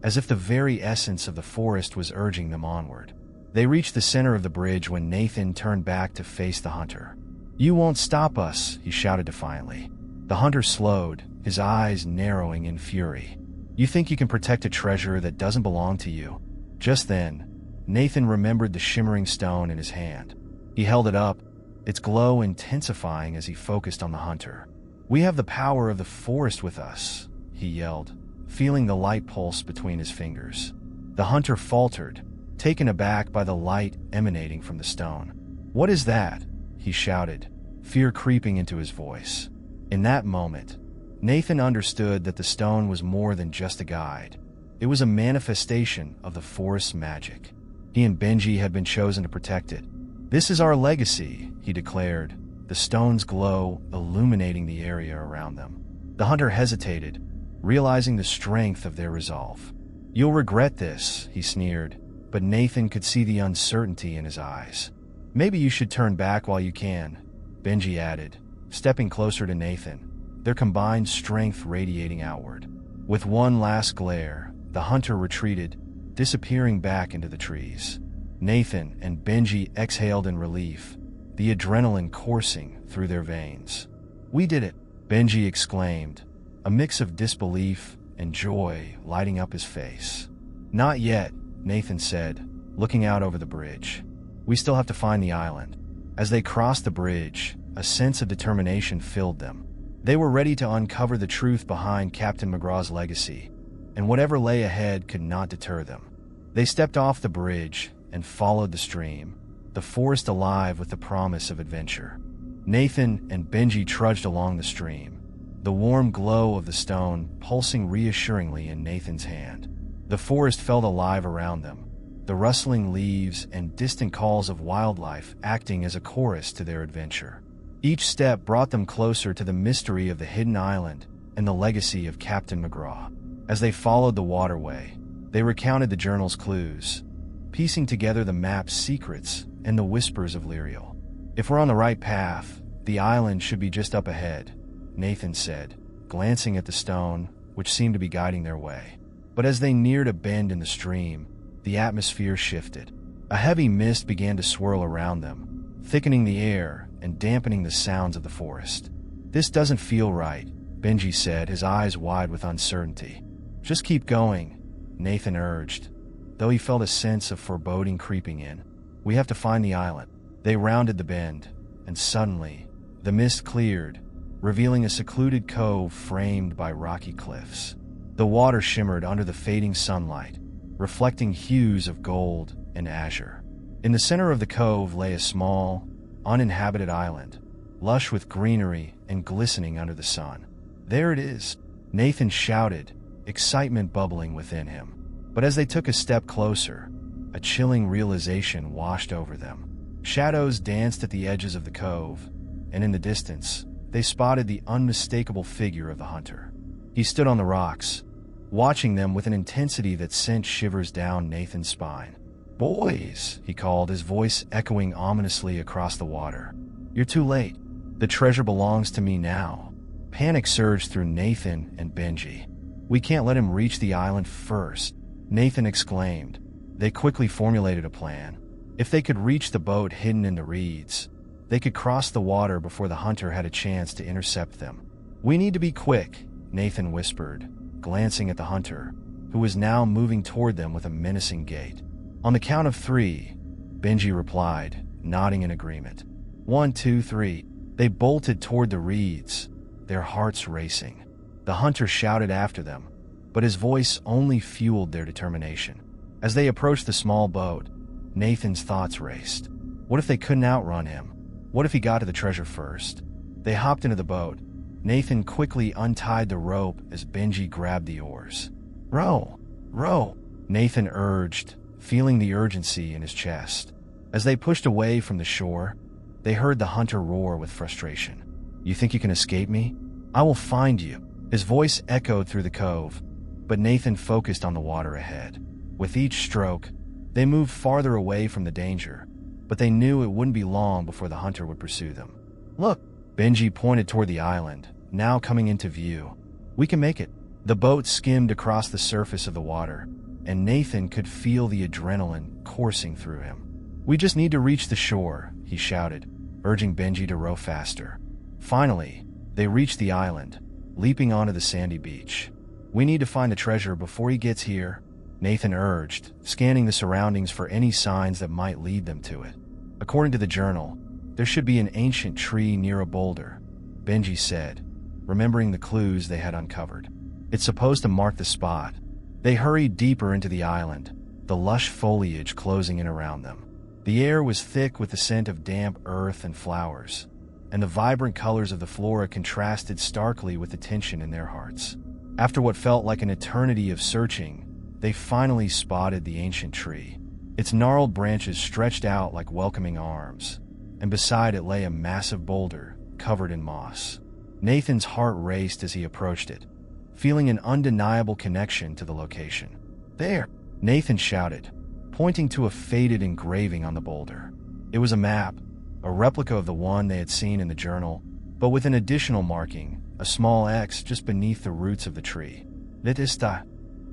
as if the very essence of the forest was urging them onward. They reached the center of the bridge when Nathan turned back to face the hunter. You won't stop us, he shouted defiantly. The hunter slowed, his eyes narrowing in fury. You think you can protect a treasure that doesn't belong to you? Just then, Nathan remembered the shimmering stone in his hand. He held it up, its glow intensifying as he focused on the hunter. We have the power of the forest with us, he yelled, feeling the light pulse between his fingers. The hunter faltered, taken aback by the light emanating from the stone. What is that? He shouted, fear creeping into his voice. In that moment, Nathan understood that the stone was more than just a guide. It was a manifestation of the forest's magic. He and Benji had been chosen to protect it. This is our legacy, he declared, the stone's glow illuminating the area around them. The hunter hesitated, realizing the strength of their resolve. You'll regret this, he sneered, but Nathan could see the uncertainty in his eyes. Maybe you should turn back while you can, Benji added, stepping closer to Nathan, their combined strength radiating outward. With one last glare, the hunter retreated, disappearing back into the trees. Nathan and Benji exhaled in relief, the adrenaline coursing through their veins. We did it, Benji exclaimed, a mix of disbelief and joy lighting up his face. Not yet, Nathan said, looking out over the bridge. We still have to find the island. As they crossed the bridge, a sense of determination filled them. They were ready to uncover the truth behind Captain McGraw's legacy, and whatever lay ahead could not deter them. They stepped off the bridge and followed the stream, the forest alive with the promise of adventure. Nathan and Benji trudged along the stream, the warm glow of the stone pulsing reassuringly in Nathan's hand. The forest felt alive around them, the rustling leaves and distant calls of wildlife acting as a chorus to their adventure. Each step brought them closer to the mystery of the hidden island and the legacy of Captain McGraw. As they followed the waterway, they recounted the journal's clues, piecing together the map's secrets and the whispers of Lyriel. If we're on the right path, the island should be just up ahead, Nathan said, glancing at the stone, which seemed to be guiding their way. But as they neared a bend in the stream, the atmosphere shifted. A heavy mist began to swirl around them, thickening the air and dampening the sounds of the forest. This doesn't feel right, Benji said, his eyes wide with uncertainty. Just keep going, Nathan urged, though he felt a sense of foreboding creeping in. "We have to find the island." They rounded the bend, and suddenly, the mist cleared, revealing a secluded cove framed by rocky cliffs. The water shimmered under the fading sunlight, reflecting hues of gold and azure. In the center of the cove lay a small, uninhabited island, lush with greenery and glistening under the sun. "There it is," Nathan shouted, excitement bubbling within him. But as they took a step closer, a chilling realization washed over them. Shadows danced at the edges of the cove, and in the distance, they spotted the unmistakable figure of the hunter. He stood on the rocks, watching them with an intensity that sent shivers down Nathan's spine. "Boys," he called, his voice echoing ominously across the water. "You're too late. The treasure belongs to me now." Panic surged through Nathan and Benji. "We can't let him reach the island first," Nathan exclaimed. They quickly formulated a plan. If they could reach the boat hidden in the reeds, they could cross the water before the hunter had a chance to intercept them. "We need to be quick," Nathan whispered, glancing at the hunter, who was now moving toward them with a menacing gait. "On the count of 3, Benji replied, nodding in agreement. 1, 2, 3. They bolted toward the reeds, their hearts racing. The hunter shouted after them, but his voice only fueled their determination. As they approached the small boat, Nathan's thoughts raced. What if they couldn't outrun him? What if he got to the treasure first? They hopped into the boat. Nathan quickly untied the rope as Benji grabbed the oars. "Row! Row!" Nathan urged, feeling the urgency in his chest. As they pushed away from the shore, they heard the hunter roar with frustration. "You think you can escape me? I will find you." His voice echoed through the cove, but Nathan focused on the water ahead. With each stroke, they moved farther away from the danger, but they knew it wouldn't be long before the hunter would pursue them. "Look!" Benji pointed toward the island, now coming into view. "We can make it." The boat skimmed across the surface of the water, and Nathan could feel the adrenaline coursing through him. "We just need to reach the shore," he shouted, urging Benji to row faster. Finally, they reached the island, leaping onto the sandy beach. "We need to find the treasure before he gets here," Nathan urged, scanning the surroundings for any signs that might lead them to it. "According to the journal, there should be an ancient tree near a boulder," Benji said, remembering the clues they had uncovered. "It's supposed to mark the spot." They hurried deeper into the island, the lush foliage closing in around them. The air was thick with the scent of damp earth and flowers, and the vibrant colors of the flora contrasted starkly with the tension in their hearts. After what felt like an eternity of searching, they finally spotted the ancient tree. Its gnarled branches stretched out like welcoming arms, and beside it lay a massive boulder covered in moss. Nathan's heart raced as he approached it, feeling an undeniable connection to the location. "There!" Nathan shouted, pointing to a faded engraving on the boulder. It was a map, a replica of the one they had seen in the journal, but with an additional marking, a small X just beneath the roots of the tree. "That is the,"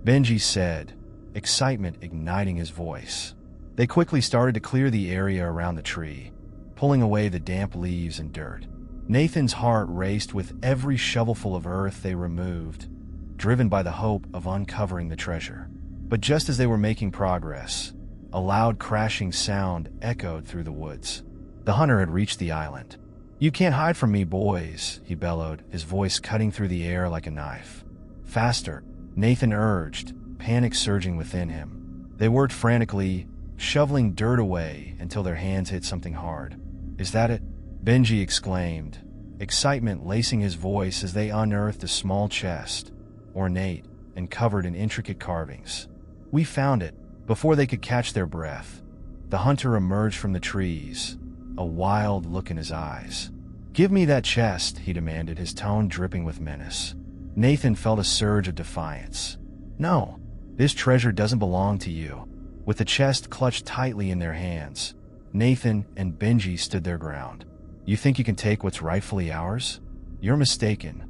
Benji said, excitement igniting his voice. They quickly started to clear the area around the tree, pulling away the damp leaves and dirt. Nathan's heart raced with every shovelful of earth they removed, driven by the hope of uncovering the treasure. But just as they were making progress, a loud crashing sound echoed through the woods. The hunter had reached the island. "You can't hide from me, boys," he bellowed, his voice cutting through the air like a knife. "Faster," Nathan urged, panic surging within him. They worked frantically, shoveling dirt away until their hands hit something hard. "Is that it?" Benji exclaimed, excitement lacing his voice as they unearthed a small chest, ornate and covered in intricate carvings. "We found it." Before they could catch their breath, the hunter emerged from the trees, a wild look in his eyes. "Give me that chest," he demanded, his tone dripping with menace. Nathan felt a surge of defiance. "No, this treasure doesn't belong to you." With the chest clutched tightly in their hands, Nathan and Benji stood their ground. "You think you can take what's rightfully ours? You're mistaken."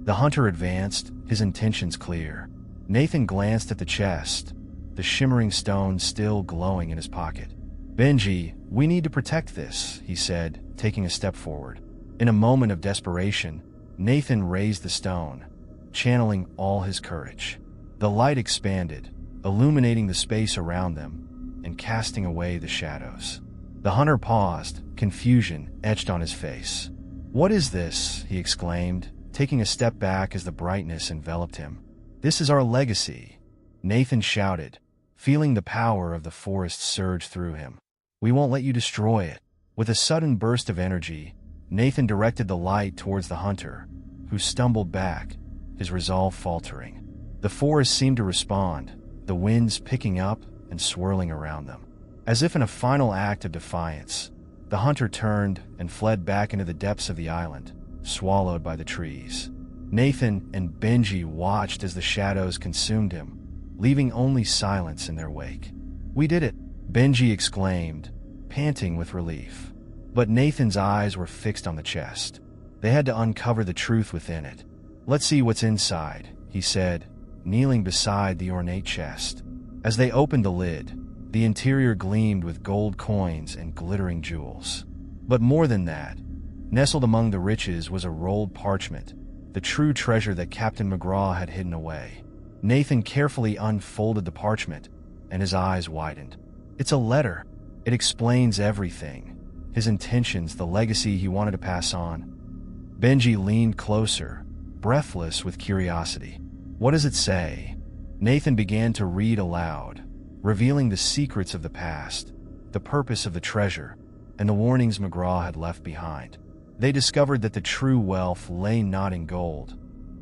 The hunter advanced, his intentions clear. Nathan glanced at the chest, the shimmering stone still glowing in his pocket. "Benji, we need to protect this," he said, taking a step forward. In a moment of desperation, Nathan raised the stone, channeling all his courage. The light expanded, illuminating the space around them and casting away the shadows. The hunter paused, confusion etched on his face. "What is this?" he exclaimed, taking a step back as the brightness enveloped him. "This is our legacy," Nathan shouted, feeling the power of the forest surge through him. "We won't let you destroy it." With a sudden burst of energy, Nathan directed the light towards the hunter, who stumbled back, his resolve faltering. The forest seemed to respond, the winds picking up and swirling around them. As if in a final act of defiance, the hunter turned and fled back into the depths of the island, swallowed by the trees. Nathan and Benji watched as the shadows consumed him, leaving only silence in their wake. "We did it," Benji exclaimed, panting with relief. But Nathan's eyes were fixed on the chest. They had to uncover the truth within it. "Let's see what's inside," he said, kneeling beside the ornate chest. As they opened the lid, the interior gleamed with gold coins and glittering jewels. But more than that, nestled among the riches was a rolled parchment, the true treasure that Captain McGraw had hidden away. Nathan carefully unfolded the parchment, and his eyes widened. "It's a letter. It explains everything. His intentions, the legacy he wanted to pass on." Benji leaned closer, breathless with curiosity. "What does it say?" Nathan began to read aloud, revealing the secrets of the past, the purpose of the treasure, and the warnings McGraw had left behind. They discovered that the true wealth lay not in gold,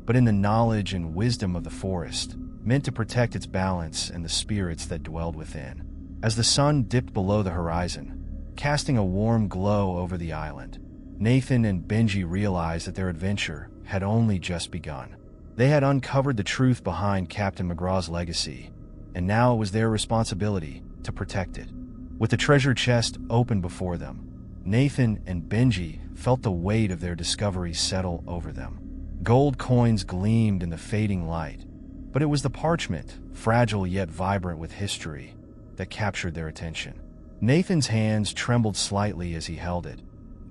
but in the knowledge and wisdom of the forest, meant to protect its balance and the spirits that dwelled within. As the sun dipped below the horizon, casting a warm glow over the island, Nathan and Benji realized that their adventure had only just begun. They had uncovered the truth behind Captain McGraw's legacy, and now it was their responsibility to protect it. With the treasure chest open before them, Nathan and Benji felt the weight of their discovery settle over them. Gold coins gleamed in the fading light, but it was the parchment, fragile yet vibrant with history, that captured their attention. Nathan's hands trembled slightly as he held it,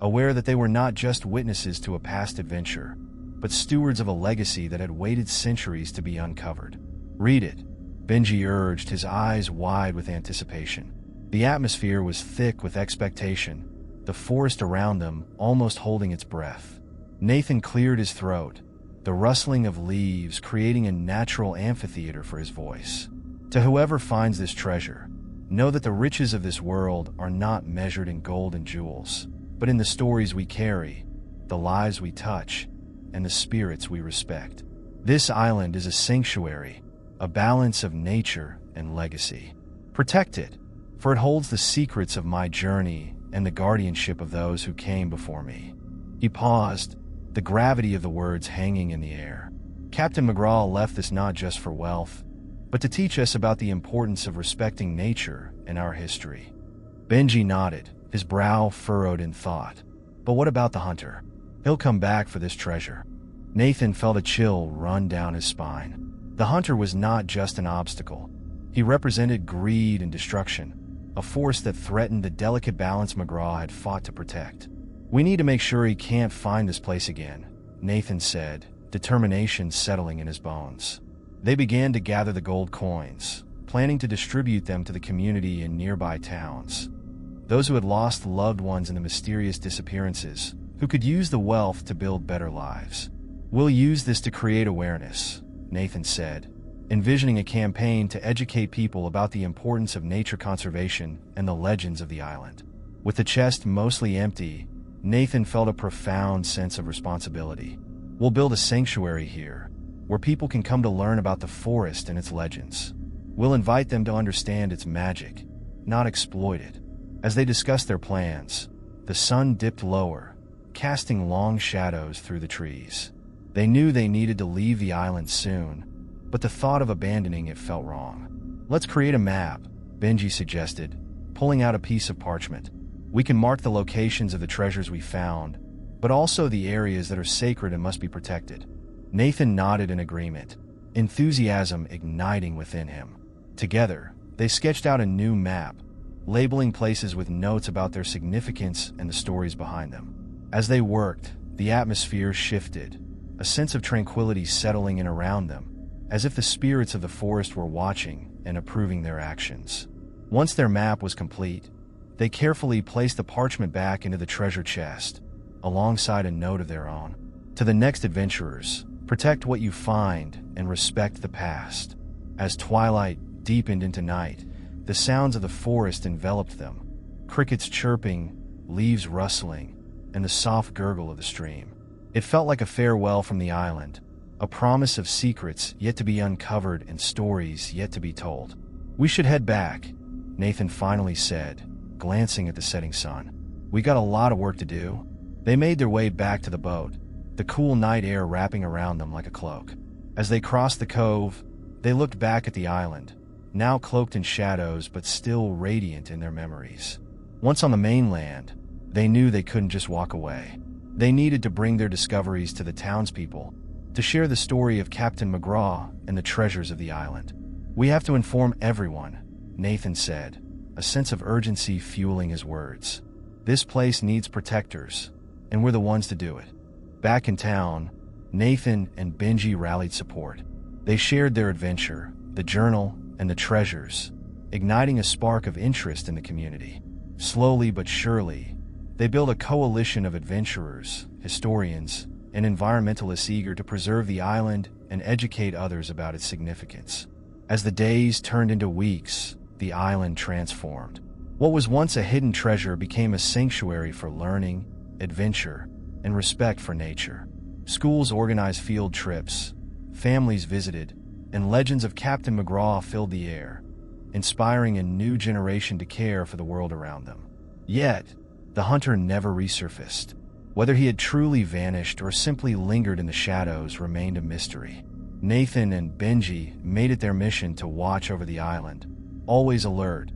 aware that they were not just witnesses to a past adventure, but stewards of a legacy that had waited centuries to be uncovered. "Read it," Benji urged, his eyes wide with anticipation. The atmosphere was thick with expectation, the forest around them almost holding its breath. Nathan cleared his throat, the rustling of leaves creating a natural amphitheater for his voice. "To whoever finds this treasure, know that the riches of this world are not measured in gold and jewels, but in the stories we carry, the lives we touch, and the spirits we respect. This island is a sanctuary, a balance of nature and legacy. Protect it, for it holds the secrets of my journey and the guardianship of those who came before me." He paused, the gravity of the words hanging in the air. Captain McGraw left this not just for wealth, but to teach us about the importance of respecting nature and our history. Benji nodded, his brow furrowed in thought. "But what about the hunter? He'll come back for this treasure." Nathan felt a chill run down his spine. The hunter was not just an obstacle. He represented greed and destruction, a force that threatened the delicate balance McGraw had fought to protect. "We need to make sure he can't find this place again," Nathan said, determination settling in his bones. They began to gather the gold coins, planning to distribute them to the community in nearby towns. Those who had lost loved ones in the mysterious disappearances, who could use the wealth to build better lives. "We'll use this to create awareness," Nathan said, envisioning a campaign to educate people about the importance of nature conservation and the legends of the island. With the chest mostly empty, Nathan felt a profound sense of responsibility. "We'll build a sanctuary here, where people can come to learn about the forest and its legends. We'll invite them to understand its magic, not exploit it." As they discussed their plans, the sun dipped lower, casting long shadows through the trees. They knew they needed to leave the island soon, but the thought of abandoning it felt wrong. "Let's create a map," Benji suggested, pulling out a piece of parchment. "We can mark the locations of the treasures we found, but also the areas that are sacred and must be protected." Nathan nodded in agreement, enthusiasm igniting within him. Together, they sketched out a new map, labeling places with notes about their significance and the stories behind them. As they worked, the atmosphere shifted, a sense of tranquility settling in around them, as if the spirits of the forest were watching and approving their actions. Once their map was complete, they carefully placed the parchment back into the treasure chest, alongside a note of their own. To the next adventurers, protect what you find and respect the past. As twilight deepened into night, the sounds of the forest enveloped them. Crickets chirping, leaves rustling, and the soft gurgle of the stream. It felt like a farewell from the island, a promise of secrets yet to be uncovered and stories yet to be told. "We should head back," Nathan finally said, glancing at the setting sun. "We got a lot of work to do." They made their way back to the boat, the cool night air wrapping around them like a cloak. As they crossed the cove, they looked back at the island, now cloaked in shadows but still radiant in their memories. Once on the mainland, they knew they couldn't just walk away. They needed to bring their discoveries to the townspeople, to share the story of Captain McGraw and the treasures of the island. "We have to inform everyone," Nathan said, a sense of urgency fueling his words. "This place needs protectors, and we're the ones to do it." Back in town, Nathan and Benji rallied support. They shared their adventure, the journal, and the treasures, igniting a spark of interest in the community. Slowly but surely, they built a coalition of adventurers, historians, and environmentalists eager to preserve the island and educate others about its significance. As the days turned into weeks, the island transformed. What was once a hidden treasure became a sanctuary for learning, adventure, and respect for nature. Schools organized field trips, families visited, and legends of Captain McGraw filled the air, inspiring a new generation to care for the world around them. Yet, the hunter never resurfaced. Whether he had truly vanished or simply lingered in the shadows remained a mystery. Nathan and Benji made it their mission to watch over the island, always alert,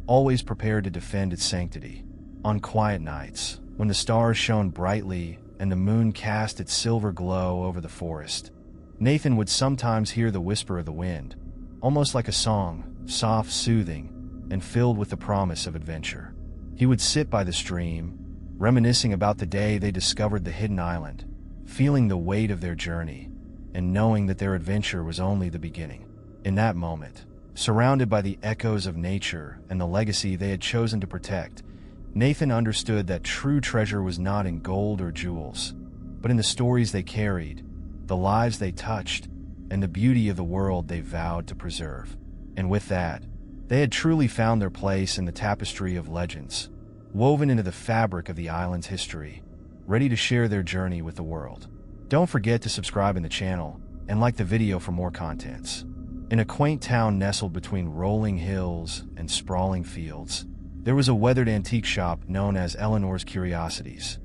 always prepared to defend its sanctity. On quiet nights, when the stars shone brightly and the moon cast its silver glow over the forest, Nathan would sometimes hear the whisper of the wind, almost like a song, soft, soothing, and filled with the promise of adventure. He would sit by the stream, reminiscing about the day they discovered the hidden island, feeling the weight of their journey, and knowing that their adventure was only the beginning. In that moment, surrounded by the echoes of nature and the legacy they had chosen to protect, Nathan understood that true treasure was not in gold or jewels, but in the stories they carried, the lives they touched, and the beauty of the world they vowed to preserve. And with that, they had truly found their place in the tapestry of legends, woven into the fabric of the island's history, ready to share their journey with the world. Don't forget to subscribe in the channel and like the video for more contents. In a quaint town nestled between rolling hills and sprawling fields, there was a weathered antique shop known as Eleanor's Curiosities.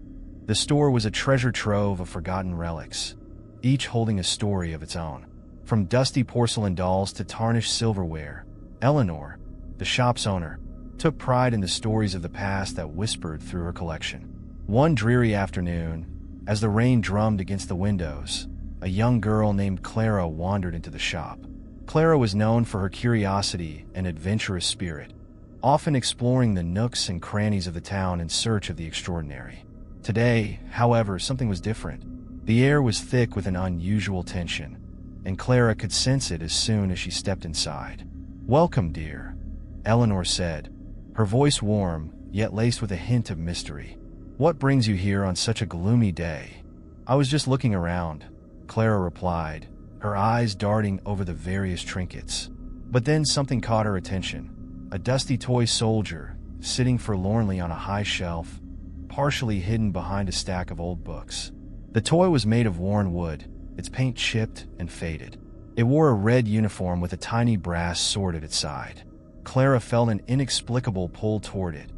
The store was a treasure trove of forgotten relics, each holding a story of its own. From dusty porcelain dolls to tarnished silverware, Eleanor, the shop's owner, took pride in the stories of the past that whispered through her collection. One dreary afternoon, as the rain drummed against the windows, a young girl named Clara wandered into the shop. Clara was known for her curiosity and adventurous spirit, often exploring the nooks and crannies of the town in search of the extraordinary. Today, however, something was different. The air was thick with an unusual tension, and Clara could sense it as soon as she stepped inside. "Welcome, dear," Eleanor said, her voice warm, yet laced with a hint of mystery. "What brings you here on such a gloomy day?" "I was just looking around," Clara replied, her eyes darting over the various trinkets. But then something caught her attention. A dusty toy soldier, sitting forlornly on a high shelf, partially hidden behind a stack of old books. The toy was made of worn wood, its paint chipped and faded. It wore a red uniform with a tiny brass sword at its side. Clara felt an inexplicable pull toward it,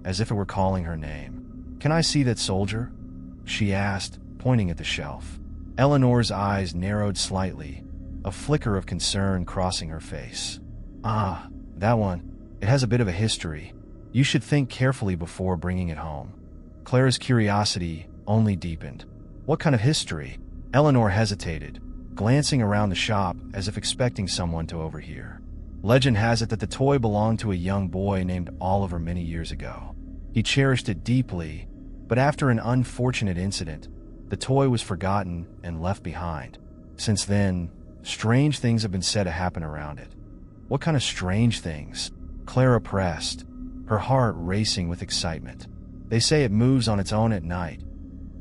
as if it were calling her name. "Can I see that soldier?" she asked, pointing at the shelf. Eleanor's eyes narrowed slightly, a flicker of concern crossing her face. "Ah, that one. It has a bit of a history. You should think carefully before bringing it home." Clara's curiosity only deepened. "What kind of history?" Eleanor hesitated, glancing around the shop as if expecting someone to overhear. "Legend has it that the toy belonged to a young boy named Oliver many years ago. He cherished it deeply, but after an unfortunate incident, the toy was forgotten and left behind. Since then, strange things have been said to happen around it. What kind of strange things? Clara pressed, her heart racing with excitement. They say it moves on its own at night,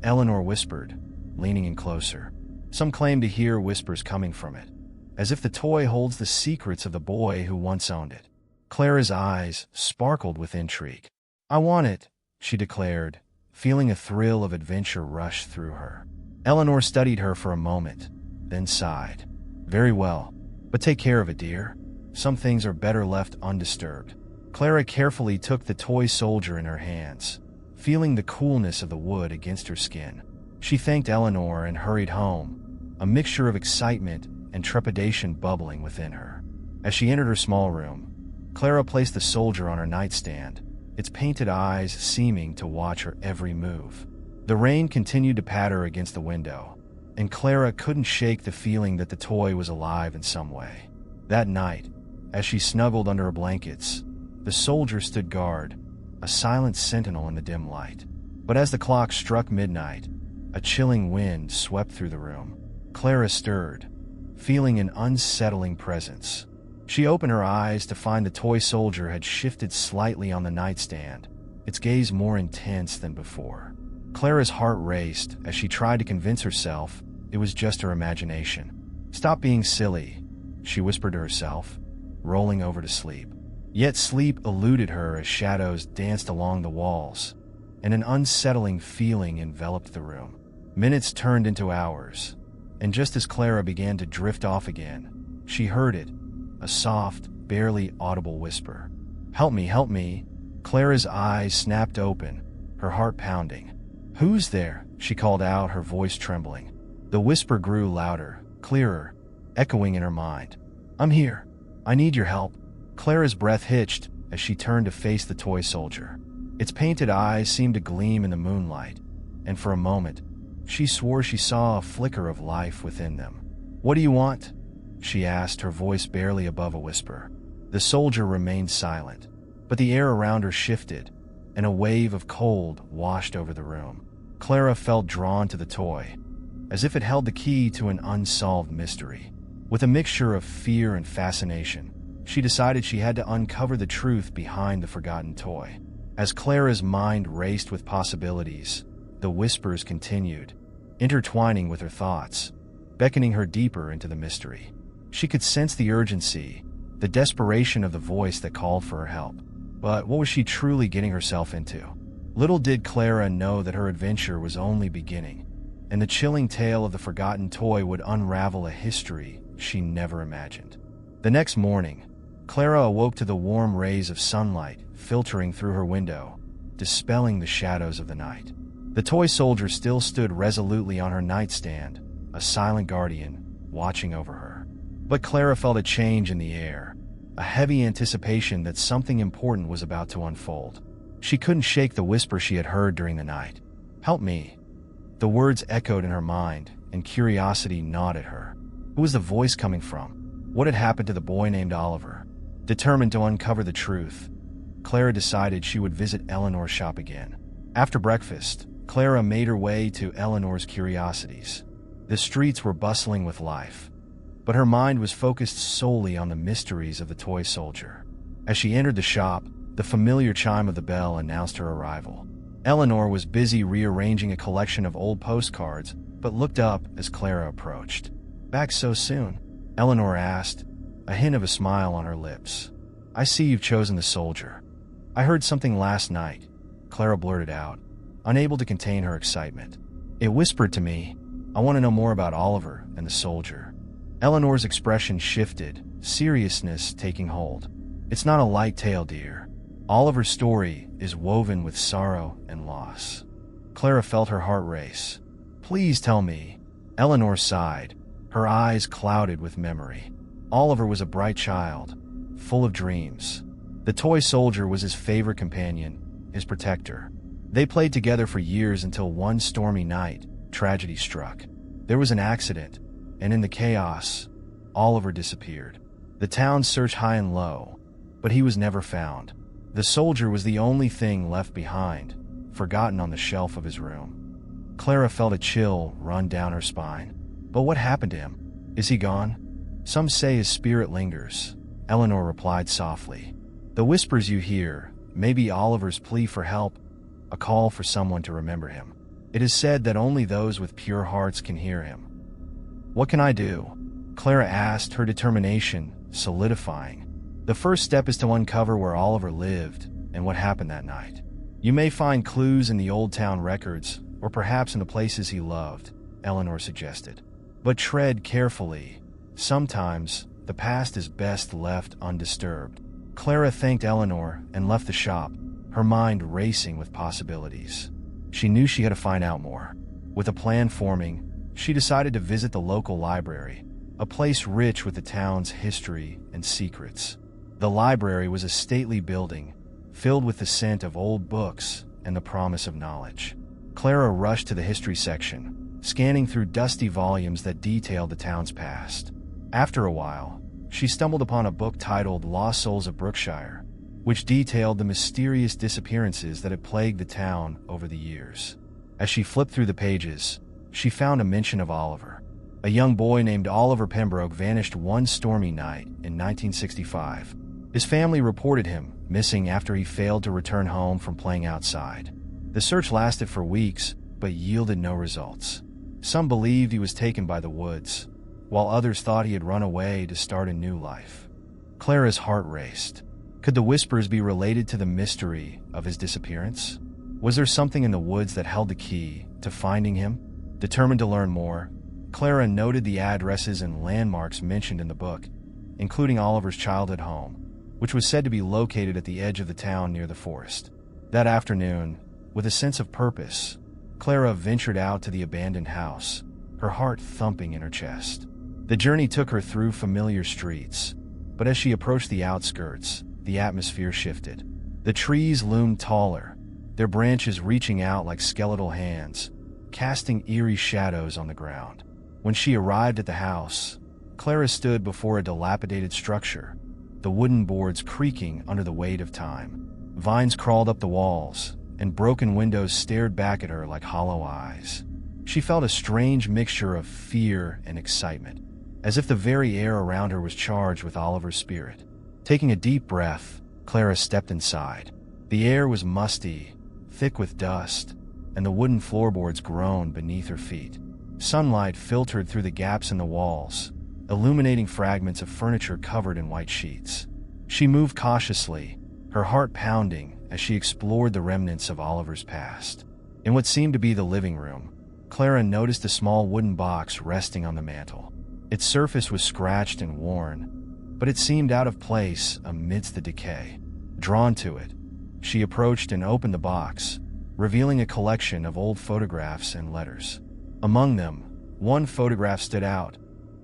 Eleanor whispered, leaning in closer. Some claim to hear whispers coming from it, as if the toy holds the secrets of the boy who once owned it. Clara's eyes sparkled with intrigue. I want it, she declared, feeling a thrill of adventure rush through her. Eleanor studied her for a moment, then sighed. Very well, but take care of it, dear. Some things are better left undisturbed. Clara carefully took the toy soldier in her hands, feeling the coolness of the wood against her skin. She thanked Eleanor and hurried home, a mixture of excitement and trepidation bubbling within her. As she entered her small room, Clara placed the soldier on her nightstand, its painted eyes seeming to watch her every move. The rain continued to patter against the window, and Clara couldn't shake the feeling that the toy was alive in some way. That night, as she snuggled under her blankets, the soldier stood guard, a silent sentinel in the dim light. But as the clock struck midnight, a chilling wind swept through the room. Clara stirred, feeling an unsettling presence. She opened her eyes to find the toy soldier had shifted slightly on the nightstand, its gaze more intense than before. Clara's heart raced as she tried to convince herself it was just her imagination. Stop being silly, she whispered to herself, rolling over to sleep. Yet sleep eluded her as shadows danced along the walls, and an unsettling feeling enveloped the room. Minutes turned into hours, and just as Clara began to drift off again, she heard it, a soft, barely audible whisper. Help me, help me. Clara's eyes snapped open, her heart pounding. Who's there? She called out, her voice trembling. The whisper grew louder, clearer, echoing in her mind. I'm here. I need your help. Clara's breath hitched as she turned to face the toy soldier. Its painted eyes seemed to gleam in the moonlight, and for a moment, she swore she saw a flicker of life within them. What do you want? She asked, her voice barely above a whisper. The soldier remained silent, but the air around her shifted, and a wave of cold washed over the room. Clara felt drawn to the toy, as if it held the key to an unsolved mystery. With a mixture of fear and fascination, she decided she had to uncover the truth behind the forgotten toy. As Clara's mind raced with possibilities, the whispers continued, intertwining with her thoughts, beckoning her deeper into the mystery. She could sense the urgency, the desperation of the voice that called for her help. But what was she truly getting herself into? Little did Clara know that her adventure was only beginning, and the chilling tale of the forgotten toy would unravel a history she never imagined. The next morning, Clara awoke to the warm rays of sunlight filtering through her window, dispelling the shadows of the night. The toy soldier still stood resolutely on her nightstand, a silent guardian, watching over her. But Clara felt a change in the air, a heavy anticipation that something important was about to unfold. She couldn't shake the whisper she had heard during the night. Help me. The words echoed in her mind, and curiosity gnawed at her. Who was the voice coming from? What had happened to the boy named Oliver? Determined to uncover the truth, Clara decided she would visit Eleanor's shop again. After breakfast, Clara made her way to Eleanor's Curiosities. The streets were bustling with life, but her mind was focused solely on the mysteries of the toy soldier. As she entered the shop, the familiar chime of the bell announced her arrival. Eleanor was busy rearranging a collection of old postcards, but looked up as Clara approached. Back so soon? Eleanor asked, a hint of a smile on her lips. I see you've chosen the soldier. I heard something last night, Clara blurted out, unable to contain her excitement. It whispered to me, I want to know more about Oliver and the soldier. Eleanor's expression shifted, seriousness taking hold. It's not a light tale, dear. Oliver's story is woven with sorrow and loss. Clara felt her heart race. Please tell me. Eleanor sighed, her eyes clouded with memory. Oliver was a bright child, full of dreams. The toy soldier was his favorite companion, his protector. They played together for years until one stormy night, tragedy struck. There was an accident, and in the chaos, Oliver disappeared. The town searched high and low, but he was never found. The soldier was the only thing left behind, forgotten on the shelf of his room. Clara felt a chill run down her spine. But what happened to him? Is he gone? Some say his spirit lingers, Eleanor replied softly. The whispers you hear may be Oliver's plea for help, a call for someone to remember him. It is said that only those with pure hearts can hear him. What can I do? Clara asked, her determination solidifying. The first step is to uncover where Oliver lived and what happened that night. You may find clues in the old town records, or perhaps in the places he loved, Eleanor suggested. But tread carefully. Sometimes the past is best left undisturbed. Clara thanked Eleanor and left the shop, her mind racing with possibilities. She knew she had to find out more. With a plan forming, she decided to visit the local library, a place rich with the town's history and secrets. The library was a stately building, filled with the scent of old books and the promise of knowledge. Clara rushed to the history section, scanning through dusty volumes that detailed the town's past. After a while, she stumbled upon a book titled Lost Souls of Brookshire, which detailed the mysterious disappearances that had plagued the town over the years. As she flipped through the pages, she found a mention of Oliver. A young boy named Oliver Pembroke vanished one stormy night in 1965. His family reported him missing after he failed to return home from playing outside. The search lasted for weeks, but yielded no results. Some believed he was taken by the woods, while others thought he had run away to start a new life. Clara's heart raced. Could the whispers be related to the mystery of his disappearance? Was there something in the woods that held the key to finding him? Determined to learn more, Clara noted the addresses and landmarks mentioned in the book, including Oliver's childhood home, which was said to be located at the edge of the town near the forest. That afternoon, with a sense of purpose, Clara ventured out to the abandoned house, her heart thumping in her chest. The journey took her through familiar streets, but as she approached the outskirts, the atmosphere shifted. The trees loomed taller, their branches reaching out like skeletal hands, casting eerie shadows on the ground. When she arrived at the house, Clara stood before a dilapidated structure, the wooden boards creaking under the weight of time. Vines crawled up the walls, and broken windows stared back at her like hollow eyes. She felt a strange mixture of fear and excitement, as if the very air around her was charged with Oliver's spirit. Taking a deep breath, Clara stepped inside. The air was musty, thick with dust, and the wooden floorboards groaned beneath her feet. Sunlight filtered through the gaps in the walls, illuminating fragments of furniture covered in white sheets. She moved cautiously, her heart pounding as she explored the remnants of Oliver's past. In what seemed to be the living room, Clara noticed a small wooden box resting on the mantel. Its surface was scratched and worn, but it seemed out of place amidst the decay. Drawn to it, she approached and opened the box, revealing a collection of old photographs and letters. Among them, one photograph stood out,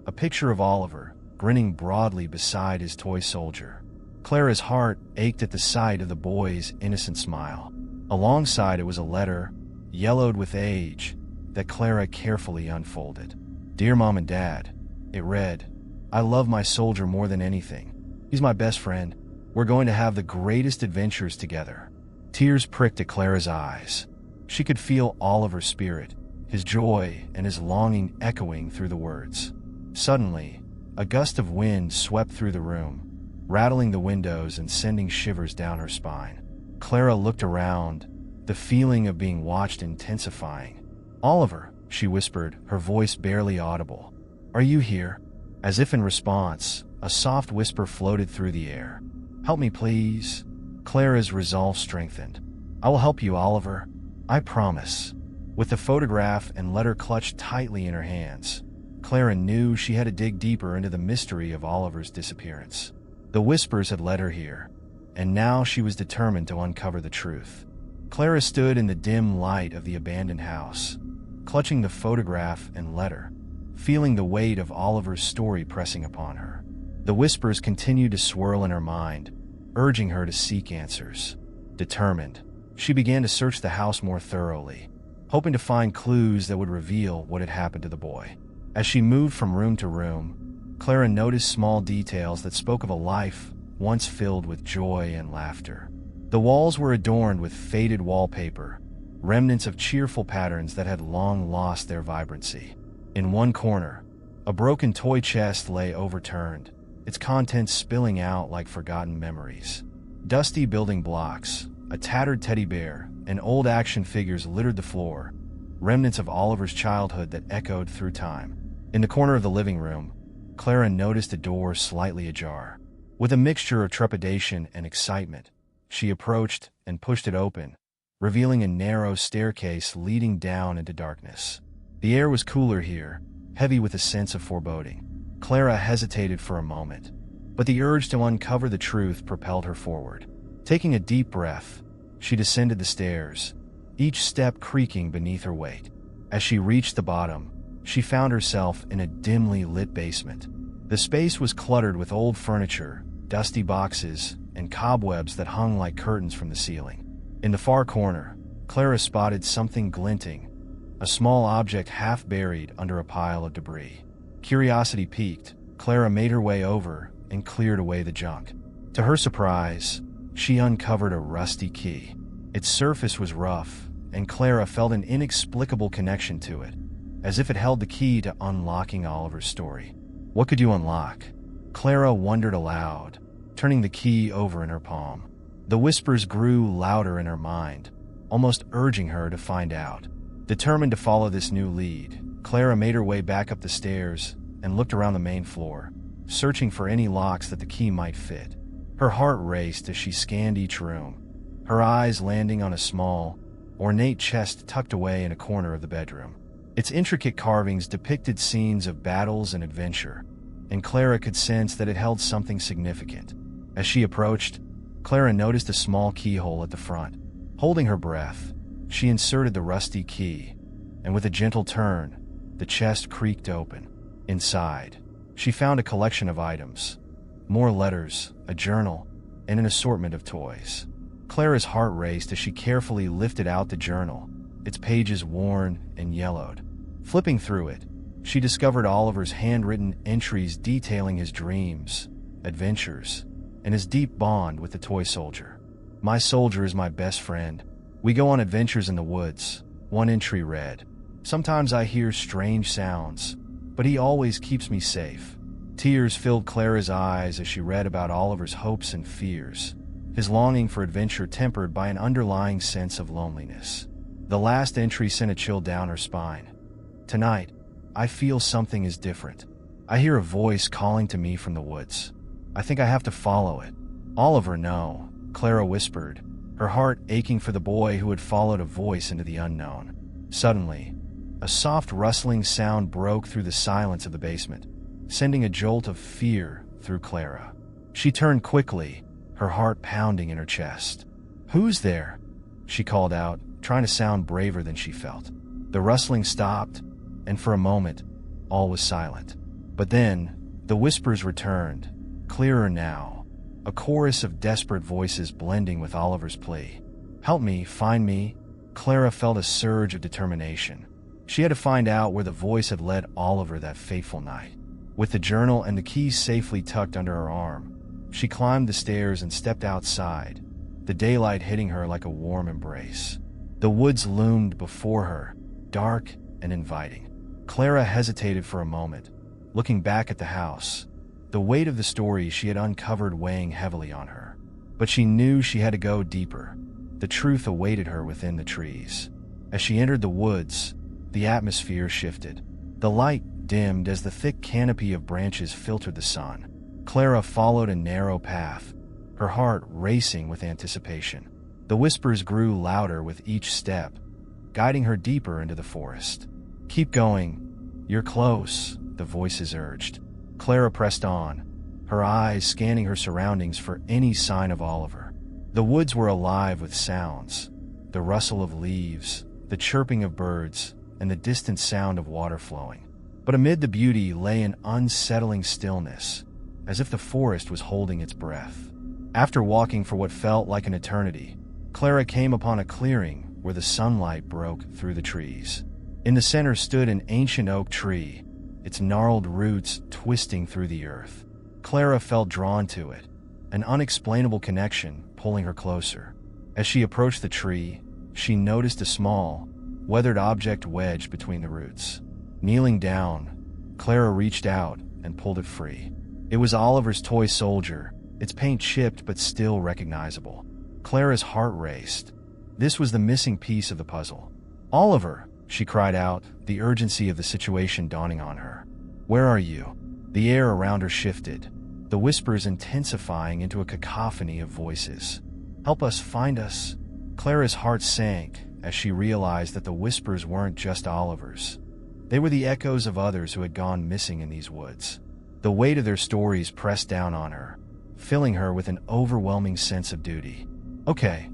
a picture of Oliver, grinning broadly beside his toy soldier. Clara's heart ached at the sight of the boy's innocent smile. Alongside it was a letter, yellowed with age, that Clara carefully unfolded. "Dear Mom and Dad," it read, "I love my soldier more than anything. He's my best friend. We're going to have the greatest adventures together." Tears pricked at Clara's eyes. She could feel Oliver's spirit, his joy and his longing echoing through the words. Suddenly, a gust of wind swept through the room, rattling the windows and sending shivers down her spine. Clara looked around, the feeling of being watched intensifying. "Oliver," she whispered, her voice barely audible. "Are you here?" As if in response, a soft whisper floated through the air. "Help me, please." Clara's resolve strengthened. "I will help you, Oliver. I promise." With the photograph and letter clutched tightly in her hands, Clara knew she had to dig deeper into the mystery of Oliver's disappearance. The whispers had led her here, and now she was determined to uncover the truth. Clara stood in the dim light of the abandoned house, clutching the photograph and letter, feeling the weight of Oliver's story pressing upon her. The whispers continued to swirl in her mind, urging her to seek answers. Determined, she began to search the house more thoroughly, hoping to find clues that would reveal what had happened to the boy. As she moved from room to room, Clara noticed small details that spoke of a life once filled with joy and laughter. The walls were adorned with faded wallpaper, remnants of cheerful patterns that had long lost their vibrancy. In one corner, a broken toy chest lay overturned, its contents spilling out like forgotten memories. Dusty building blocks, a tattered teddy bear, and old action figures littered the floor, remnants of Oliver's childhood that echoed through time. In the corner of the living room, Clara noticed a door slightly ajar. With a mixture of trepidation and excitement, she approached and pushed it open, revealing a narrow staircase leading down into darkness. The air was cooler here, heavy with a sense of foreboding. Clara hesitated for a moment, but the urge to uncover the truth propelled her forward. Taking a deep breath, she descended the stairs, each step creaking beneath her weight. As she reached the bottom, she found herself in a dimly lit basement. The space was cluttered with old furniture, dusty boxes, and cobwebs that hung like curtains from the ceiling. In the far corner, Clara spotted something glinting, a small object half buried under a pile of debris. Curiosity piqued, Clara made her way over and cleared away the junk. To her surprise, she uncovered a rusty key. Its surface was rough, and Clara felt an inexplicable connection to it, as if it held the key to unlocking Oliver's story. What could you unlock? Clara wondered aloud, turning the key over in her palm. The whispers grew louder in her mind, almost urging her to find out. Determined to follow this new lead, Clara made her way back up the stairs and looked around the main floor, searching for any locks that the key might fit. Her heart raced as she scanned each room, her eyes landing on a small, ornate chest tucked away in a corner of the bedroom. Its intricate carvings depicted scenes of battles and adventure, and Clara could sense that it held something significant. As she approached, Clara noticed a small keyhole at the front. Holding her breath, she inserted the rusty key, and with a gentle turn, the chest creaked open. Inside, she found a collection of items, more letters, a journal, and an assortment of toys. Clara's heart raced as she carefully lifted out the journal, its pages worn and yellowed. Flipping through it, she discovered Oliver's handwritten entries detailing his dreams, adventures, and his deep bond with the toy soldier. "My soldier is my best friend. We go on adventures in the woods," one entry read. "Sometimes I hear strange sounds, but he always keeps me safe." Tears filled Clara's eyes as she read about Oliver's hopes and fears, his longing for adventure tempered by an underlying sense of loneliness. The last entry sent a chill down her spine. "Tonight, I feel something is different. I hear a voice calling to me from the woods. I think I have to follow it." "Oliver, no," Clara whispered, her heart aching for the boy who had followed a voice into the unknown. Suddenly, a soft rustling sound broke through the silence of the basement, sending a jolt of fear through Clara. She turned quickly, her heart pounding in her chest. "Who's there?" she called out, trying to sound braver than she felt. The rustling stopped, and for a moment, all was silent. But then, the whispers returned, clearer now, a chorus of desperate voices blending with Oliver's plea. "Help me, find me." Clara felt a surge of determination. She had to find out where the voice had led Oliver that fateful night. With the journal and the keys safely tucked under her arm, she climbed the stairs and stepped outside, the daylight hitting her like a warm embrace. The woods loomed before her, dark and inviting. Clara hesitated for a moment, looking back at the house, the weight of the story she had uncovered weighing heavily on her. But she knew she had to go deeper. The truth awaited her within the trees. As she entered the woods, the atmosphere shifted. The light dimmed as the thick canopy of branches filtered the sun. Clara followed a narrow path, her heart racing with anticipation. The whispers grew louder with each step, guiding her deeper into the forest. "Keep going. You're close," the voices urged. Clara pressed on, her eyes scanning her surroundings for any sign of Oliver. The woods were alive with sounds, the rustle of leaves, the chirping of birds, and the distant sound of water flowing. But amid the beauty lay an unsettling stillness, as if the forest was holding its breath. After walking for what felt like an eternity, Clara came upon a clearing where the sunlight broke through the trees. In the center stood an ancient oak tree, its gnarled roots twisting through the earth. Clara felt drawn to it, an unexplainable connection pulling her closer. As she approached the tree, she noticed a small, weathered object wedged between the roots. Kneeling down, Clara reached out and pulled it free. It was Oliver's toy soldier, its paint chipped but still recognizable. Clara's heart raced. This was the missing piece of the puzzle. "Oliver!" she cried out, the urgency of the situation dawning on her. "Where are you?" The air around her shifted, the whispers intensifying into a cacophony of voices. "Help us, find us." Clara's heart sank as she realized that the whispers weren't just Oliver's. They were the echoes of others who had gone missing in these woods. The weight of their stories pressed down on her, filling her with an overwhelming sense of duty. "Okay,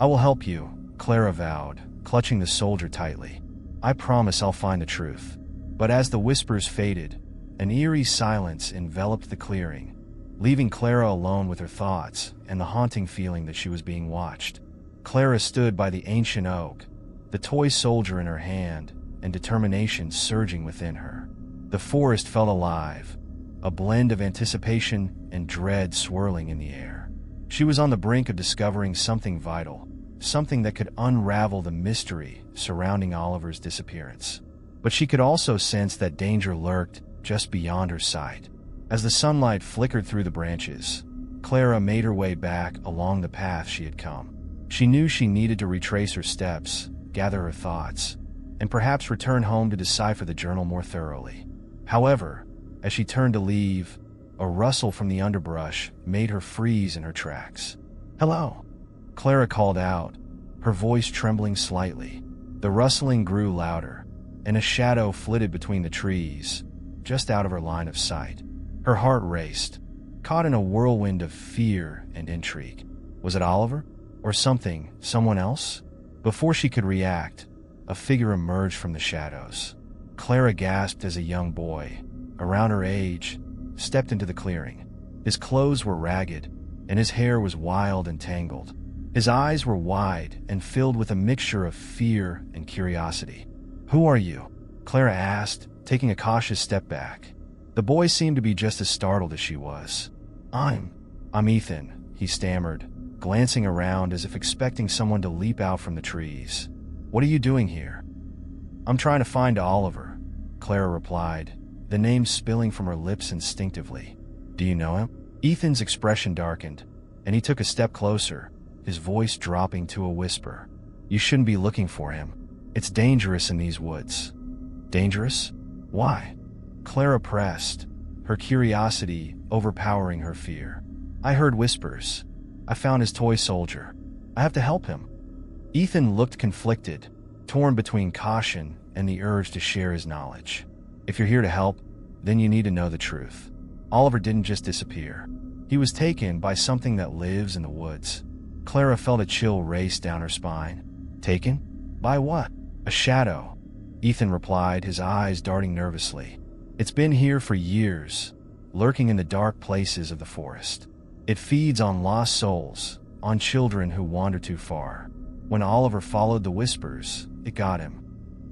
I will help you," Clara vowed, clutching the soldier tightly. "I promise I'll find the truth." But as the whispers faded, an eerie silence enveloped the clearing, leaving Clara alone with her thoughts and the haunting feeling that she was being watched. Clara stood by the ancient oak, the toy soldier in her hand, and determination surging within her. The forest felt alive, a blend of anticipation and dread swirling in the air. She was on the brink of discovering something vital, something that could unravel the mystery surrounding Oliver's disappearance. But she could also sense that danger lurked just beyond her sight. As the sunlight flickered through the branches, Clara made her way back along the path she had come. She knew she needed to retrace her steps, gather her thoughts, and perhaps return home to decipher the journal more thoroughly. However, as she turned to leave, a rustle from the underbrush made her freeze in her tracks. "Hello," Clara called out, her voice trembling slightly. The rustling grew louder, and a shadow flitted between the trees, just out of her line of sight. Her heart raced, caught in a whirlwind of fear and intrigue. Was it Oliver? Or someone else? Before she could react, a figure emerged from the shadows. Clara gasped as a young boy, around her age, stepped into the clearing. His clothes were ragged, and his hair was wild and tangled. His eyes were wide and filled with a mixture of fear and curiosity. "Who are you?" Clara asked, taking a cautious step back. The boy seemed to be just as startled as she was. I'm Ethan," he stammered, glancing around as if expecting someone to leap out from the trees. "What are you doing here?" "I'm trying to find Oliver," Clara replied, the name spilling from her lips instinctively. "Do you know him?" Ethan's expression darkened, and he took a step closer, his voice dropping to a whisper. "You shouldn't be looking for him. It's dangerous in these woods." "Dangerous? Why?" Clara pressed, her curiosity overpowering her fear. "I heard whispers. I found his toy soldier. I have to help him." Ethan looked conflicted, torn between caution and the urge to share his knowledge. "If you're here to help, then you need to know the truth. Oliver didn't just disappear. He was taken by something that lives in the woods." Clara felt a chill race down her spine. "Taken? By what?" "A shadow," Ethan replied, his eyes darting nervously. "It's been here for years, lurking in the dark places of the forest. It feeds on lost souls, on children who wander too far. When Oliver followed the whispers, it got him."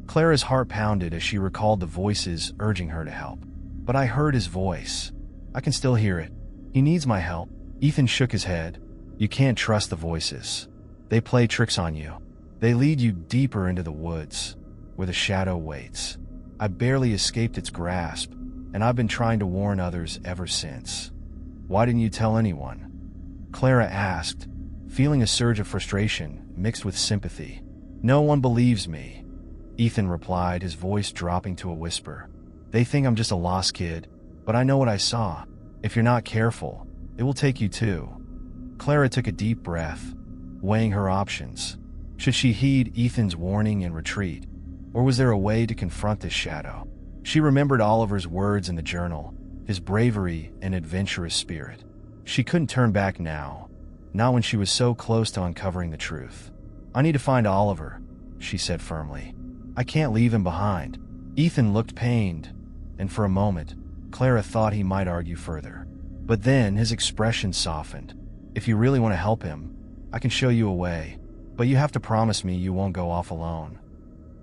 Clara's heart pounded as she recalled the voices urging her to help. "But I heard his voice. I can still hear it. He needs my help." Ethan shook his head. "You can't trust the voices. They play tricks on you. They lead you deeper into the woods, where the shadow waits. I barely escaped its grasp, and I've been trying to warn others ever since." "Why didn't you tell anyone?" Clara asked, feeling a surge of frustration mixed with sympathy. "No one believes me," Ethan replied, his voice dropping to a whisper. "They think I'm just a lost kid, but I know what I saw. If you're not careful, it will take you too." Clara took a deep breath, weighing her options. Should she heed Ethan's warning and retreat, or was there a way to confront this shadow? She remembered Oliver's words in the journal, his bravery and adventurous spirit. She couldn't turn back now, not when she was so close to uncovering the truth. "I need to find Oliver," she said firmly. "I can't leave him behind." Ethan looked pained, and for a moment, Clara thought he might argue further. But then his expression softened. "If you really want to help him, I can show you a way, but you have to promise me you won't go off alone."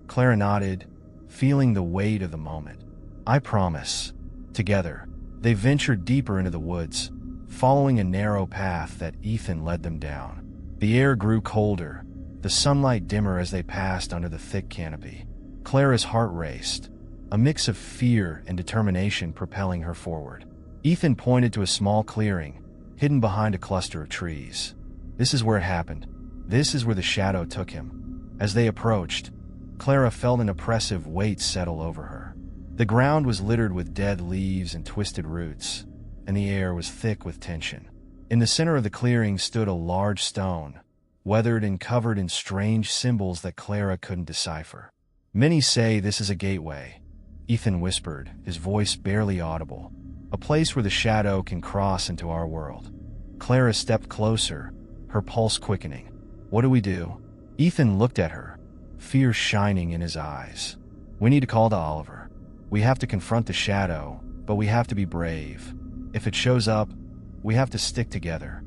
Clara nodded, feeling the weight of the moment. "I promise." Together, they ventured deeper into the woods, following a narrow path that Ethan led them down. The air grew colder, the sunlight dimmer as they passed under the thick canopy. Clara's heart raced, a mix of fear and determination propelling her forward. Ethan pointed to a small clearing, hidden behind a cluster of trees. This is where it happened. This is where the shadow took him. As they approached, Clara felt an oppressive weight settle over her. The ground was littered with dead leaves and twisted roots, and the air was thick with tension. In the center of the clearing stood a large stone, weathered and covered in strange symbols that Clara couldn't decipher. "Many say this is a gateway," Ethan whispered, his voice barely audible. "A place where the shadow can cross into our world." Clara stepped closer, her pulse quickening. "What do we do?" Ethan looked at her, fear shining in his eyes. "We need to call to Oliver. We have to confront the shadow, but we have to be brave. If it shows up, we have to stick together."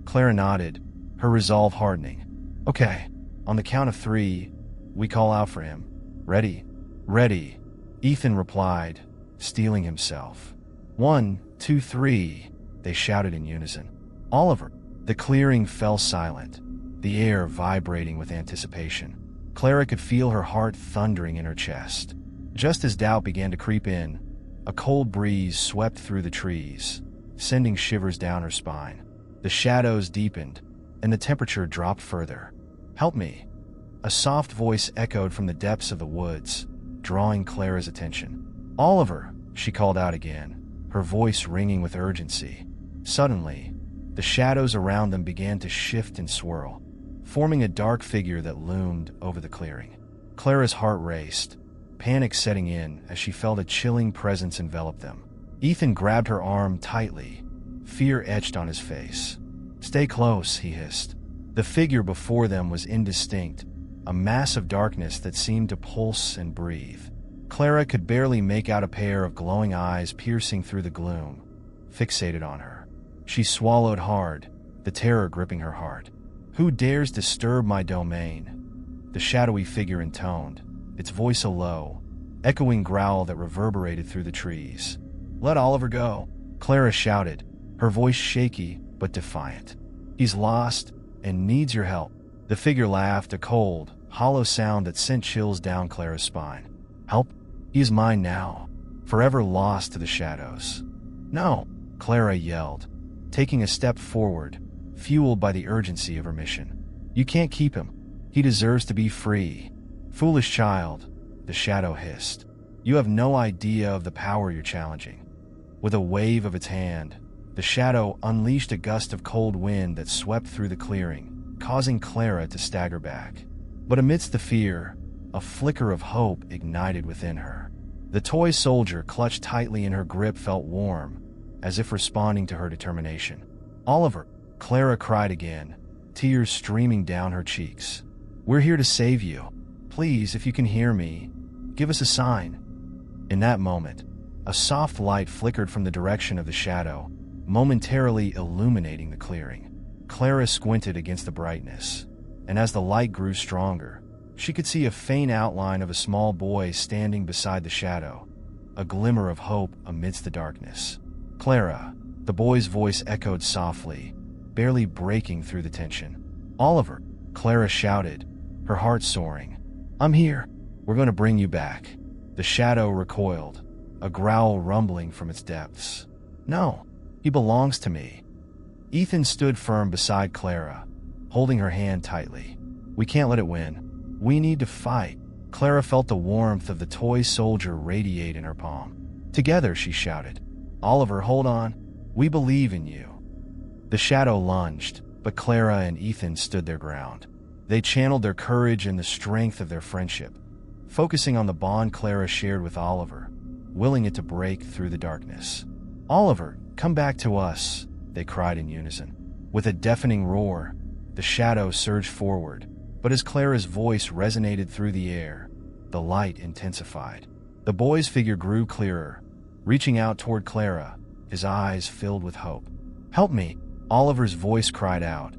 Clara nodded, her resolve hardening. "Okay, on the count of 3, we call out for him. Ready?" "Ready," Ethan replied, steeling himself. 1, 2, 3, they shouted in unison. "Oliver!" The clearing fell silent, the air vibrating with anticipation. Clara could feel her heart thundering in her chest. Just as doubt began to creep in, a cold breeze swept through the trees, sending shivers down her spine. The shadows deepened, and the temperature dropped further. "Help me!" A soft voice echoed from the depths of the woods, drawing Clara's attention. "Oliver!" she called out again, her voice ringing with urgency. Suddenly, the shadows around them began to shift and swirl, forming a dark figure that loomed over the clearing. Clara's heart raced, panic setting in as she felt a chilling presence envelop them. Ethan grabbed her arm tightly, fear etched on his face. "Stay close," he hissed. The figure before them was indistinct, a mass of darkness that seemed to pulse and breathe. Clara could barely make out a pair of glowing eyes piercing through the gloom, fixated on her. She swallowed hard, the terror gripping her heart. "Who dares disturb my domain?" The shadowy figure intoned, its voice a low, echoing growl that reverberated through the trees. "Let Oliver go," Clara shouted, her voice shaky but defiant. "He's lost and needs your help." The figure laughed, a cold, hollow sound that sent chills down Clara's spine. "Help? He is mine now, forever lost to the shadows." "No," Clara yelled, taking a step forward, fueled by the urgency of her mission. "You can't keep him. He deserves to be free." "Foolish child," the shadow hissed. "You have no idea of the power you're challenging." With a wave of its hand, the shadow unleashed a gust of cold wind that swept through the clearing, causing Clara to stagger back. But amidst the fear, a flicker of hope ignited within her. The toy soldier clutched tightly in her grip felt warm, as if responding to her determination. "Oliver!" Clara cried again, tears streaming down her cheeks. "We're here to save you. Please, if you can hear me, give us a sign." In that moment, a soft light flickered from the direction of the shadow, momentarily illuminating the clearing. Clara squinted against the brightness, and as the light grew stronger, she could see a faint outline of a small boy standing beside the shadow, a glimmer of hope amidst the darkness. "Clara," the boy's voice echoed softly, barely breaking through the tension. "Oliver," Clara shouted, her heart soaring. "I'm here. We're going to bring you back." The shadow recoiled, a growl rumbling from its depths. "No, he belongs to me." Ethan stood firm beside Clara, holding her hand tightly. "We can't let it win. We need to fight." Clara felt the warmth of the toy soldier radiate in her palm. "Together," she shouted. "Oliver, hold on. We believe in you." The shadow lunged, but Clara and Ethan stood their ground. They channeled their courage and the strength of their friendship, focusing on the bond Clara shared with Oliver, willing it to break through the darkness. "Oliver, come back to us," they cried in unison. With a deafening roar, the shadow surged forward, but as Clara's voice resonated through the air, the light intensified. The boy's figure grew clearer, reaching out toward Clara, his eyes filled with hope. "Help me!" Oliver's voice cried out,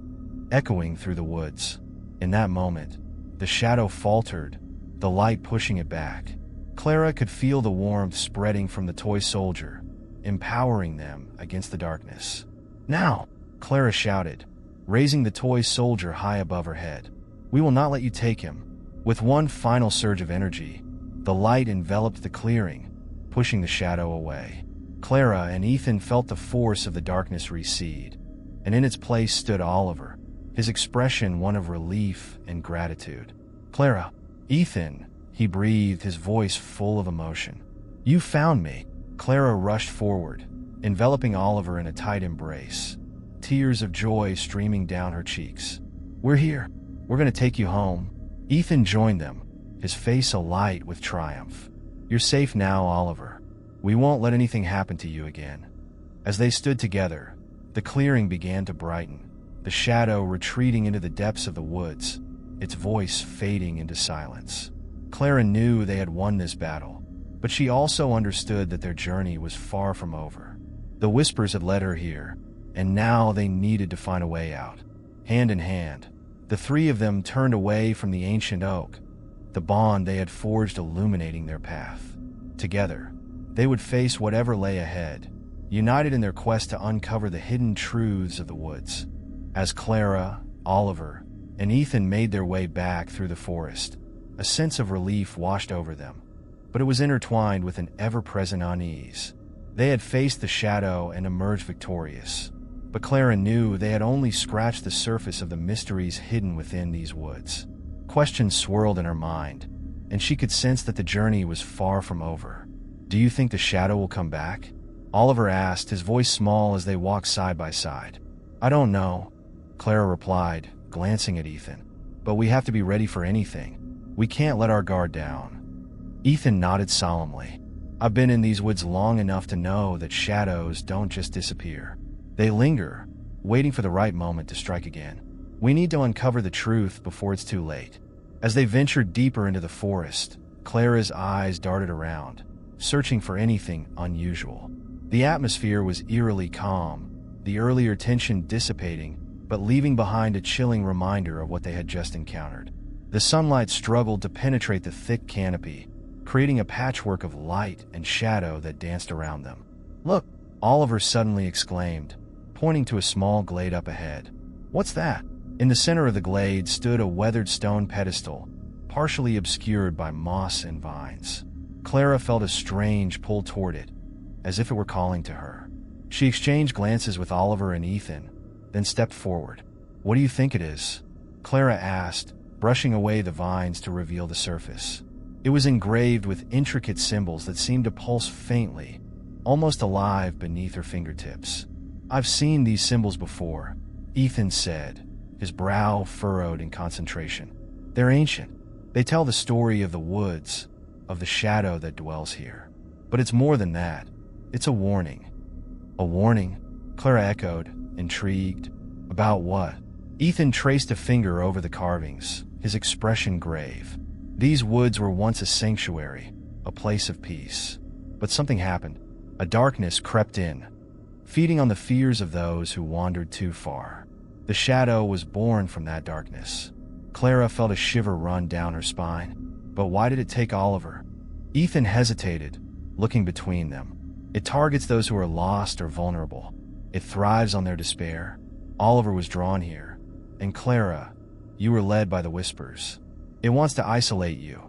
echoing through the woods. In that moment, the shadow faltered, the light pushing it back. Clara could feel the warmth spreading from the toy soldier, empowering them against the darkness. "Now!" Clara shouted, raising the toy soldier high above her head. "We will not let you take him." With one final surge of energy, the light enveloped the clearing, pushing the shadow away. Clara and Ethan felt the force of the darkness recede, and in its place stood Oliver, his expression one of relief and gratitude. "Clara, Ethan," he breathed, his voice full of emotion. "You found me." Clara rushed forward, enveloping Oliver in a tight embrace, tears of joy streaming down her cheeks. "We're here. We're going to take you home." Ethan joined them, his face alight with triumph. "You're safe now, Oliver. We won't let anything happen to you again." As they stood together, the clearing began to brighten, the shadow retreating into the depths of the woods, its voice fading into silence. Clara knew they had won this battle, but she also understood that their journey was far from over. The whispers had led her here, and now they needed to find a way out. Hand in hand, the three of them turned away from the ancient oak, the bond they had forged illuminating their path. Together, they would face whatever lay ahead, united in their quest to uncover the hidden truths of the woods. As Clara, Oliver, and Ethan made their way back through the forest, a sense of relief washed over them, but it was intertwined with an ever-present unease. They had faced the shadow and emerged victorious, but Clara knew they had only scratched the surface of the mysteries hidden within these woods. Questions swirled in her mind, and she could sense that the journey was far from over. "Do you think the shadow will come back?" Oliver asked, his voice small as they walked side by side. "I don't know," Clara replied, glancing at Ethan. "But we have to be ready for anything. We can't let our guard down." Ethan nodded solemnly. "I've been in these woods long enough to know that shadows don't just disappear. They linger, waiting for the right moment to strike again. We need to uncover the truth before it's too late." As they ventured deeper into the forest, Clara's eyes darted around, searching for anything unusual. The atmosphere was eerily calm, the earlier tension dissipating, but leaving behind a chilling reminder of what they had just encountered. The sunlight struggled to penetrate the thick canopy, creating a patchwork of light and shadow that danced around them. "Look!" Oliver suddenly exclaimed, pointing to a small glade up ahead. "What's that?" In the center of the glade stood a weathered stone pedestal, partially obscured by moss and vines. Clara felt a strange pull toward it, as if it were calling to her. She exchanged glances with Oliver and Ethan, then stepped forward. "What do you think it is?" Clara asked, brushing away the vines to reveal the surface. It was engraved with intricate symbols that seemed to pulse faintly, almost alive beneath her fingertips. "I've seen these symbols before," Ethan said, his brow furrowed in concentration. "They're ancient. They tell the story of the woods, of the shadow that dwells here. But it's more than that. It's a warning." "A warning?" Clara echoed, intrigued. "About what?" Ethan traced a finger over the carvings, his expression grave. These woods were once a sanctuary, a place of peace. But something happened. A darkness crept in, feeding on the fears of those who wandered too far. The shadow was born from that darkness. Clara felt a shiver run down her spine. But why did it take Oliver? Ethan hesitated, looking between them. "It targets those who are lost or vulnerable. It thrives on their despair." Oliver was drawn here. "And Clara, you were led by the whispers. It wants to isolate you,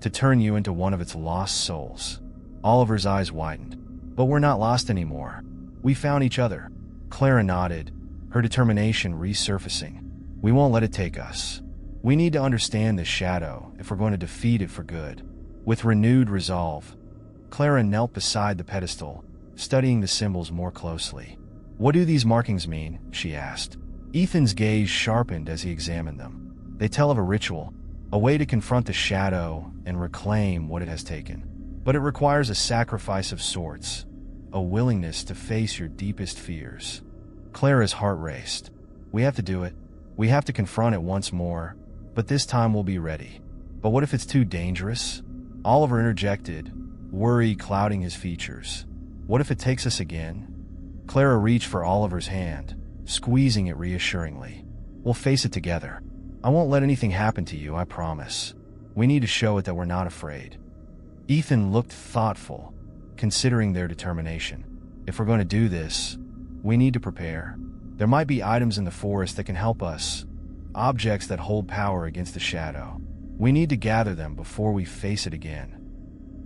to turn you into one of its lost souls." Oliver's eyes widened. "But we're not lost anymore. We found each other." Clara nodded, her determination resurfacing. "We won't let it take us. We need to understand this shadow if we're going to defeat it for good." With renewed resolve, Clara knelt beside the pedestal, studying the symbols more closely. "What do these markings mean?" she asked. Ethan's gaze sharpened as he examined them. "They tell of a ritual, a way to confront the shadow and reclaim what it has taken. But it requires a sacrifice of sorts, a willingness to face your deepest fears." Clara's heart raced. "We have to do it. We have to confront it once more, but this time we'll be ready." "But what if it's too dangerous?" Oliver interjected, worry clouding his features. "What if it takes us again?" Clara reached for Oliver's hand, squeezing it reassuringly. "We'll face it together. I won't let anything happen to you, I promise. We need to show it that we're not afraid." Ethan looked thoughtful, considering their determination. "If we're going to do this, we need to prepare. There might be items in the forest that can help us, objects that hold power against the shadow. We need to gather them before we face it again."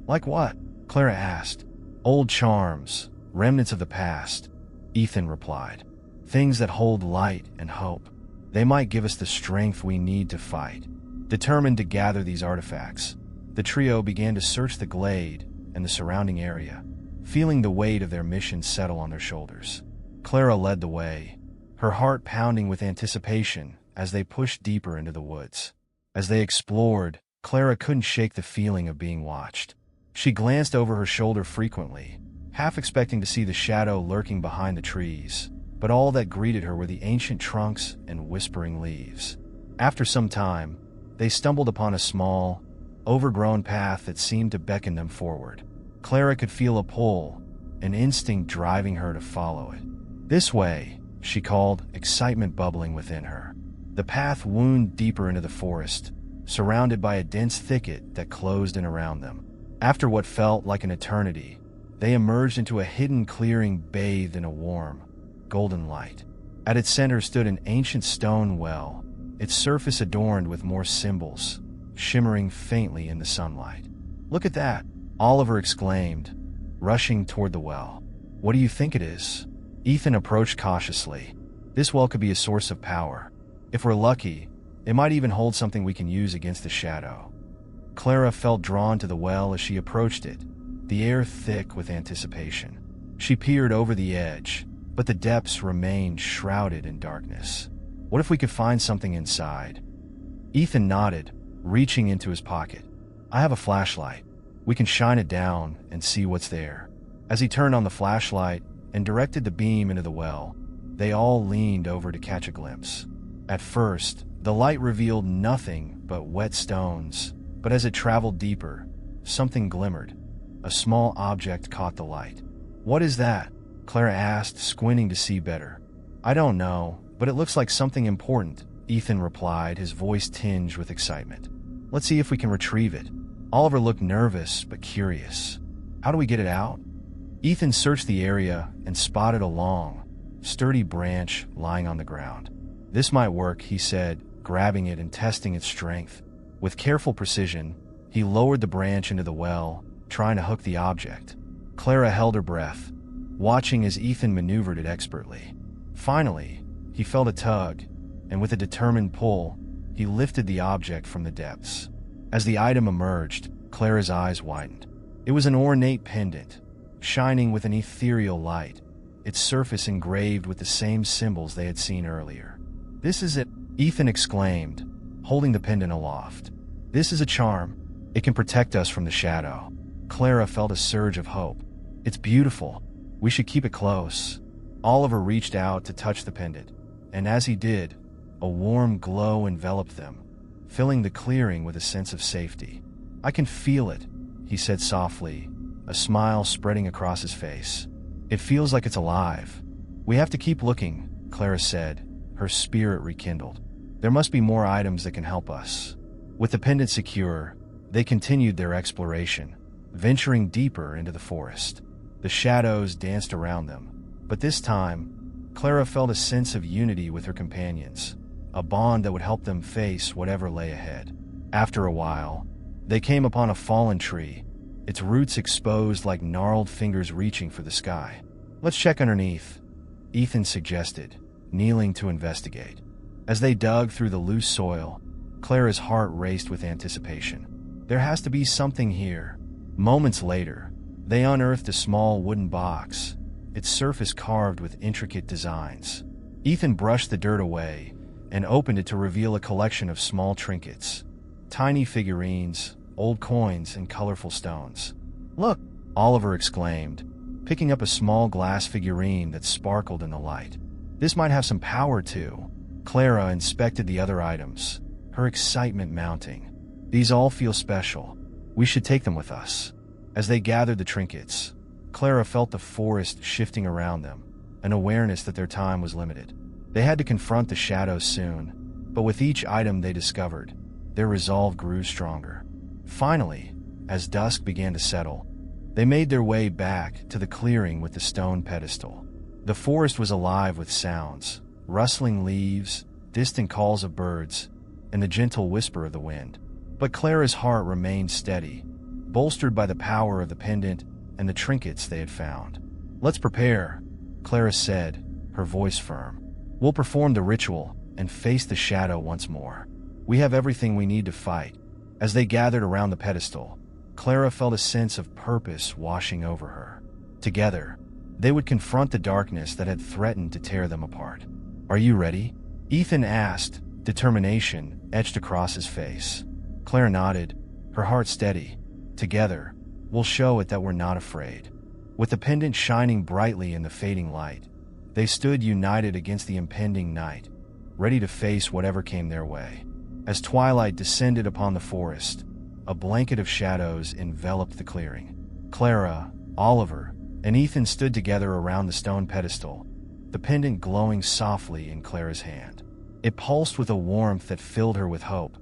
"Like what?" Clara asked. "Old charms, Remnants of the past, Ethan replied. Things that hold light and hope. They might give us the strength we need to fight. Determined to gather these artifacts, the trio began to search the glade and the surrounding area, feeling the weight of their mission settle on their shoulders. Clara led the way, her heart pounding with anticipation as they pushed deeper into the woods. As they explored, Clara couldn't shake the feeling of being watched. She glanced over her shoulder frequently, half expecting to see the shadow lurking behind the trees, but all that greeted her were the ancient trunks and whispering leaves. After some time, they stumbled upon a small, overgrown path that seemed to beckon them forward. Clara could feel a pull, an instinct driving her to follow it. "This way," she called, excitement bubbling within her. The path wound deeper into the forest, surrounded by a dense thicket that closed in around them. After what felt like an eternity, they emerged into a hidden clearing bathed in a warm, golden light. At its center stood an ancient stone well, its surface adorned with more symbols, shimmering faintly in the sunlight. "Look at that," Oliver exclaimed, rushing toward the well. "What do you think it is?" Ethan approached cautiously. "This well could be a source of power. If we're lucky, it might even hold something we can use against the shadow." Clara felt drawn to the well as she approached it, the air thick with anticipation. She peered over the edge, but the depths remained shrouded in darkness. "What if we could find something inside?" Ethan nodded, reaching into his pocket. "I have a flashlight. We can shine it down and see what's there." As he turned on the flashlight and directed the beam into the well, they all leaned over to catch a glimpse. At first, the light revealed nothing but wet stones, but as it traveled deeper, something glimmered. A small object caught the light. "What is that?" Clara asked, squinting to see better. "I don't know, but it looks like something important," Ethan replied, his voice tinged with excitement. "Let's see if we can retrieve it." Oliver looked nervous but curious. "How do we get it out?" Ethan searched the area and spotted a long, sturdy branch lying on the ground. "This might work," he said, grabbing it and testing its strength. With careful precision, he lowered the branch into the well, trying to hook the object. Clara held her breath, watching as Ethan maneuvered it expertly. Finally, he felt a tug, and with a determined pull, he lifted the object from the depths. As the item emerged, Clara's eyes widened. It was an ornate pendant, shining with an ethereal light, its surface engraved with the same symbols they had seen earlier. "This is it," Ethan exclaimed, holding the pendant aloft. "This is a charm. It can protect us from the shadow." Clara felt a surge of hope. "It's beautiful. We should keep it close." Oliver reached out to touch the pendant, and as he did, a warm glow enveloped them, filling the clearing with a sense of safety. "I can feel it," he said softly, a smile spreading across his face. "It feels like it's alive." "We have to keep looking," Clara said, her spirit rekindled. "There must be more items that can help us." With the pendant secure, they continued their exploration, venturing deeper into the forest. The shadows danced around them, but this time, Clara felt a sense of unity with her companions, a bond that would help them face whatever lay ahead. After a while, they came upon a fallen tree, its roots exposed like gnarled fingers reaching for the sky. "Let's check underneath," Ethan suggested, kneeling to investigate. As they dug through the loose soil, Clara's heart raced with anticipation. There has to be something here. Moments later, they unearthed a small wooden box, its surface carved with intricate designs. Ethan brushed the dirt away and opened it to reveal a collection of small trinkets, tiny figurines, old coins, and colorful stones. "Look!" Oliver exclaimed, picking up a small glass figurine that sparkled in the light. "This might have some power too." Clara inspected the other items, her excitement mounting. "These all feel special. We should take them with us." As they gathered the trinkets, Clara felt the forest shifting around them, an awareness that their time was limited. They had to confront the shadows soon, but with each item they discovered, their resolve grew stronger. Finally, as dusk began to settle, they made their way back to the clearing with the stone pedestal. The forest was alive with sounds, rustling leaves, distant calls of birds, and the gentle whisper of the wind. But Clara's heart remained steady, bolstered by the power of the pendant and the trinkets they had found. Let's prepare, Clara said, her voice firm. We'll perform the ritual and face the shadow once more. We have everything we need to fight. As they gathered around the pedestal, Clara felt a sense of purpose washing over her. Together, they would confront the darkness that had threatened to tear them apart. Are you ready? Ethan asked, determination etched across his face. Clara nodded, her heart steady. Together, we'll show it that we're not afraid. With the pendant shining brightly in the fading light, they stood united against the impending night, ready to face whatever came their way. As twilight descended upon the forest, a blanket of shadows enveloped the clearing. Clara, Oliver, and Ethan stood together around the stone pedestal, the pendant glowing softly in Clara's hand. It pulsed with a warmth that filled her with hope,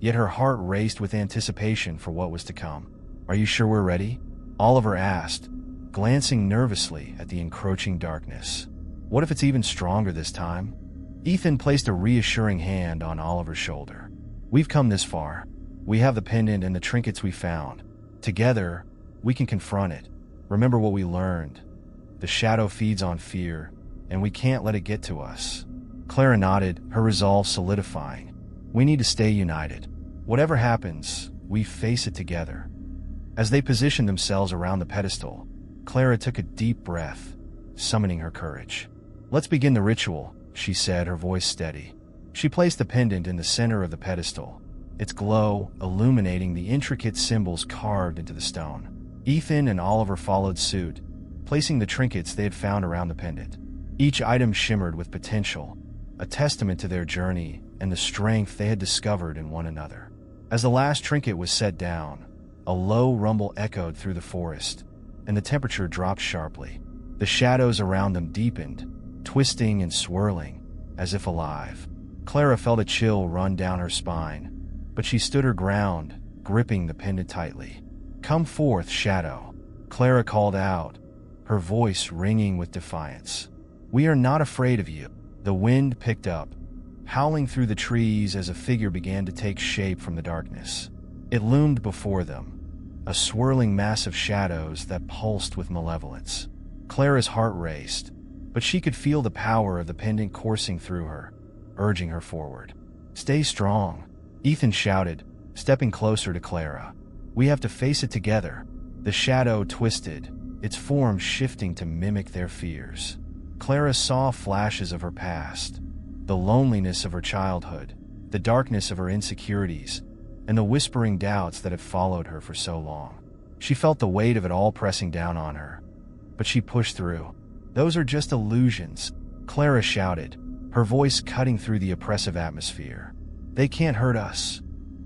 yet her heart raced with anticipation for what was to come. Are you sure we're ready? Oliver asked, glancing nervously at the encroaching darkness. What if it's even stronger this time? Ethan placed a reassuring hand on Oliver's shoulder. We've come this far. We have the pendant and the trinkets we found. Together, we can confront it. Remember what we learned. The shadow feeds on fear, and we can't let it get to us. Clara nodded, her resolve solidifying. We need to stay united. Whatever happens, we face it together. As they positioned themselves around the pedestal, Clara took a deep breath, summoning her courage. Let's begin the ritual, she said, her voice steady. She placed the pendant in the center of the pedestal, its glow illuminating the intricate symbols carved into the stone. Ethan and Oliver followed suit, placing the trinkets they had found around the pendant. Each item shimmered with potential, a testament to their journey and the strength they had discovered in one another. As the last trinket was set down, a low rumble echoed through the forest, and the temperature dropped sharply. The shadows around them deepened, twisting and swirling, as if alive. Clara felt a chill run down her spine, but she stood her ground, gripping the pendant tightly. Come forth, shadow, Clara called out, her voice ringing with defiance. We are not afraid of you. The wind picked up, howling through the trees as a figure began to take shape from the darkness. It loomed before them, a swirling mass of shadows that pulsed with malevolence. Clara's heart raced, but she could feel the power of the pendant coursing through her, urging her forward. Stay strong, Ethan shouted, stepping closer to Clara. We have to face it together. The shadow twisted, its form shifting to mimic their fears. Clara saw flashes of her past, the loneliness of her childhood, the darkness of her insecurities, and the whispering doubts that had followed her for so long. She felt the weight of it all pressing down on her, but she pushed through. Those are just illusions, Clara shouted, her voice cutting through the oppressive atmosphere. They can't hurt us.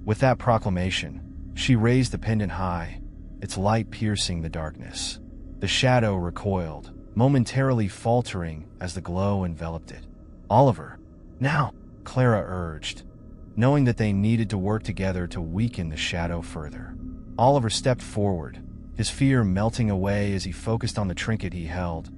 With that proclamation, she raised the pendant high, its light piercing the darkness. The shadow recoiled, momentarily faltering as the glow enveloped it. Oliver, now, Clara urged, knowing that they needed to work together to weaken the shadow further. Oliver stepped forward, his fear melting away as he focused on the trinket he held,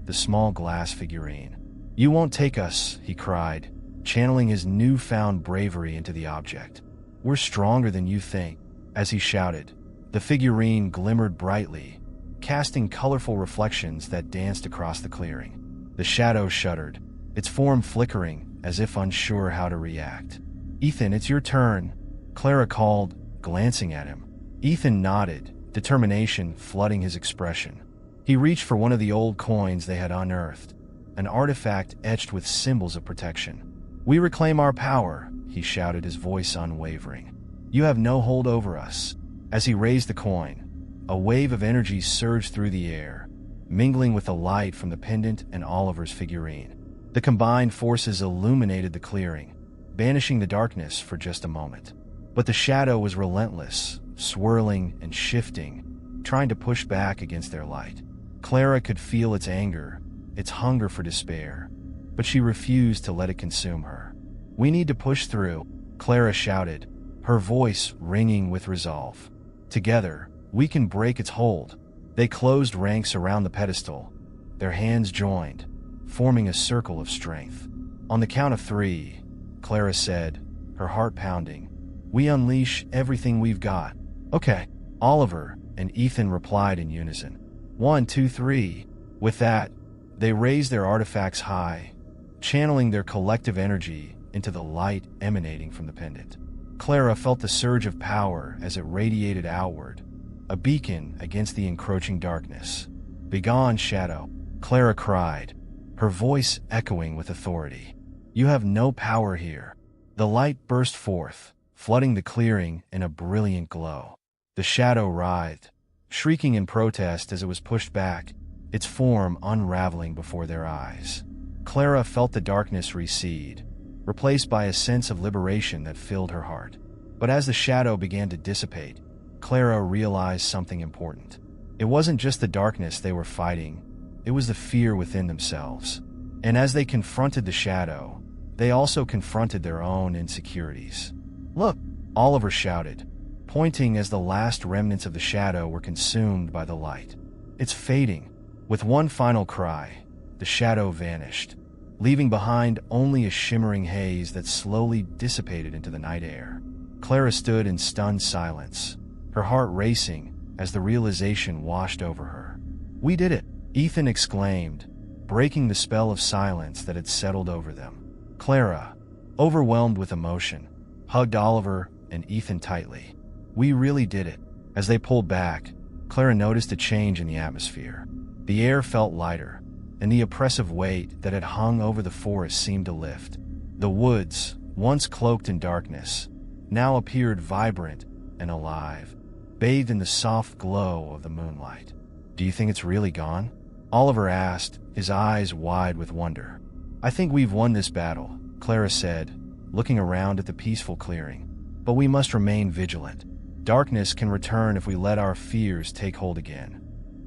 the small glass figurine. You won't take us, he cried, channeling his newfound bravery into the object. We're stronger than you think. As he shouted, the figurine glimmered brightly, casting colorful reflections that danced across the clearing. The shadow shuddered, its form flickering as if unsure how to react. Ethan, it's your turn, Clara called, glancing at him. Ethan nodded, determination flooding his expression. He reached for one of the old coins they had unearthed, an artifact etched with symbols of protection. We reclaim our power, he shouted, his voice unwavering. You have no hold over us. As he raised the coin, a wave of energy surged through the air, mingling with the light from the pendant and Oliver's figurine. The combined forces illuminated the clearing, banishing the darkness for just a moment. But the shadow was relentless, swirling and shifting, trying to push back against their light. Clara could feel its anger, its hunger for despair, but she refused to let it consume her. We need to push through, Clara shouted, her voice ringing with resolve. Together, we can break its hold. They closed ranks around the pedestal, their hands joined, forming a circle of strength. On the count of 3, Clara said, her heart pounding, we unleash everything we've got. Okay, Oliver and Ethan replied in unison. 1, 2, 3. With that, they raised their artifacts high, channeling their collective energy into the light emanating from the pendant. Clara felt the surge of power as it radiated outward, a beacon against the encroaching darkness. "Begone, shadow," Clara cried, her voice echoing with authority. "You have no power here." The light burst forth, flooding the clearing in a brilliant glow. The shadow writhed, shrieking in protest as it was pushed back, its form unraveling before their eyes. Clara felt the darkness recede, replaced by a sense of liberation that filled her heart. But as the shadow began to dissipate, Clara realized something important. It wasn't just the darkness they were fighting, it was the fear within themselves. And as they confronted the shadow, they also confronted their own insecurities. "Look!" Oliver shouted, pointing as the last remnants of the shadow were consumed by the light. "It's fading." With one final cry, the shadow vanished, leaving behind only a shimmering haze that slowly dissipated into the night air. Clara stood in stunned silence, her heart racing as the realization washed over her. "We did it!" Ethan exclaimed, breaking the spell of silence that had settled over them. Clara, overwhelmed with emotion, hugged Oliver and Ethan tightly. "We really did it." As they pulled back, Clara noticed a change in the atmosphere. The air felt lighter, and the oppressive weight that had hung over the forest seemed to lift. The woods, once cloaked in darkness, now appeared vibrant and alive, bathed in the soft glow of the moonlight. "Do you think it's really gone?" Oliver asked, his eyes wide with wonder. "I think we've won this battle," Clara said, looking around at the peaceful clearing. "But we must remain vigilant. Darkness can return if we let our fears take hold again."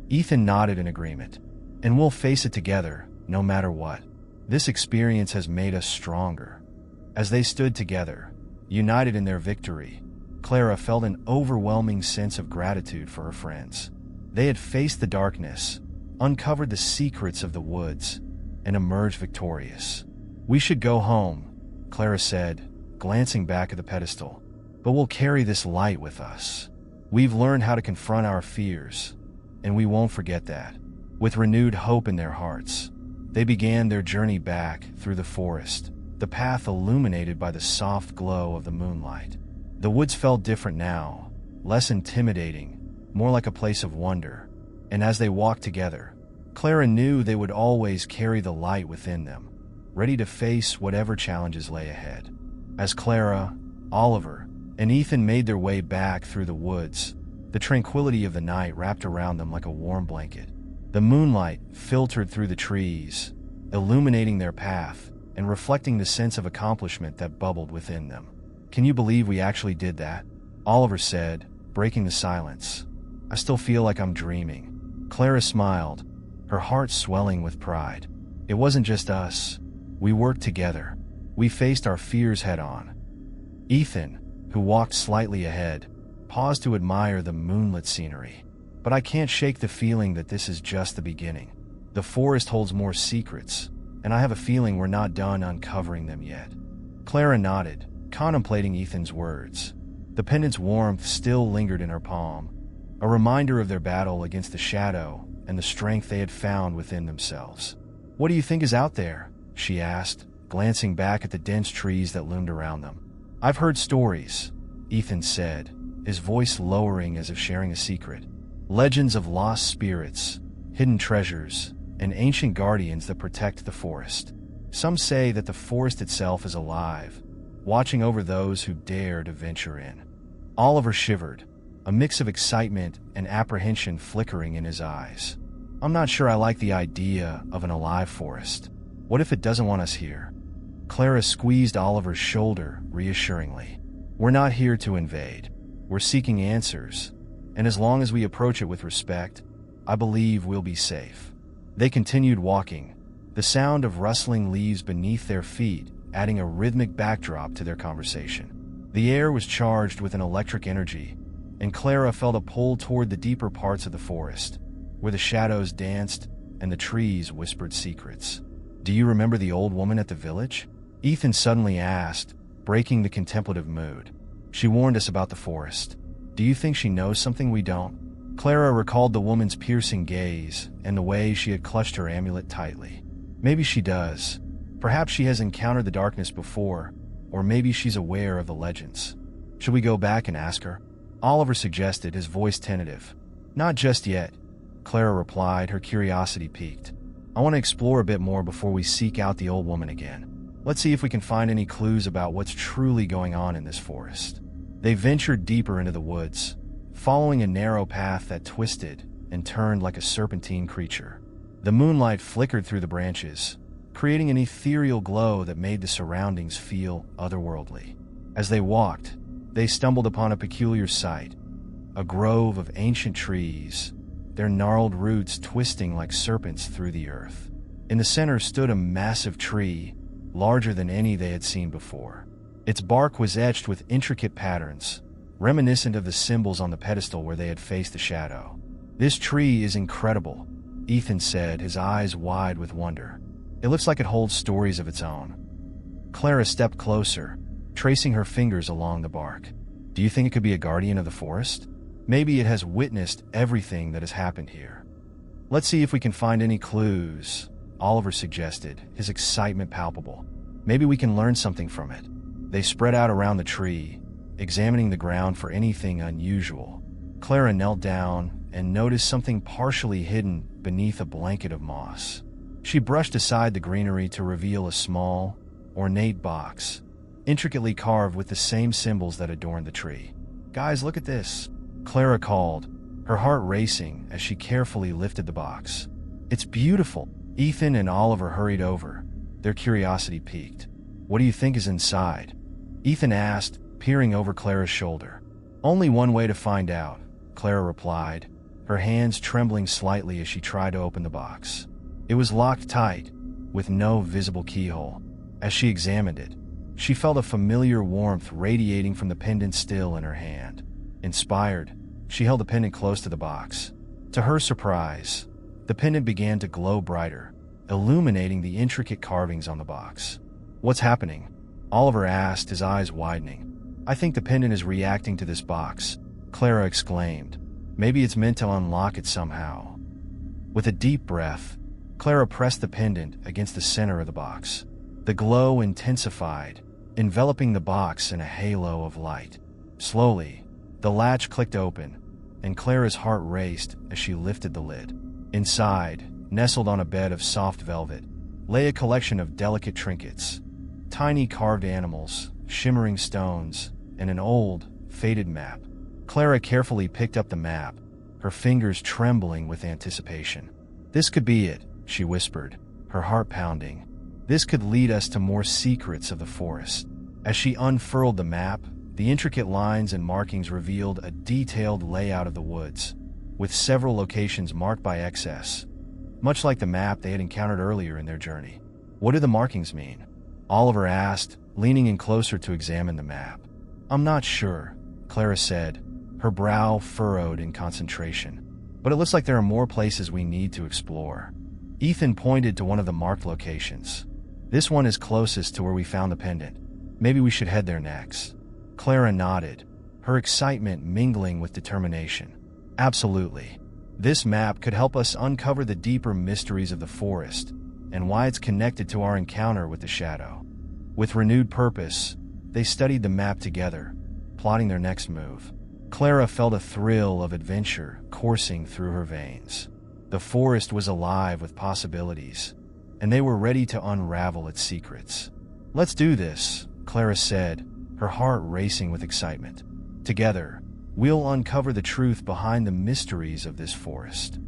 Ethan nodded in agreement. "And we'll face it together, no matter what. This experience has made us stronger." As they stood together, united in their victory, Clara felt an overwhelming sense of gratitude for her friends. They had faced the darkness, uncovered the secrets of the woods, and emerged victorious. "We should go home," Clara said, glancing back at the pedestal. "But we'll carry this light with us. We've learned how to confront our fears, and we won't forget that." With renewed hope in their hearts, they began their journey back through the forest, the path illuminated by the soft glow of the moonlight. The woods felt different now, less intimidating, more like a place of wonder. And as they walked together, Clara knew they would always carry the light within them, ready to face whatever challenges lay ahead. As Clara, Oliver, and Ethan made their way back through the woods, the tranquility of the night wrapped around them like a warm blanket. The moonlight filtered through the trees, illuminating their path and reflecting the sense of accomplishment that bubbled within them. "Can you believe we actually did that?" Oliver said, breaking the silence. "I still feel like I'm dreaming." Clara smiled, her heart swelling with pride. "It wasn't just us. We worked together. We faced our fears head-on." Ethan, who walked slightly ahead, paused to admire the moonlit scenery. "But I can't shake the feeling that this is just the beginning. The forest holds more secrets, and I have a feeling we're not done uncovering them yet." Clara nodded, contemplating Ethan's words. The pendant's warmth still lingered in her palm, a reminder of their battle against the shadow and the strength they had found within themselves. "What do you think is out there?" she asked, glancing back at the dense trees that loomed around them. "I've heard stories," Ethan said, his voice lowering as if sharing a secret. "Legends of lost spirits, hidden treasures, and ancient guardians that protect the forest. Some say that the forest itself is alive, watching over those who dare to venture in." Oliver shivered, a mix of excitement and apprehension flickering in his eyes. "I'm not sure I like the idea of an alive forest. What if it doesn't want us here?" Clara squeezed Oliver's shoulder reassuringly. "We're not here to invade. We're seeking answers, and as long as we approach it with respect, I believe we'll be safe." They continued walking, the sound of rustling leaves beneath their feet adding a rhythmic backdrop to their conversation. The air was charged with an electric energy, and Clara felt a pull toward the deeper parts of the forest, where the shadows danced and the trees whispered secrets. "Do you remember the old woman at the village?" Ethan suddenly asked, breaking the contemplative mood. "She warned us about the forest. Do you think she knows something we don't?" Clara recalled the woman's piercing gaze and the way she had clutched her amulet tightly. Maybe she does. Perhaps she has encountered the darkness before, or maybe she's aware of the legends. Should we go back and ask her? Oliver suggested, his voice tentative. Not just yet, Clara replied, her curiosity piqued. I want to explore a bit more before we seek out the old woman again. Let's see if we can find any clues about what's truly going on in this forest. They ventured deeper into the woods, following a narrow path that twisted and turned like a serpentine creature. The moonlight flickered through the branches, creating an ethereal glow that made the surroundings feel otherworldly. As they walked, they stumbled upon a peculiar sight, a grove of ancient trees, their gnarled roots twisting like serpents through the earth. In the center stood a massive tree, larger than any they had seen before. Its bark was etched with intricate patterns, reminiscent of the symbols on the pedestal where they had faced the shadow. This tree is incredible, Ethan said, his eyes wide with wonder. It looks like it holds stories of its own. Clara stepped closer, tracing her fingers along the bark. Do you think it could be a guardian of the forest? Maybe it has witnessed everything that has happened here. Let's see if we can find any clues, Oliver suggested, his excitement palpable. Maybe we can learn something from it. They spread out around the tree, examining the ground for anything unusual. Clara knelt down and noticed something partially hidden beneath a blanket of moss. She brushed aside the greenery to reveal a small, ornate box, intricately carved with the same symbols that adorned the tree. Guys, look at this, Clara called, her heart racing as she carefully lifted the box. It's beautiful. Ethan and Oliver hurried over, their curiosity piqued. What do you think is inside? Ethan asked, peering over Clara's shoulder. Only one way to find out, Clara replied, her hands trembling slightly as she tried to open the box. It was locked tight, with no visible keyhole. As she examined it, she felt a familiar warmth radiating from the pendant still in her hand. Inspired, she held the pendant close to the box. To her surprise, the pendant began to glow brighter, illuminating the intricate carvings on the box. What's happening? Oliver asked, his eyes widening. I think the pendant is reacting to this box, Clara exclaimed. Maybe it's meant to unlock it somehow. With a deep breath, Clara pressed the pendant against the center of the box. The glow intensified, enveloping the box in a halo of light. Slowly, the latch clicked open, and Clara's heart raced as she lifted the lid. Inside, nestled on a bed of soft velvet, lay a collection of delicate trinkets, tiny carved animals, shimmering stones, and an old, faded map. Clara carefully picked up the map, her fingers trembling with anticipation. This could be it, she whispered, her heart pounding. This could lead us to more secrets of the forest. As she unfurled the map, the intricate lines and markings revealed a detailed layout of the woods, with several locations marked by XS, much like the map they had encountered earlier in their journey. What do the markings mean? Oliver asked, leaning in closer to examine the map. I'm not sure, Clara said, her brow furrowed in concentration. But it looks like there are more places we need to explore. Ethan pointed to one of the marked locations. This one is closest to where we found the pendant. Maybe we should head there next. Clara nodded, her excitement mingling with determination. Absolutely. This map could help us uncover the deeper mysteries of the forest and why it's connected to our encounter with the shadow. With renewed purpose, they studied the map together, plotting their next move. Clara felt a thrill of adventure coursing through her veins. The forest was alive with possibilities, and they were ready to unravel its secrets. Let's do this, Clara said, her heart racing with excitement. Together, we'll uncover the truth behind the mysteries of this forest.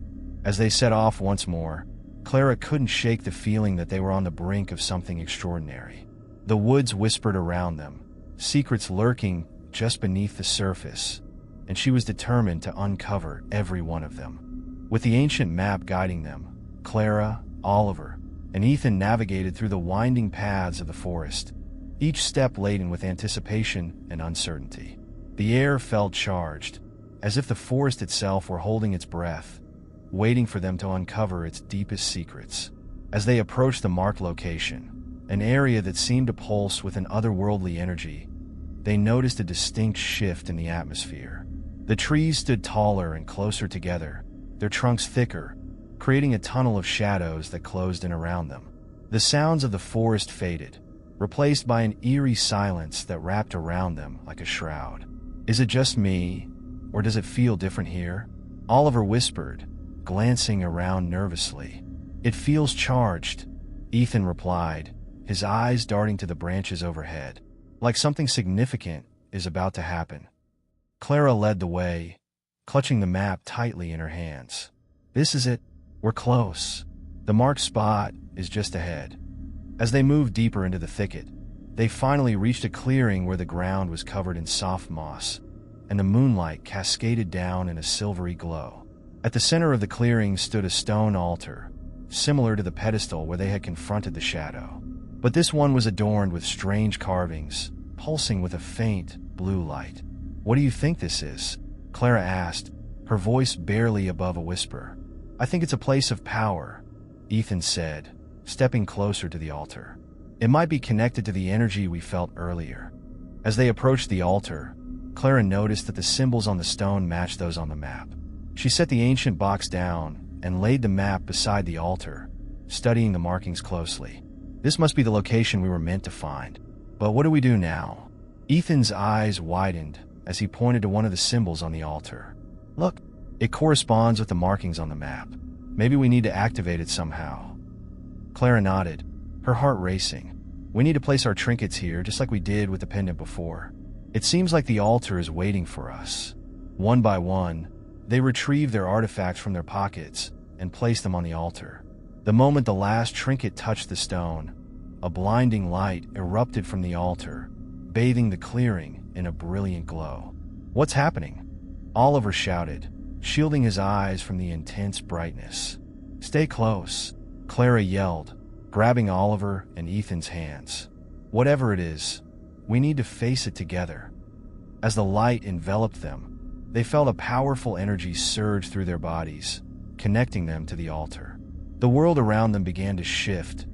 As they set off once more, Clara couldn't shake the feeling that they were on the brink of something extraordinary. The woods whispered around them, secrets lurking just beneath the surface, and she was determined to uncover every one of them. With the ancient map guiding them, Clara, Oliver, and Ethan navigated through the winding paths of the forest, each step laden with anticipation and uncertainty. The air felt charged, as if the forest itself were holding its breath, waiting for them to uncover its deepest secrets. As they approached the marked location, an area that seemed to pulse with an otherworldly energy, they noticed a distinct shift in the atmosphere. The trees stood taller and closer together, their trunks thicker, creating a tunnel of shadows that closed in around them. The sounds of the forest faded, replaced by an eerie silence that wrapped around them like a shroud. "Is it just me, or does it feel different here?" Oliver whispered, glancing around nervously. "It feels charged," Ethan replied, his eyes darting to the branches overhead. "Like something significant is about to happen." Clara led the way, clutching the map tightly in her hands. "This is it. We're close. The marked spot is just ahead." As they moved deeper into the thicket, they finally reached a clearing where the ground was covered in soft moss, and the moonlight cascaded down in a silvery glow. At the center of the clearing stood a stone altar, similar to the pedestal where they had confronted the shadow. But this one was adorned with strange carvings, pulsing with a faint blue light. "What do you think this is?" Clara asked, her voice barely above a whisper. "I think it's a place of power," Ethan said, stepping closer to the altar. "It might be connected to the energy we felt earlier." As they approached the altar, Clara noticed that the symbols on the stone matched those on the map. She set the ancient box down and laid the map beside the altar, studying the markings closely. "This must be the location we were meant to find. But what do we do now?" Ethan's eyes widened as he pointed to one of the symbols on the altar. "Look, it corresponds with the markings on the map. Maybe we need to activate it somehow." Clara nodded, her heart racing. "We need to place our trinkets here just like we did with the pendant before. It seems like the altar is waiting for us." One by one, they retrieved their artifacts from their pockets and placed them on the altar. The moment the last trinket touched the stone, a blinding light erupted from the altar, bathing the clearing in a brilliant glow. "What's happening?" Oliver shouted, shielding his eyes from the intense brightness. "Stay close," Clara yelled, grabbing Oliver and Ethan's hands. "Whatever it is, we need to face it together." As the light enveloped them, they felt a powerful energy surge through their bodies, connecting them to the altar. The world around them began to shift,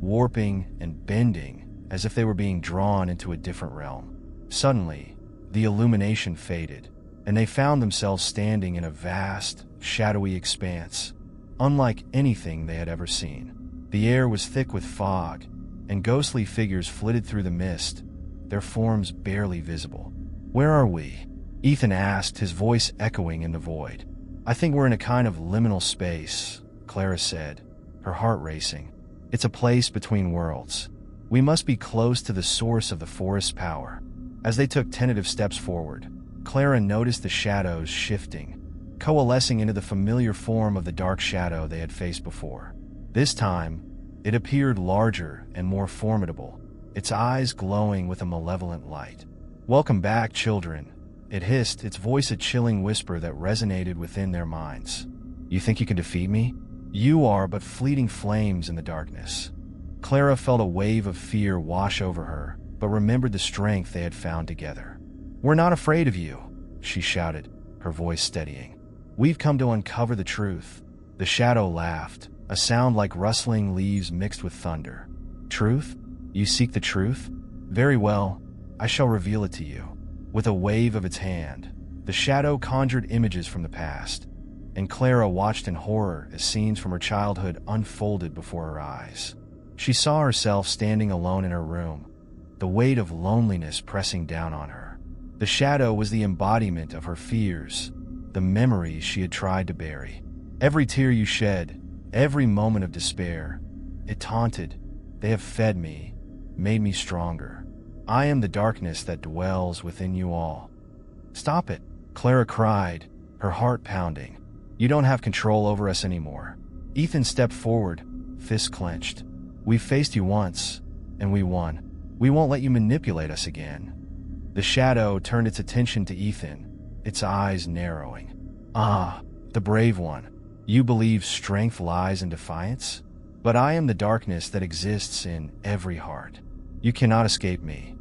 warping and bending as if they were being drawn into a different realm. Suddenly, the illumination faded, and they found themselves standing in a vast, shadowy expanse, unlike anything they had ever seen. The air was thick with fog, and ghostly figures flitted through the mist, their forms barely visible. "Where are we?" Ethan asked, his voice echoing in the void. "I think we're in a kind of liminal space," Clara said, her heart racing. "It's a place between worlds. We must be close to the source of the forest's power." As they took tentative steps forward, Clara noticed the shadows shifting, coalescing into the familiar form of the dark shadow they had faced before. This time, it appeared larger and more formidable, its eyes glowing with a malevolent light. "Welcome back, children," it hissed, its voice a chilling whisper that resonated within their minds. "You think you can defeat me? You are but fleeting flames in the darkness." Clara felt a wave of fear wash over her, but remembered the strength they had found together. "We're not afraid of you," she shouted, her voice steadying. "We've come to uncover the truth." The shadow laughed, a sound like rustling leaves mixed with thunder. "Truth? You seek the truth? Very well, I shall reveal it to you." With a wave of its hand, the shadow conjured images from the past, and Clara watched in horror as scenes from her childhood unfolded before her eyes. She saw herself standing alone in her room, the weight of loneliness pressing down on her. The shadow was the embodiment of her fears, the memories she had tried to bury. "Every tear you shed, every moment of despair," it taunted, "they have fed me, made me stronger. I am the darkness that dwells within you all." "Stop it," Clara cried, her heart pounding. "You don't have control over us anymore." Ethan stepped forward, fists clenched. "We faced you once, and we won. We won't let you manipulate us again." The shadow turned its attention to Ethan, its eyes narrowing. "Ah, the brave one. You believe strength lies in defiance? But I am the darkness that exists in every heart. You cannot escape me."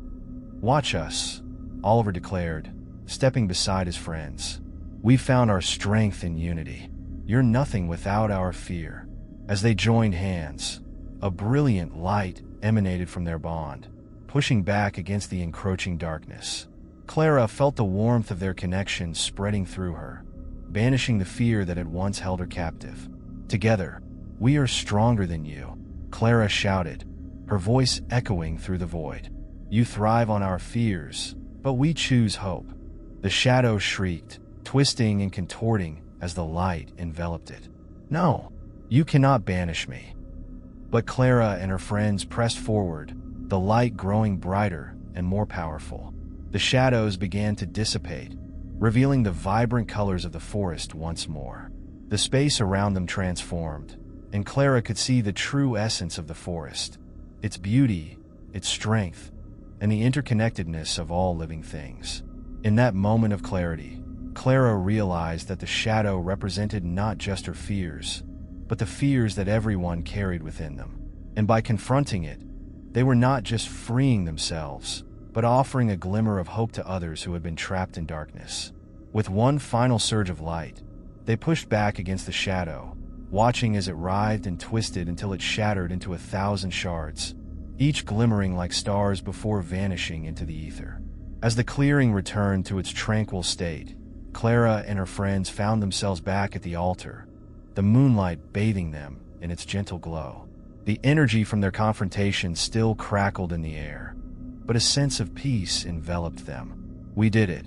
"Watch us," Oliver declared, stepping beside his friends. "We found our strength in unity. You're nothing without our fear." As they joined hands, a brilliant light emanated from their bond, pushing back against the encroaching darkness. Clara felt the warmth of their connection spreading through her, banishing the fear that had once held her captive. "Together, we are stronger than you," Clara shouted, her voice echoing through the void. "You thrive on our fears, but we choose hope." The shadow shrieked, twisting and contorting as the light enveloped it. "No, you cannot banish me." But Clara and her friends pressed forward, the light growing brighter and more powerful. The shadows began to dissipate, revealing the vibrant colors of the forest once more. The space around them transformed, and Clara could see the true essence of the forest, its beauty, its strength, and the interconnectedness of all living things. In that moment of clarity, Clara realized that the shadow represented not just her fears, but the fears that everyone carried within them. And by confronting it, they were not just freeing themselves, but offering a glimmer of hope to others who had been trapped in darkness. With one final surge of light, they pushed back against the shadow, watching as it writhed and twisted until it shattered into 1,000 shards, each glimmering like stars before vanishing into the ether. As the clearing returned to its tranquil state, Clara and her friends found themselves back at the altar, the moonlight bathing them in its gentle glow. The energy from their confrontation still crackled in the air, but a sense of peace enveloped them. "We did it,"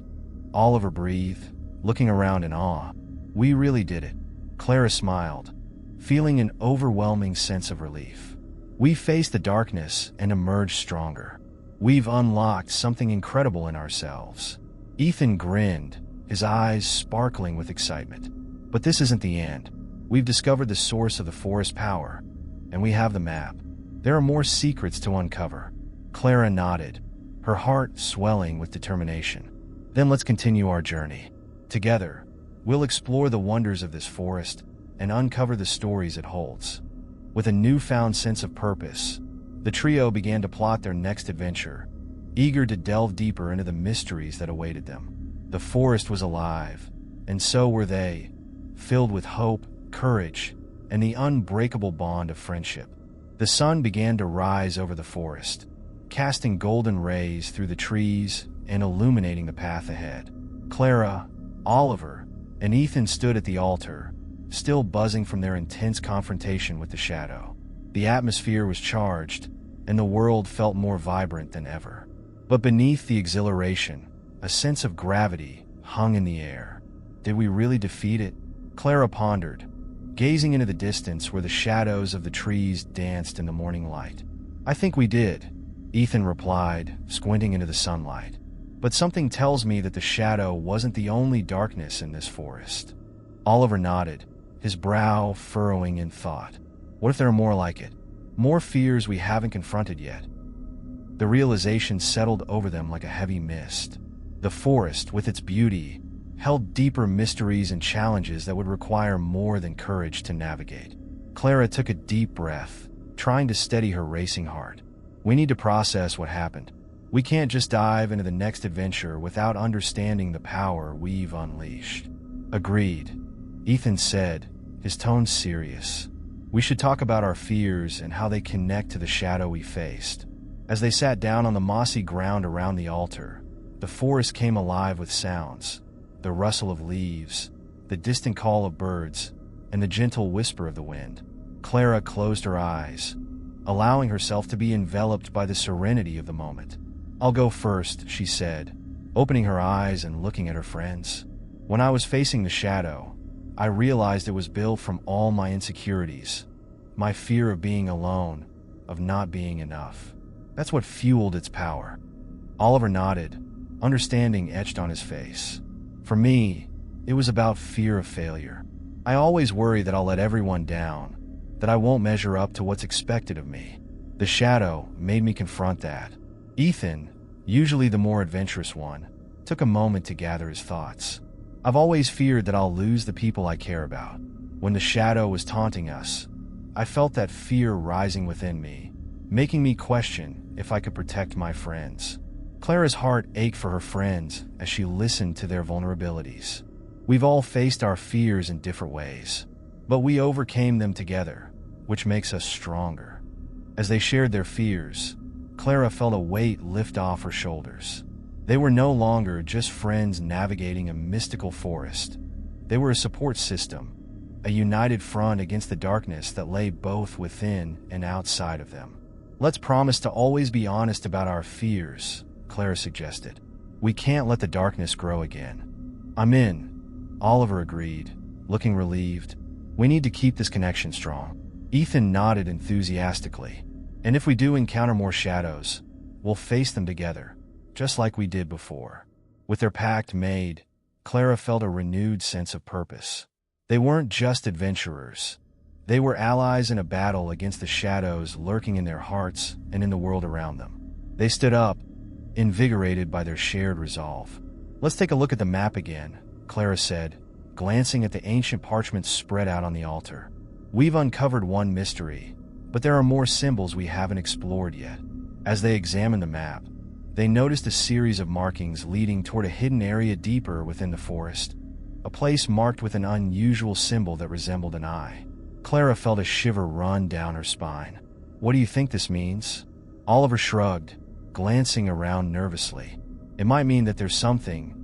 Oliver breathed, looking around in awe. "We really did it." Clara smiled, feeling an overwhelming sense of relief. "We faced the darkness and emerged stronger. We've unlocked something incredible in ourselves." Ethan grinned, his eyes sparkling with excitement. "But this isn't the end. We've discovered the source of the forest power, and we have the map. There are more secrets to uncover." Clara nodded, her heart swelling with determination. "Then let's continue our journey. Together, we'll explore the wonders of this forest and uncover the stories it holds." With a newfound sense of purpose, the trio began to plot their next adventure, eager to delve deeper into the mysteries that awaited them. The forest was alive, and so were they, filled with hope, courage, and the unbreakable bond of friendship. The sun began to rise over the forest, casting golden rays through the trees and illuminating the path ahead. Clara, Oliver, and Ethan stood at the altar, still buzzing from their intense confrontation with the shadow. The atmosphere was charged, and the world felt more vibrant than ever. But beneath the exhilaration, a sense of gravity hung in the air. Did we really defeat it? Clara pondered, gazing into the distance where the shadows of the trees danced in the morning light. "I think we did," Ethan replied, squinting into the sunlight. "But something tells me that the shadow wasn't the only darkness in this forest." Oliver nodded, his brow furrowing in thought. "What if there are more like it? More fears we haven't confronted yet?" The realization settled over them like a heavy mist. The forest, with its beauty, held deeper mysteries and challenges that would require more than courage to navigate. Clara took a deep breath, trying to steady her racing heart. "We need to process what happened. We can't just dive into the next adventure without understanding the power we've unleashed." "Agreed," Ethan said, his tone serious. "We should talk about our fears and how they connect to the shadow we faced." As they sat down on the mossy ground around the altar, the forest came alive with sounds: the rustle of leaves, the distant call of birds, and the gentle whisper of the wind. Clara closed her eyes, allowing herself to be enveloped by the serenity of the moment. "I'll go first," she said, opening her eyes and looking at her friends. "When I was facing the shadow, I realized it was built from all my insecurities, my fear of being alone, of not being enough. That's what fueled its power." Oliver nodded, understanding etched on his face. "For me, it was about fear of failure. I always worry that I'll let everyone down, that I won't measure up to what's expected of me. The shadow made me confront that." Ethan, usually the more adventurous one, took a moment to gather his thoughts. "I've always feared that I'll lose the people I care about. When the shadow was taunting us, I felt that fear rising within me, making me question if I could protect my friends." Clara's heart ached for her friends as she listened to their vulnerabilities. "We've all faced our fears in different ways, but we overcame them together, which makes us stronger." As they shared their fears, Clara felt a weight lift off her shoulders. They were no longer just friends navigating a mystical forest. They were a support system, a united front against the darkness that lay both within and outside of them. "Let's promise to always be honest about our fears," Clara suggested. "We can't let the darkness grow again." "I'm in," Oliver agreed, looking relieved. "We need to keep this connection strong." Ethan nodded enthusiastically. "And if we do encounter more shadows, we'll face them together, just like we did before." With their pact made, Clara felt a renewed sense of purpose. They weren't just adventurers. They were allies in a battle against the shadows lurking in their hearts and in the world around them. They stood up, invigorated by their shared resolve. "Let's take a look at the map again," Clara said, glancing at the ancient parchments spread out on the altar. "We've uncovered one mystery, but there are more symbols we haven't explored yet." As they examined the map, they noticed a series of markings leading toward a hidden area deeper within the forest, a place marked with an unusual symbol that resembled an eye. Clara felt a shiver run down her spine. "What do you think this means?" Oliver shrugged, glancing around nervously. "It might mean that there's something,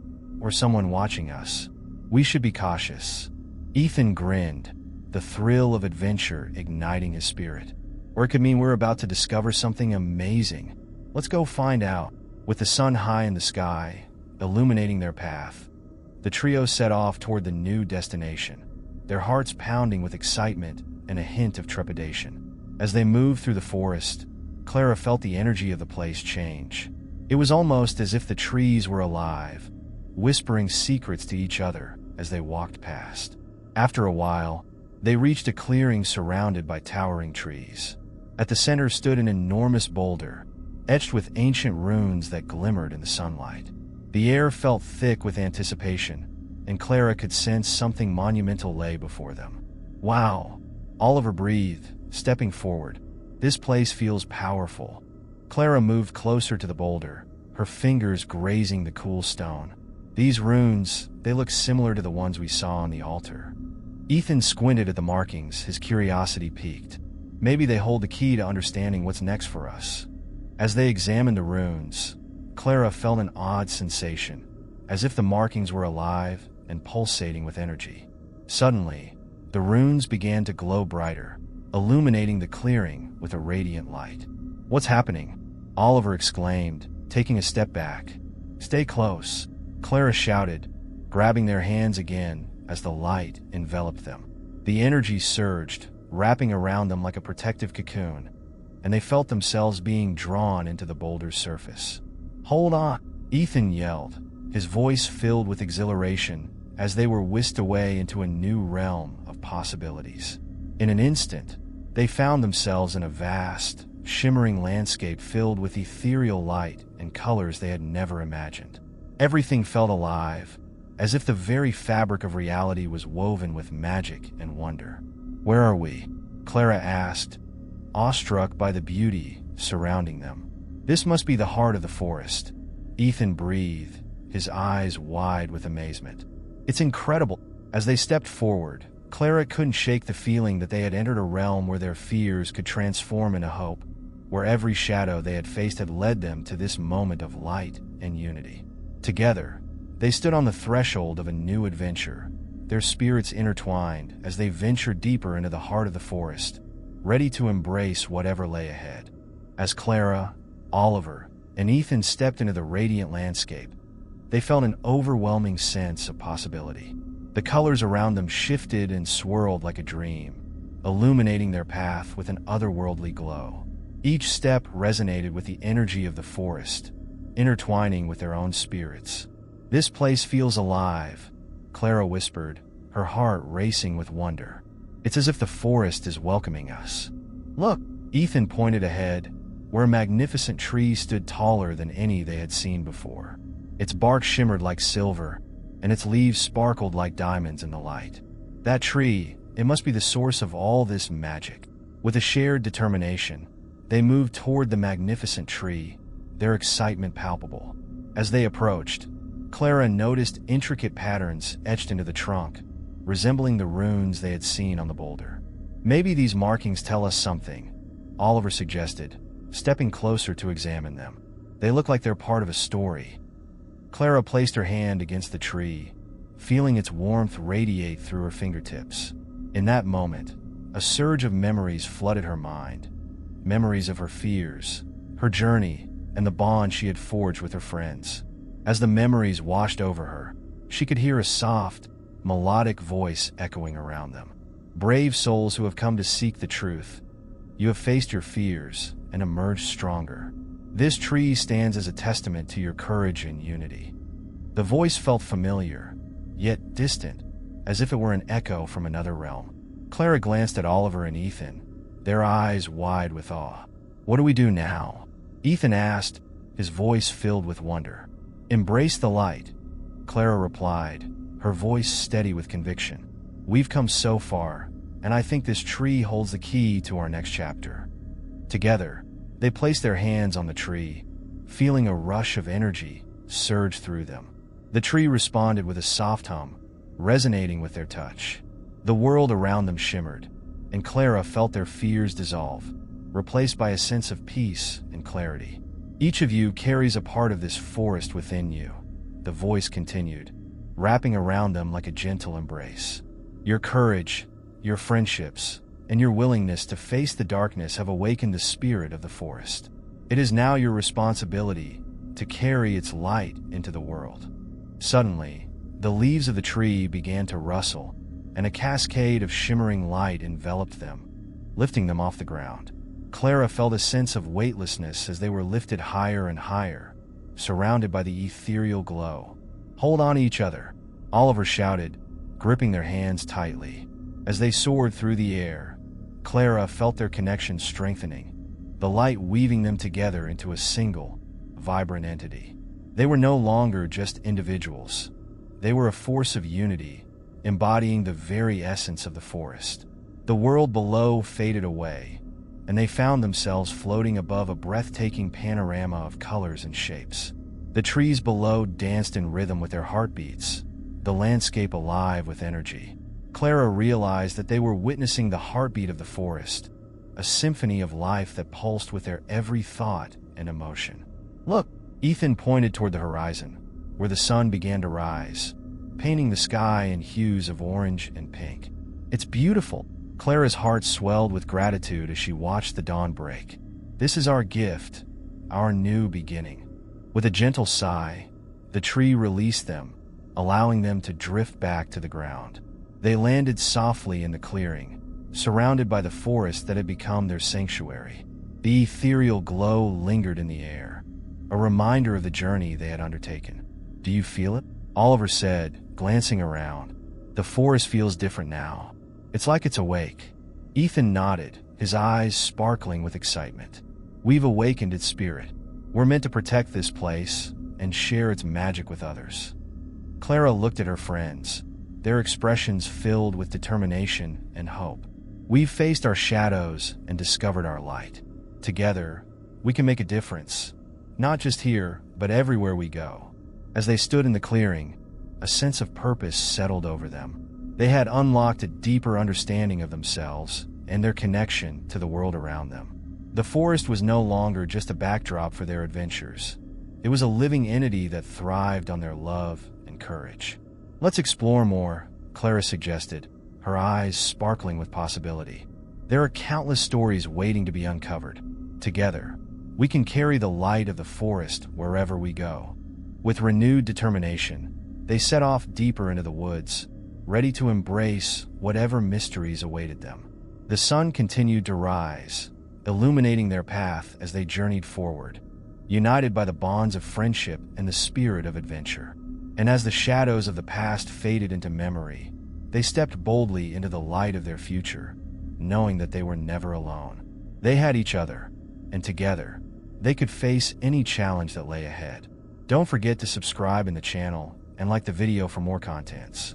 or someone watching us. We should be cautious." Ethan grinned, the thrill of adventure igniting his spirit. "Or it could mean we're about to discover something amazing. Let's go find out." With the sun high in the sky, illuminating their path, the trio set off toward the new destination, their hearts pounding with excitement and a hint of trepidation. As they moved through the forest, Clara felt the energy of the place change. It was almost as if the trees were alive, whispering secrets to each other as they walked past. After a while, they reached a clearing surrounded by towering trees. At the center stood an enormous boulder, etched with ancient runes that glimmered in the sunlight. The air felt thick with anticipation, and Clara could sense something monumental lay before them. "Wow," Oliver breathed, stepping forward. "This place feels powerful." Clara moved closer to the boulder, her fingers grazing the cool stone. "These runes, they look similar to the ones we saw on the altar." Ethan squinted at the markings, his curiosity piqued. "Maybe they hold the key to understanding what's next for us." As they examined the runes, Clara felt an odd sensation, as if the markings were alive and pulsating with energy. Suddenly, the runes began to glow brighter, illuminating the clearing with a radiant light. "What's happening?" Oliver exclaimed, taking a step back. "Stay close," Clara shouted, grabbing their hands again as the light enveloped them. The energy surged, wrapping around them like a protective cocoon, and they felt themselves being drawn into the boulder's surface. "Hold on!" Ethan yelled, his voice filled with exhilaration as they were whisked away into a new realm of possibilities. In an instant, they found themselves in a vast, shimmering landscape filled with ethereal light and colors they had never imagined. Everything felt alive, as if the very fabric of reality was woven with magic and wonder. "Where are we?" Clara asked, awestruck by the beauty surrounding them. "This must be the heart of the forest." Ethan breathed, his eyes wide with amazement. "It's incredible." As they stepped forward, Clara couldn't shake the feeling that they had entered a realm where their fears could transform into hope, where every shadow they had faced had led them to this moment of light and unity. Together, they stood on the threshold of a new adventure, their spirits intertwined as they ventured deeper into the heart of the forest, ready to embrace whatever lay ahead. As Clara, Oliver, and Ethan stepped into the radiant landscape, they felt an overwhelming sense of possibility. The colors around them shifted and swirled like a dream, illuminating their path with an otherworldly glow. Each step resonated with the energy of the forest, intertwining with their own spirits. "This place feels alive," Clara whispered, her heart racing with wonder. "It's as if the forest is welcoming us." "Look!" Ethan pointed ahead, where a magnificent tree stood taller than any they had seen before. Its bark shimmered like silver, and its leaves sparkled like diamonds in the light. That tree, it must be the source of all this magic. With a shared determination, they moved toward the magnificent tree, their excitement palpable. As they approached, Clara noticed intricate patterns etched into the trunk, resembling the runes they had seen on the boulder. "Maybe these markings tell us something," Oliver suggested, stepping closer to examine them. "They look like they're part of a story, Clara placed her hand against the tree, feeling its warmth radiate through her fingertips. In that moment, a surge of memories flooded her mind. Memories of her fears, her journey, and the bond she had forged with her friends. As the memories washed over her, she could hear a soft, melodic voice echoing around them. Brave souls who have come to seek the truth, you have faced your fears and emerged stronger. This tree stands as a testament to your courage and unity. The voice felt familiar, yet distant, as if it were an echo from another realm. Clara glanced at Oliver and Ethan, their eyes wide with awe. "What do we do now?" Ethan asked, his voice filled with wonder. "Embrace the light," Clara replied, her voice steady with conviction. "We've come so far, and I think this tree holds the key to our next chapter." Together, they placed their hands on the tree, feeling a rush of energy surge through them. The tree responded with a soft hum, resonating with their touch. The world around them shimmered, and Clara felt their fears dissolve, replaced by a sense of peace and clarity. "Each of you carries a part of this forest within you," the voice continued, wrapping around them like a gentle embrace. "Your courage, your friendships, and your willingness to face the darkness have awakened the spirit of the forest. It is now your responsibility to carry its light into the world." Suddenly, the leaves of the tree began to rustle, and a cascade of shimmering light enveloped them, lifting them off the ground. Clara felt a sense of weightlessness as they were lifted higher and higher, surrounded by the ethereal glow. "Hold on to each other," Oliver shouted, gripping their hands tightly. As they soared through the air, Clara felt their connection strengthening, the light weaving them together into a single, vibrant entity. They were no longer just individuals. They were a force of unity, embodying the very essence of the forest. The world below faded away, and they found themselves floating above a breathtaking panorama of colors and shapes. The trees below danced in rhythm with their heartbeats, the landscape alive with energy. Clara realized that they were witnessing the heartbeat of the forest, a symphony of life that pulsed with their every thought and emotion. "Look!" Ethan pointed toward the horizon, where the sun began to rise, painting the sky in hues of orange and pink. "It's beautiful." Clara's heart swelled with gratitude as she watched the dawn break. "This is our gift, our new beginning." With a gentle sigh, the tree released them, allowing them to drift back to the ground. They landed softly in the clearing, surrounded by the forest that had become their sanctuary. The ethereal glow lingered in the air, a reminder of the journey they had undertaken. "Do you feel it?" Oliver said, glancing around. "The forest feels different now. It's like it's awake." Ethan nodded, his eyes sparkling with excitement. "We've awakened its spirit. We're meant to protect this place and share its magic with others." Clara looked at her friends, their expressions filled with determination and hope. "We've faced our shadows and discovered our light. Together, we can make a difference, not just here, but everywhere we go." As they stood in the clearing, a sense of purpose settled over them. They had unlocked a deeper understanding of themselves and their connection to the world around them. The forest was no longer just a backdrop for their adventures. It was a living entity that thrived on their love and courage. "Let's explore more," Clara suggested, her eyes sparkling with possibility. "There are countless stories waiting to be uncovered. Together, we can carry the light of the forest wherever we go." With renewed determination, they set off deeper into the woods, ready to embrace whatever mysteries awaited them. The sun continued to rise, illuminating their path as they journeyed forward, united by the bonds of friendship and the spirit of adventure. And as the shadows of the past faded into memory, they stepped boldly into the light of their future, knowing that they were never alone. They had each other, and together, they could face any challenge that lay ahead. Don't forget to subscribe in the channel and like the video for more contents.